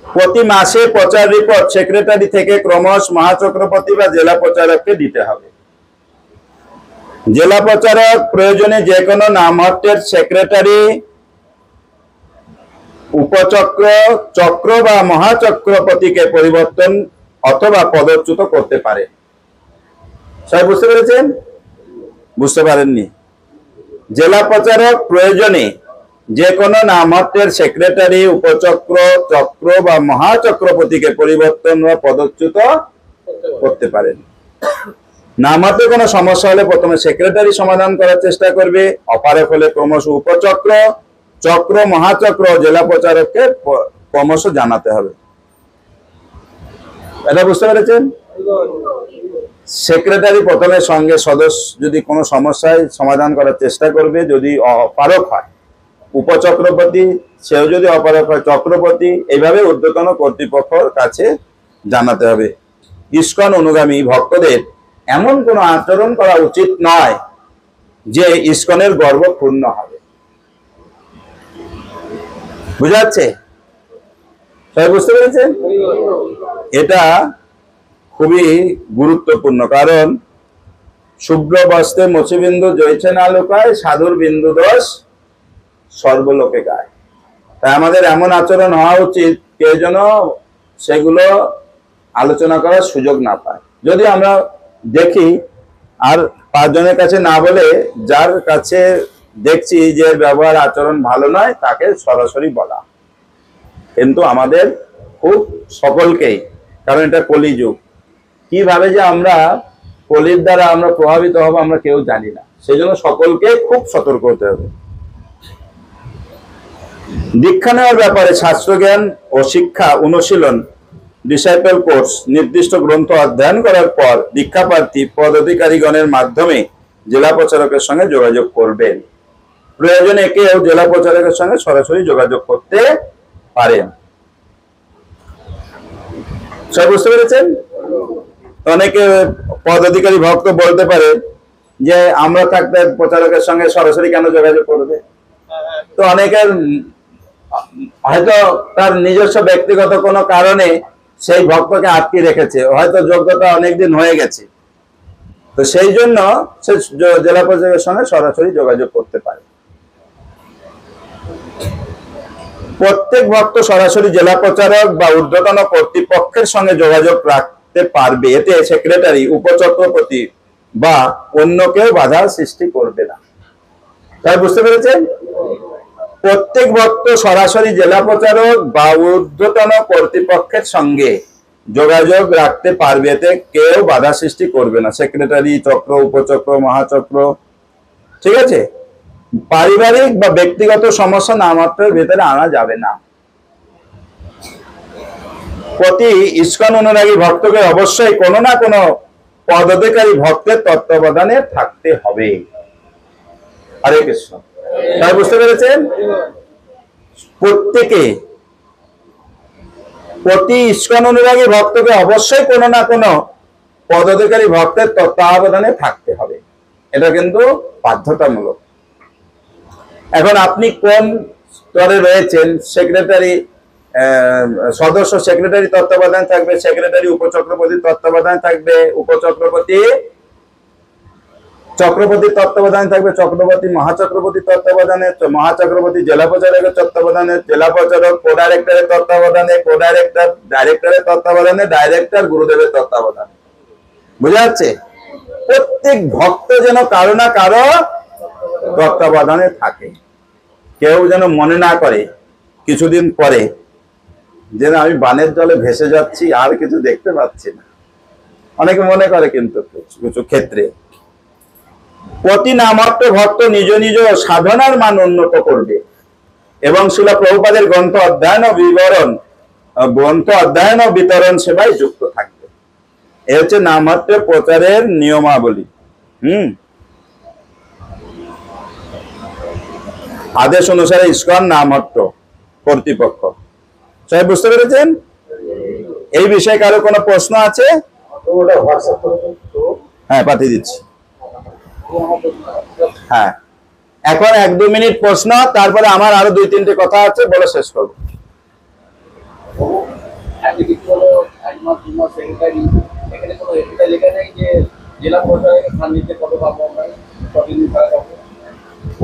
প্রতি মাসে প্রচার রিপোর্ট সেক্রেটারি থেকে ক্রমশ মহাচক্রবর্তী বা জেলা প্রচারককে দিতে হবে। জেলা প্রচারক প্রয়োজনে যে কোনো নামহট্টের সেক্রেটারি, উপচক্র, চক্র বা মহাচক্রপতিকে পরিবর্তন অথবা পদচ্যুত করতে পারে। সবাই বুঝতে পেরেছেন? বুঝতে পারেননি? জেলা প্রচারক প্রয়োজনে যে কোনো নামহট্টের সেক্রেটারি, উপচক্র, চক্র বা মহাচক্রপতিকে পরিবর্তন বা পদচ্যুত করতে পারেন। নামহট্টে কোনো সমস্যা হলে প্রথমে সেক্রেটারি সমাধান করার চেষ্টা করবে, অপারক হলে ক্রমশ উপচক্র, চক্র, মহাচক্র, জেলা প্রচারককে ক্রমশ জানাতে হবে। এটা বুঝতে পেরেছেন? সেক্রেটারি প্রথমে সঙ্গে সদস্য যদি কোনো সমস্যায় সমাধান করার চেষ্টা করবে, যদি অপারক হয় উপচক্রবর্তী, সেও যদি অপারক হয় চক্রবর্তী, এইভাবে ঊর্ধ্বতন কর্তৃপক্ষের কাছে জানাতে হবে। ইস্কন অনুগামী ভক্তদের এমন কোনো আচরণ করা উচিত নয় যে ইস্কনের গর্ব ক্ষুণ্ণ হবে। বুঝা যাচ্ছে? সবাই বুঝতে পেরেছেন? এটা খুবই গুরুত্বপূর্ণ, কারণ শুভ্র বস্ত্রে মসিবিন্দু জয়ছে না লোকায়, সাধুর বিন্দু দোষ সর্বলোকে গায়। তাই আমাদের এমন আচরণ হওয়া উচিত কেউ যেন সেগুলো আলোচনা করার সুযোগ না পায়। যদি আমরা দেখি আর 5 জনের কাছে না বলে যার কাছে দেখছি যে ব্যবহার আচরণ ভালো নয় তাকে সরাসরি বলা। কিন্তু আমাদের খুব সকলকেই, কারণ এটা কলিযুগ, কিভাবে যে আমরা কলির দ্বারা আমরা প্রভাবিত হব আমরা কেউ জানি না, সেই জন্য সকলকে খুব সতর্ক হতে হবে। দীক্ষা নেওয়ার ব্যাপারে শাস্ত্রজ্ঞান ও শিক্ষা অনুশীলন ডিসাইপল কোর্স নির্দিষ্ট গ্রন্থ অধ্যয়ন করার পর দীক্ষাপ্রার্থী পদাধিকারীগণের মাধ্যমে জেলা প্রচারকের সঙ্গে যোগাযোগ করবেন। প্রয়োজনে কেউ জেলা প্রচারকের সঙ্গে সরাসরি যোগাযোগ করতে পারেন। সব বুঝতে পেরেছেন? অনেকে পদাধিকারী ভক্ত বলতে পারে যে আমরা থাকতে প্রচারকের সঙ্গে সরাসরি কেন যোগাযোগ করবে? তো অনেকের হয়তো তার নিজস্ব ব্যক্তিগত কোনো কারণে সেই ভক্তকে আটকে রেখেছে, হয়তো যোগ্যতা অনেকদিন হয়ে গেছে, তো সেই জন্য সে জেলা প্রচারকের সঙ্গে সরাসরি যোগাযোগ করতে পারে। প্রত্যেক ভক্ত সরাসরি জেলা প্রচারক বা ঊর্ধ্বতন কর্তৃপক্ষের সঙ্গে যোগাযোগ রাখতে পারবে, এতে সেক্রেটারি, উপচক্রবর্তী বা অন্য কেউ বাধার সৃষ্টি করবে না। তাই বুঝতে পেরেছেন? প্রত্যেক ভক্ত সরাসরি জেলা প্রচারক বা ঊর্ধ্বতন কর্তৃপক্ষের সঙ্গে যোগাযোগ রাখতে পারবে, এতে কেউ বাধা সৃষ্টি করবে না। সেক্রেটারি, চক্র, উপচক্র, মহাচক্র, ঠিক আছে? পারিবারিক বা ব্যক্তিগত সমস্যা নামমাত্রের ভেতরে আনা যাবে না। প্রতি ইস্কন অনুরাগী ভক্তকে অবশ্যই কোনো না কোনো পদাধিকারী ভক্তের তত্ত্বাবধানে থাকতে হবে। হরে কৃষ্ণ। তাই বুঝতে পেরেছেন? প্রতি ইস্কন অনুরাগী ভক্তকে অবশ্যই কোনো না কোনো পদাধিকারী ভক্তের তত্ত্বাবধানে থাকতে হবে, এটা কিন্তু বাধ্যতামূলক। এখন আপনি কোন স্তরে রয়েছেন, সেক্রেটারি সদস্য সেক্রেটারি তত্ত্বাবধান থাকবে, সেক্রেটারি উপচক্রবর্তীর তত্ত্বাবধান থাকবে, উপচক্রবর্তী চক্রবর্তীর তত্ত্বাবধানে থাকবে, চক্রবর্তী মহাচক্রবর্তীর তত্ত্বাবধানে, মহাচক্রবর্তী জেলা প্রচারকের তত্ত্বাবধানে, জেলা প্রচারক কো ডাইরেক্টরের তত্ত্বাবধানে, কো ডাইরেক্টর ডাইরেক্টরের তত্ত্বাবধানে, ডাইরেক্টর গুরুদেবের তত্ত্বাবধানে। বুঝা যাচ্ছে? প্রত্যেক ভক্ত যেন কারো না কারো তত্ত্বাবধানে থাকে, কেউ যেন মনে না করে কিছুদিন পরে যেন আমি বানের জলে ভেসে যাচ্ছি, আর কিছু দেখতে পাচ্ছি না। অনেকে মনে করে, কিন্তু কিছু ক্ষেত্রে প্রতি নামহট্ট ভক্ত নিজ নিজ সাধনার মান উন্নত করবে এবং শ্রীল প্রভুপাদের গ্রন্থ অধ্যয়ন ও বিতরণ সেবায় যুক্ত থাকবে। এ হচ্ছে নামহট্ট প্রচারের নিয়মাবলী। আদেশ অনুসারে ইসকন নামহট্ট কর্তৃপক্ষ। সবাই বুঝতে পেরেছেন? এই বিষয়ে কারো কোনো প্রশ্ন আছে? ওটা হোয়াটসঅ্যাপ করে দিন তো। হ্যাঁ, পাঠিয়ে দিচ্ছি। হ্যাঁ, এখন 1-2 মিনিট প্রশ্ন, তারপরে আমার আরো 2-3টে কথা আছে, বলে শেষ করবো।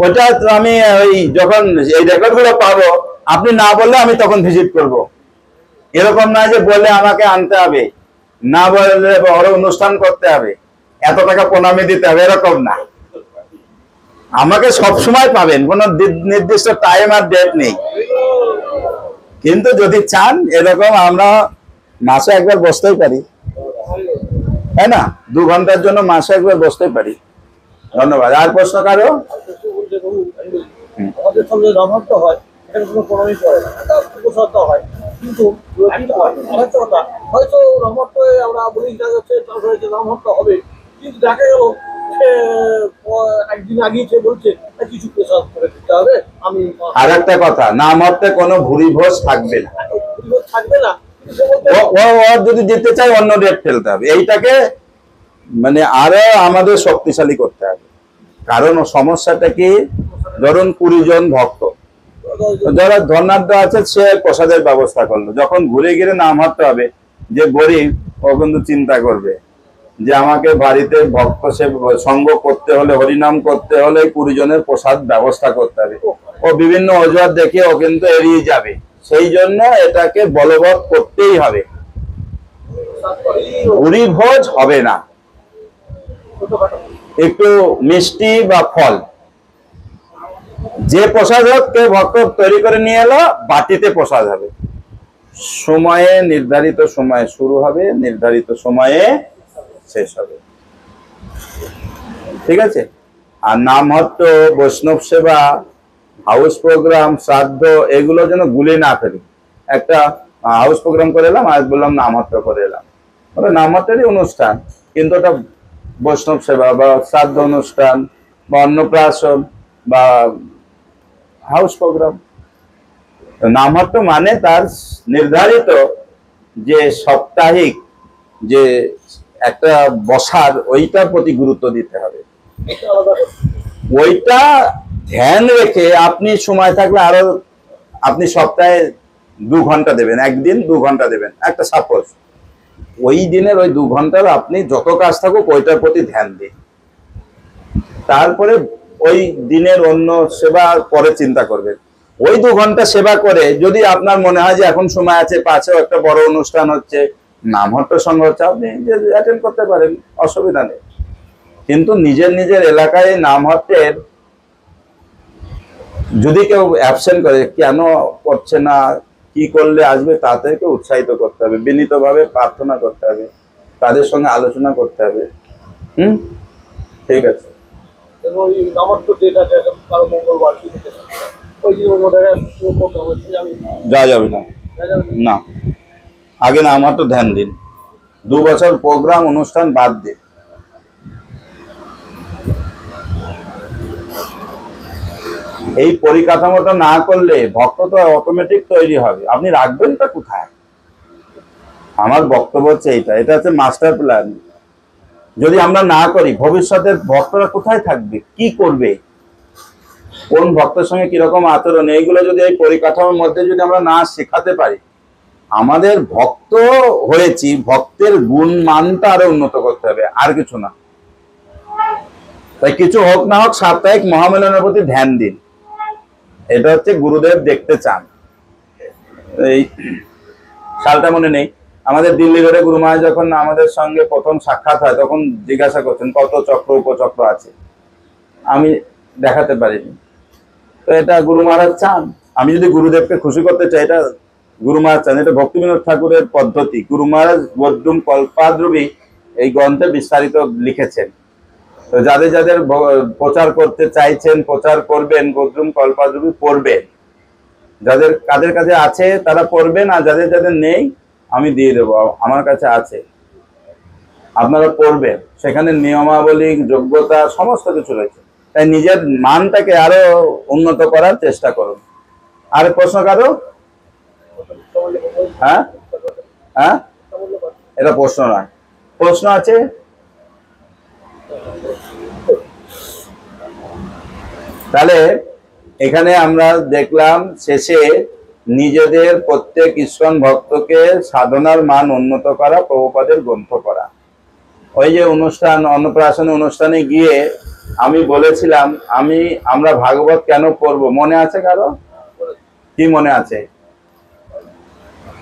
ওটা তো আমি ওই যখন এই রেকর্ড গুলো পাবো, আপনি না বললে আমি তখন ভিজিট করব। এরকম না যে বলে আমাকে আনতে হবে, না বললে বড় অনুষ্ঠান করতে হবে, এত টাকা প্রণামী দিতে হবে, এরকম না। আমাকে সব সময় পাবেন, কোনো নির্দিষ্ট টাইম আর ডেট নেই। কিন্তু যদি চান এরকম আমরা মাসে একবার বসতেই পারি, তাই না? 2 ঘন্টার জন্য মাসে একবার বসতেই পারি। ধন্যবাদ। আর প্রশ্ন কারো? আমাদের সঙ্গে রামহট্ট হয়, এখানে কোনো প্রণামী পড়ে না, এটা উপসর্গ হয়। কিন্তু আরেকটা কথা, হয়তো রামহট্টে আমরা বলি যা যাচ্ছে হয়েছে রামহট্ট হবে, কিন্তু দেখা গেল একদিন আগেই সে বলছে কিছু প্রসাদ করে দিতে হবে। আমি আর একটা কথা, নামহট্টে কোনো ভুরি ভোজ থাকবে না। থাকবে না, ও যদি যেতে চাই অন্য ডেট ফেলতে হবে। এইটাকে মানে আরো আমাদের শক্তিশালী করতে হবে। কারণ সমস্যাটা কি, ধরুন 20 জন ভক্ত, যারা ধর্নাঢ্য আছে, সে প্রসাদের ব্যবস্থা করলো, যখন ঘুরে গিয়ে নামহট্ট হবে, যে গরিব ও কিন্তু চিন্তা করবে যে আমাকে বাড়িতে ভক্ত সে সঙ্গ করতে হলে, হরিনাম করতে হলে 20 জনের প্রসাদ ব্যবস্থা করতে হবে। ও বিভিন্ন অজুহাত দেখে ও কিন্তু এড়িয়ে যাবে। সেই জন্য এটাকে বলবৎ করতেই হবে। ভুরি ভোজ হবে না, একটু মিষ্টি বা ফল, যে প্রসাদ হোক, কেউ ভক্ত তৈরি করে নিয়ে এলো, বাটিতে প্রসাদ হবে। সময়ে, নির্ধারিত সময়ে শুরু হবে, নির্ধারিত সময়ে শেষ হবে। ঠিক আছে? আর নামহট্ট, বৈষ্ণব সেবা, হাউস প্রোগ্রাম, শ্রাদ্ধ, এগুলো যেন গুলে না ফেলি। একটা হাউস প্রোগ্রাম করে এলাম, আজ বললাম নামহট্ট করে এলাম, ওটা নামহট্টেরই অনুষ্ঠান, কিন্তু ওটা বৈষ্ণব সেবা বা শ্রাদ্ধ অনুষ্ঠান বা অন্নপ্রাশন বা হাউস প্রোগ্রাম। নামহট্ট মানে তার নির্ধারিত যে সাপ্তাহিক যে একটা বসার, ওইটার প্রতি গুরুত্ব দিতে হবে। ওইটা ধ্যান রেখে আপনি সময় থাকলে আরো, আপনি সপ্তাহে 2 ঘন্টা দেবেন, একদিন 2 ঘন্টা দেবেন, একটা সাপোজ ওই দিনের ওই 2 ঘন্টার আপনি যত কাজ থাকুক ওইটার প্রতি ধ্যান দিন। তারপরে ওই দিনের অন্য সেবা পরে চিন্তা করবেন। ওই 2 ঘন্টা সেবা করে যদি আপনার মনে হয় যে এখন সময় আছে, পাশেও একটা বড় অনুষ্ঠান হচ্ছে, নামহট্ট সঙ্গ হচ্ছে, আপনি অ্যাটেন্ড করতে পারেন, অসুবিধা নেই। কিন্তু নিজের নিজের এলাকায় নামহট্টের যদি কেউ অ্যাবসেন্ট করে, কেন করছে না, কি করলে আসবে, তাদেরকে উৎসাহিত করতে হবে, বিনীতভাবে প্রার্থনা করতে হবে, তাদের সঙ্গে আলোচনা করতে হবে। ঠিক আছে। ওই রামহট্ট যেটা কারো মঙ্গলবার ওই দিন যা যাবে না, না, আগে নামহট্ট ধ্যান দিন, 2 বছর প্রোগ্রাম অনুষ্ঠান বাদ দিন। এই পরিকাঠামোটা না করলে ভক্ত তো অটোমেটিক তৈরি হবে, আপনি রাখবেনটা কোথায়? আমার বক্তব্য হচ্ছে এটা হচ্ছে মাস্টার প্ল্যান। যদি আমরা না করি, ভবিষ্যতের ভক্তরা কোথায় থাকবে, কি করবে, কোন ভক্তের সঙ্গে কিরকম আচরণ, এইগুলো যদি এই পরিকাঠামোর মধ্যে যদি আমরা না শেখাতে পারি, আমাদের ভক্ত হয়েছি, ভক্তের গুণ মানটা আরো উন্নত করতে হবে, আর কিছু না। তাই কিছু হোক না হোক সাপ্তাহিক মহামেলনের প্রতি ধ্যান দিন। এটা হচ্ছে গুরুদেব দেখতে চান। এই সালটা মনে নেই, আমাদের দিল্লি রোডে গুরু মহারাজ যখন আমাদের সঙ্গে প্রথম সাক্ষাৎ হয়, তখন জিজ্ঞাসা করছেন কত চক্র উপচক্র আছে, আমি দেখাতে পারিনি। তো এটা গুরু মহারাজ চান, আমি যদি গুরুদেবকে খুশি করতে চাই, এটা গুরু মহারাজ চান। এটা ভক্তিবিনোদ ঠাকুরের পদ্ধতি। গুরু মহারাজ বদ্রুম কল্পাদ্রবী এই গ্রন্থে বিস্তারিত লিখেছেন। তো যাদের যাদের প্রচার করতে চাইছেন, প্রচার করবেন, বদ্রুম কল্পাদ্রবী পড়বেন, যাদের কাদের কাছে আছে তারা পড়বেন, আর যাদের যাদের নেই আমি দিয়ে দেবো, আমার কাছে আছে, আপনারা পড়বেন। সেখানে নিয়মাবলী, যোগ্যতা, সমস্ত কিছু রয়েছে। তাই নিজের মানটাকে আরো উন্নত করার চেষ্টা করুন। আর প্রশ্ন কারো? হ্যাঁ হ্যাঁ, এটা প্রশ্ন নয়, প্রশ্ন আছে? তাহলে এখানে আমরা দেখলাম শেষে নিজেদের প্রত্যেক ইস্কন ভক্তকে সাধনার মান উন্নত করা, প্রভুপাদের গ্রন্থ করা। ওই যে অনুষ্ঠান, অন্নপ্রাশন অনুষ্ঠানে গিয়ে আমি বলেছিলাম আমরা ভাগবত কেন পড়ব, মনে আছে কারো? কি মনে আছে?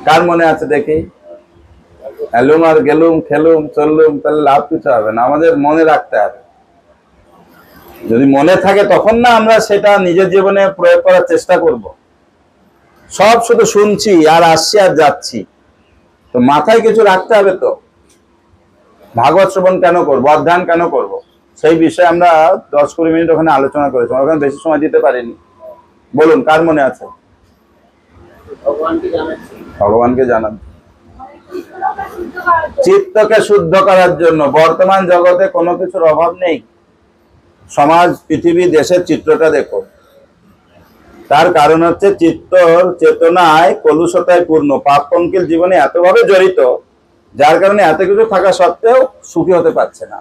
কার মনে আছে দেখি? এলুম আর গেলুম, খেলুম চললুম, তাহলে লাভ কিছু হবে না, আমাদের মনে রাখতে হবে। যদি মনে থাকে তখন না আমরা সেটা নিজের জীবনে প্রয়োগ করার চেষ্টা করব। সব শুধু শুনছি আর আসছি আর যাচ্ছি, তো মাথায় কিছু রাখতে হবে। তো ভাগবত শ্রবণ কেন করবো, অধ্যয়ন কেন করব, সেই বিষয়ে আমরা 10-20 মিনিট ওখানে আলোচনা করেছিলাম, ওখানে বেশি সময় দিতে পারিনি। বলুন কার মনে আছে? ভগবানকে জানান, চিত্তকে শুদ্ধ করার জন্য। বর্তমান জগতে কোনো কিছুর অভাব নেই। সমাজ, পৃথিবী, দেশের চিত্রটা দেখো। তার কারণ হচ্ছে চিত্তর চেতনায় কলুষতায় পূর্ণ, পাপ পঙ্কিল জীবনে এতভাবে জড়িত, যার কারণে এত কিছু থাকা সত্ত্বেও সুখী হতে পারছে না।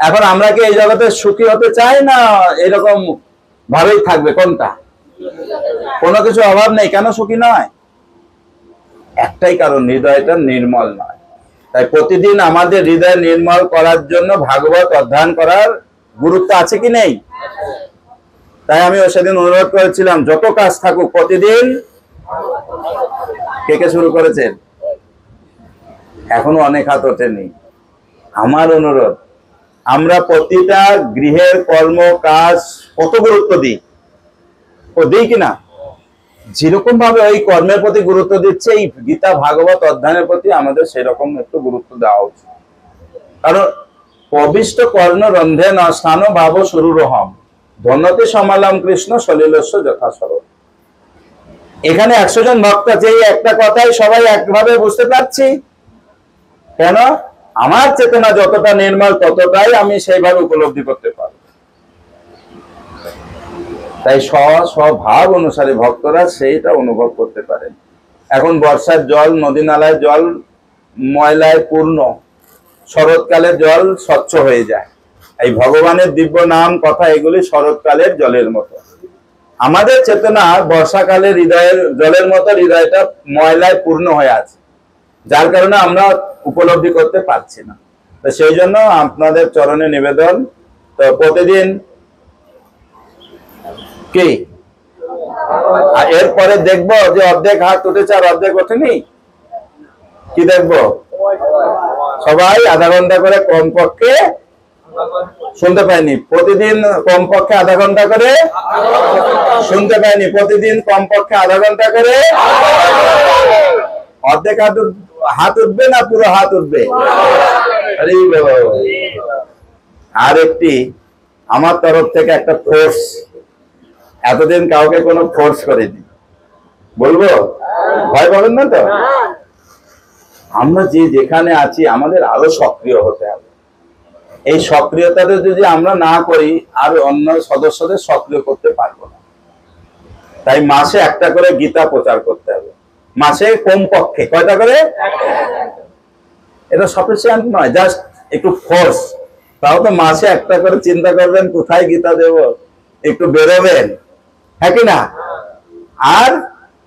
এখন আমরা কি এই জগতে সুখী হতে চাই না এরকম ভাবেই থাকবে? কোনটা? কোনো কিছু অভাব নেই, কেন সুখী নয়? একটাই কারণ, হৃদয়টা নির্মল নয়। তাই প্রতিদিন আমাদের হৃদয় নির্মল করার জন্য ভাগবত অধ্যয়ন করার গুরুত্ব আছে কি নেই? তাই আমি সেদিন অনুরোধ করেছিলাম, যত কাজ থাকুক প্রতিদিন। কে কে শুরু করেছেন? এখনো অনেক হাত ওঠেনি। আমার অনুরোধ, আমরা প্রতিটা গৃহের কর্ম কাজ কত গুরুত্ব দিই, ও দিই কিনা? যেরকম ভাবে ওই কর্মের প্রতি গুরুত্ব দিচ্ছে, এই গীতা ভাগবত অধ্যয়নের প্রতি আমাদের সেরকম একটু গুরুত্ব দেওয়া উচিত। কারণ অবিষ্ট কর্ণ রন্ধে ন স্থান ভাব শুরুরহম ধন্যতে সমালাম কৃষ্ণ সলিলস্য যথাস্বরূপ। এখানে 100 জন ভক্ত আছে, এই একটা কথাই সবাই একভাবে বুঝতে পারছি। কেন? আমার চেতনা যতটা নির্মল ততটাই আমি সেইভাবে উপলব্ধি করতে পারব। তাই স্বভাব অনুসারে ভক্তরা সেইটা অনুভব করতে পারেন। এখন বর্ষার জল, নদী নালায় জল ময়লায় পূর্ণ, শরৎকালের জল স্বচ্ছ হয়ে যায়। এই ভগবানের দিব্য নাম কথা এগুলি শরৎকালের জলের মতো। আমাদের চেতনা বর্ষাকালের হৃদয়ের জলের মতো, হৃদয়টা ময়লায় পূর্ণ হয়ে আছে, যার কারণে আমরা উপলব্ধি করতে পারছি না। তো সেই জন্য আপনাদের চরণে নিবেদন, তো প্রতিদিন কি এরপরে দেখবো যে অর্ধেক হাত উঠেছে আর অর্ধেক ওঠেনি, কি দেখবো? সবাই আধা ঘন্টা করে কমপক্ষে, শুনতে পাইনি, প্রতিদিন কমপক্ষে আধা ঘন্টা করে, শুনতে পাইনি, প্রতিদিন কমপক্ষে আধা ঘন্টা করে। অর্ধেক হাত উঠবে না পুরো হাত উঠবে? আর একটি আমার তরফ থেকে একটা ফোর্স, এতদিন কাউকে কোনো ফোর্স করেনি, বলবো? ভয় পাবেন না তো? আমরা যেখানে আছি আমাদের আরো সক্রিয় হতে হবে। এই সক্রিয়তাটা যদি আমরা না করি, আর অন্য সদস্যদের সক্রিয় করতে পারবো না। তাই মাসে একটা করে গীতা প্রচার করতে হবে, মাসে কমপক্ষে কয়টা করে? এটা সাফিসিয়েন্ট নয়, জাস্ট একটু ফোর্স। তাও তো মাসে একটা করে চিন্তা করবেন কোথায় গীতা দেব, একটু বেরোবেন, হ্যাঁ কি না? আর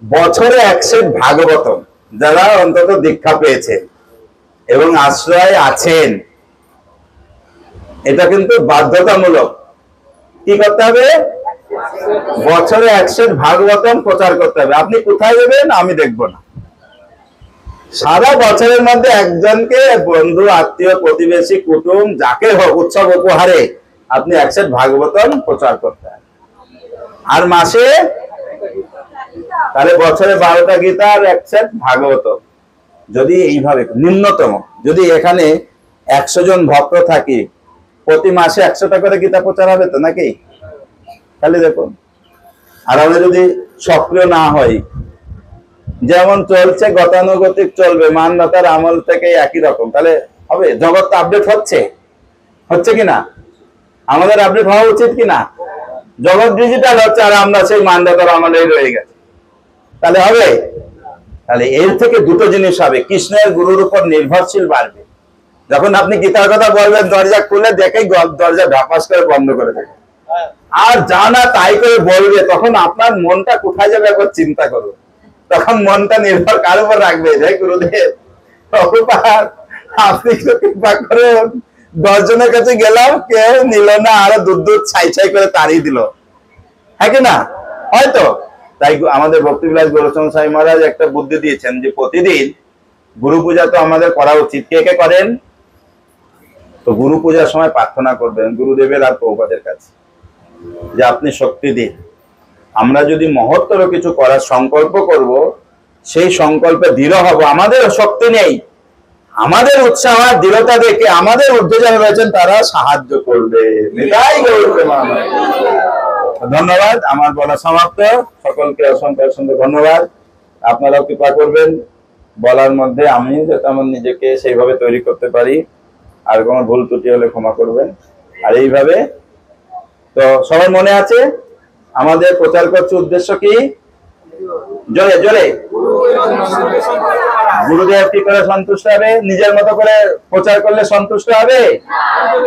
বছরে 1 সেট ভাগবতম, যারা অন্তত দীক্ষা পেয়েছেন এবং আশ্রয় আছেন, এটা কিন্তু বাধ্যতামূলক। কি করতে হবে? বছরে 1 সেট ভাগবতম প্রচার করতে হবে। আপনি কোথায় দেবেন আমি দেখবো না, সারা বছরের মধ্যে একজনকে, বন্ধু, আত্মীয়, প্রতিবেশী, কুটুম, যাকে হোক, উৎসব উপহারে আপনি 1 সেট ভাগবতম প্রচার করতে হবে। আর মাসে, তাহলে বছরে 12টা গীতা আর 1 সেট ভাগবতম। যদি এইভাবে নিম্নতম, যদি এখানে 100 জন ভক্ত থাকি, প্রতি মাসে 100টা করে গীতা প্রচার হবে তো নাকি? খালি দেখুন। আর আমরা যদি সক্রিয় না হই, যেমন চলছে গতানুগতিক চলবে, মানবতার আমল থেকে একই রকম, তাহলে হবে? জগৎ তো আপডেট হচ্ছে কিনা? আমাদের আপডেট হওয়া উচিত কিনা? জগৎ ডিজিটাল হচ্ছে আর আমরা সেই মানদাতার আমলেই রয়ে গেছে, তাহলে হবে? তাহলে এর থেকে দুটো জিনিস হবে, কৃষ্ণের গুরুর উপর নির্ভরশীল বাড়বে। যখন আপনি গীতার কথা বলবেন দরজা খুলে দেখেই দরজা ঢাপাস করে বন্ধ করে দেবে, আর যা না তাই করে বলবে, তখন আপনার মনটা কোথায় যাবে একবার চিন্তা করুন। তখন মনটা নির্ভর কার উপর রাখবে? যে গুরুদেব প্রভুপাদ আপনি তো কৃপা করুন, 10 জনের কাছে গেলাম কেউ নিল না, আরো দূর ছাই ছাই করে তাড়িয়ে দিল, হ্যাঁ কি না? হয়তো তাই আমাদের ভক্তিবিলাস গৌরচন্দ্র স্বামী মহারাজ একটা বুদ্ধি দিয়েছেন যে প্রতিদিন গুরু পূজা তো আমাদের করা উচিত। কে কে করেন? তো গুরু পূজার সময় প্রার্থনা করবেন গুরুদেবের আর প্রভুপাদের কাছে যে আপনি শক্তি দিন, আমরা যদি মহত্তর কিছু করার সংকল্প করব, সেই সংকল্পে দৃঢ় হব। আমাদের শক্তি নেই, আমাদের উৎসাহ আর দৃঢ়তা দেখে আমাদের ঊর্ধ্বে যারা রয়েছেন তারা সাহায্য করবে। ধন্যবাদ, আমার বলা সমাপ্ত। সকলকে অসংখ্য অসংখ্য ধন্যবাদ। আপনারাও কৃপা করবেন বলার মধ্যে আমি যাতে আমার নিজেকে সেইভাবে তৈরি করতে পারি, আর কোনো ভুল ত্রুটি হলে ক্ষমা করবেন। আর এইভাবে তো সবার মনে আছে আমাদের প্রচার করছে উদ্দেশ্য কি? জোরে জোরে, গুরুদেব কি করে সন্তুষ্ট হবে? নিজের মতো করে প্রচার করলে সন্তুষ্ট হবে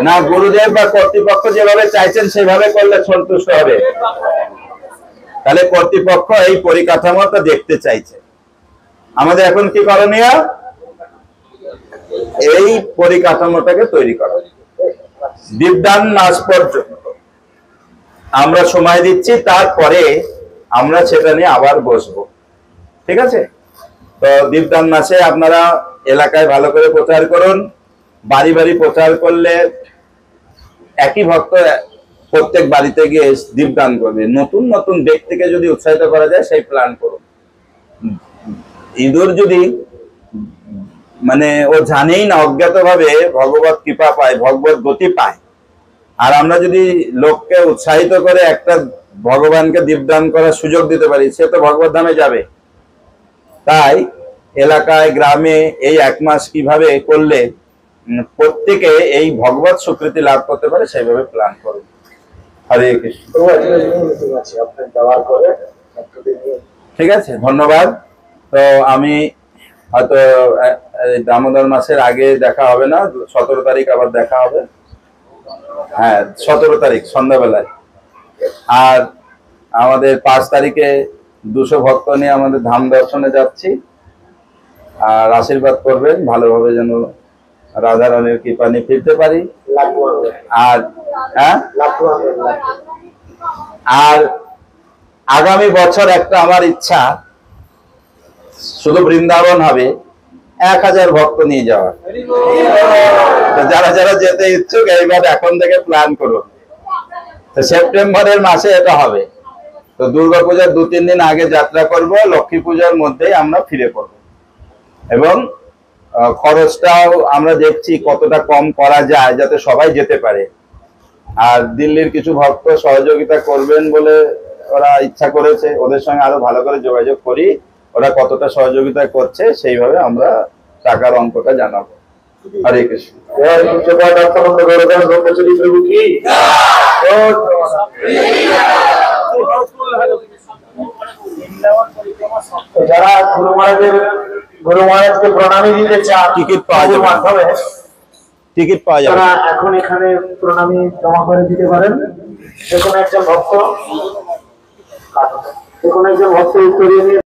না, গুরুদেব বা কর্তৃপক্ষ যেভাবে চাইছেন সেভাবে করলে সন্তুষ্ট হবে? তাহলে কর্তৃপক্ষ এই পরিকাঠামোটা দেখতে চাইছে। আমাদের এখন কি করণীয়? এই পরিকাঠামোটাকে তৈরি করা। দীপদান মাস পর্যন্ত আমরা সময় দিচ্ছি, তারপরে আমরা সেটা নিয়ে আবার বসবো, ঠিক আছে? তো দীপদান মাসে আপনারা এলাকায় ভালো করে প্রচার করুন। বাড়ি বাড়ি প্রচার করলে একই ভক্ত প্রত্যেক বাড়িতে গিয়ে দীপদান করবে। নতুন নতুন ব্যক্তিকে যদি উৎসাহিত করা যায় সেই প্ল্যান করুন। ইঁদুর যদি মানে ও জানেই না, অজ্ঞাত ভাবে ভগবত কৃপা পায়, ভগবত গতি পায়, আর আমরা যদি লোককে উৎসাহিত করে একটা ভগবানকে দীপদান করার সুযোগ দিতে পারি, সে তো ভগবত ধামে যাবে। তাই এলাকায় গ্রামে এই 1 মাস কিভাবে করলে প্রত্যেকে এই ভগবত স্বীকৃতি লাভ করতে পারে সেইভাবে প্ল্যান করুন। হরে কৃষ্ণ। ঠিক আছে, ধন্যবাদ। তো আমি হয়তো দামোদর মাসের আগে দেখা হবে না, 17 তারিখ আবার দেখা হবে। হ্যাঁ, 17 তারিখ সন্ধ্যাবেলায়। আর আমাদের 5 তারিখে 200 ভক্ত নিয়ে আমাদের ধাম দর্শনে যাচ্ছি। আর আশীর্বাদ করবেন ভালোভাবে যেন রাধা রানীর কৃপা নিয়ে ফিরতে পারি। আর হ্যাঁ, আর আগামী বছর একটা আমার ইচ্ছা, শুধু বৃন্দাবন হবে, 1000 ভক্ত নিয়ে যাওয়া। যারা যারা যেতে ইচ্ছুক এইবার এখন থেকে প্ল্যান করুন। সেপ্টেম্বরের মাসে এটা হবে। তো দুর্গাপূজার 2-3 দিন আগে যাত্রা করব, লক্ষ্মী পূজার মধ্যেই আমরা ফিরে পড়ব। এবং খরচটাও আমরা দেখছি কতটা কম করা যায় যাতে সবাই যেতে পারে। আর দিল্লির কিছু ভক্ত সহযোগিতা করবেন বলে ওরা ইচ্ছা করেছে, ওদের সঙ্গে আরো ভালো করে যোগাযোগ করি, ওরা কতটা সহযোগিতা করছে সেইভাবে আমরা টাকার অঙ্কটা জানাবো। হরে কৃষ্ণ। যারা গুরু মহারাজকে প্রণামী দিতে চান, টিকিট পাওয়া যাবে, মাধ্যমে টিকিট পাওয়া যাবে, তারা এখন এখানে প্রণামী জমা করে দিতে পারেন। যে কোনো একজন ভক্ত উত্তরিয়ে নিয়ে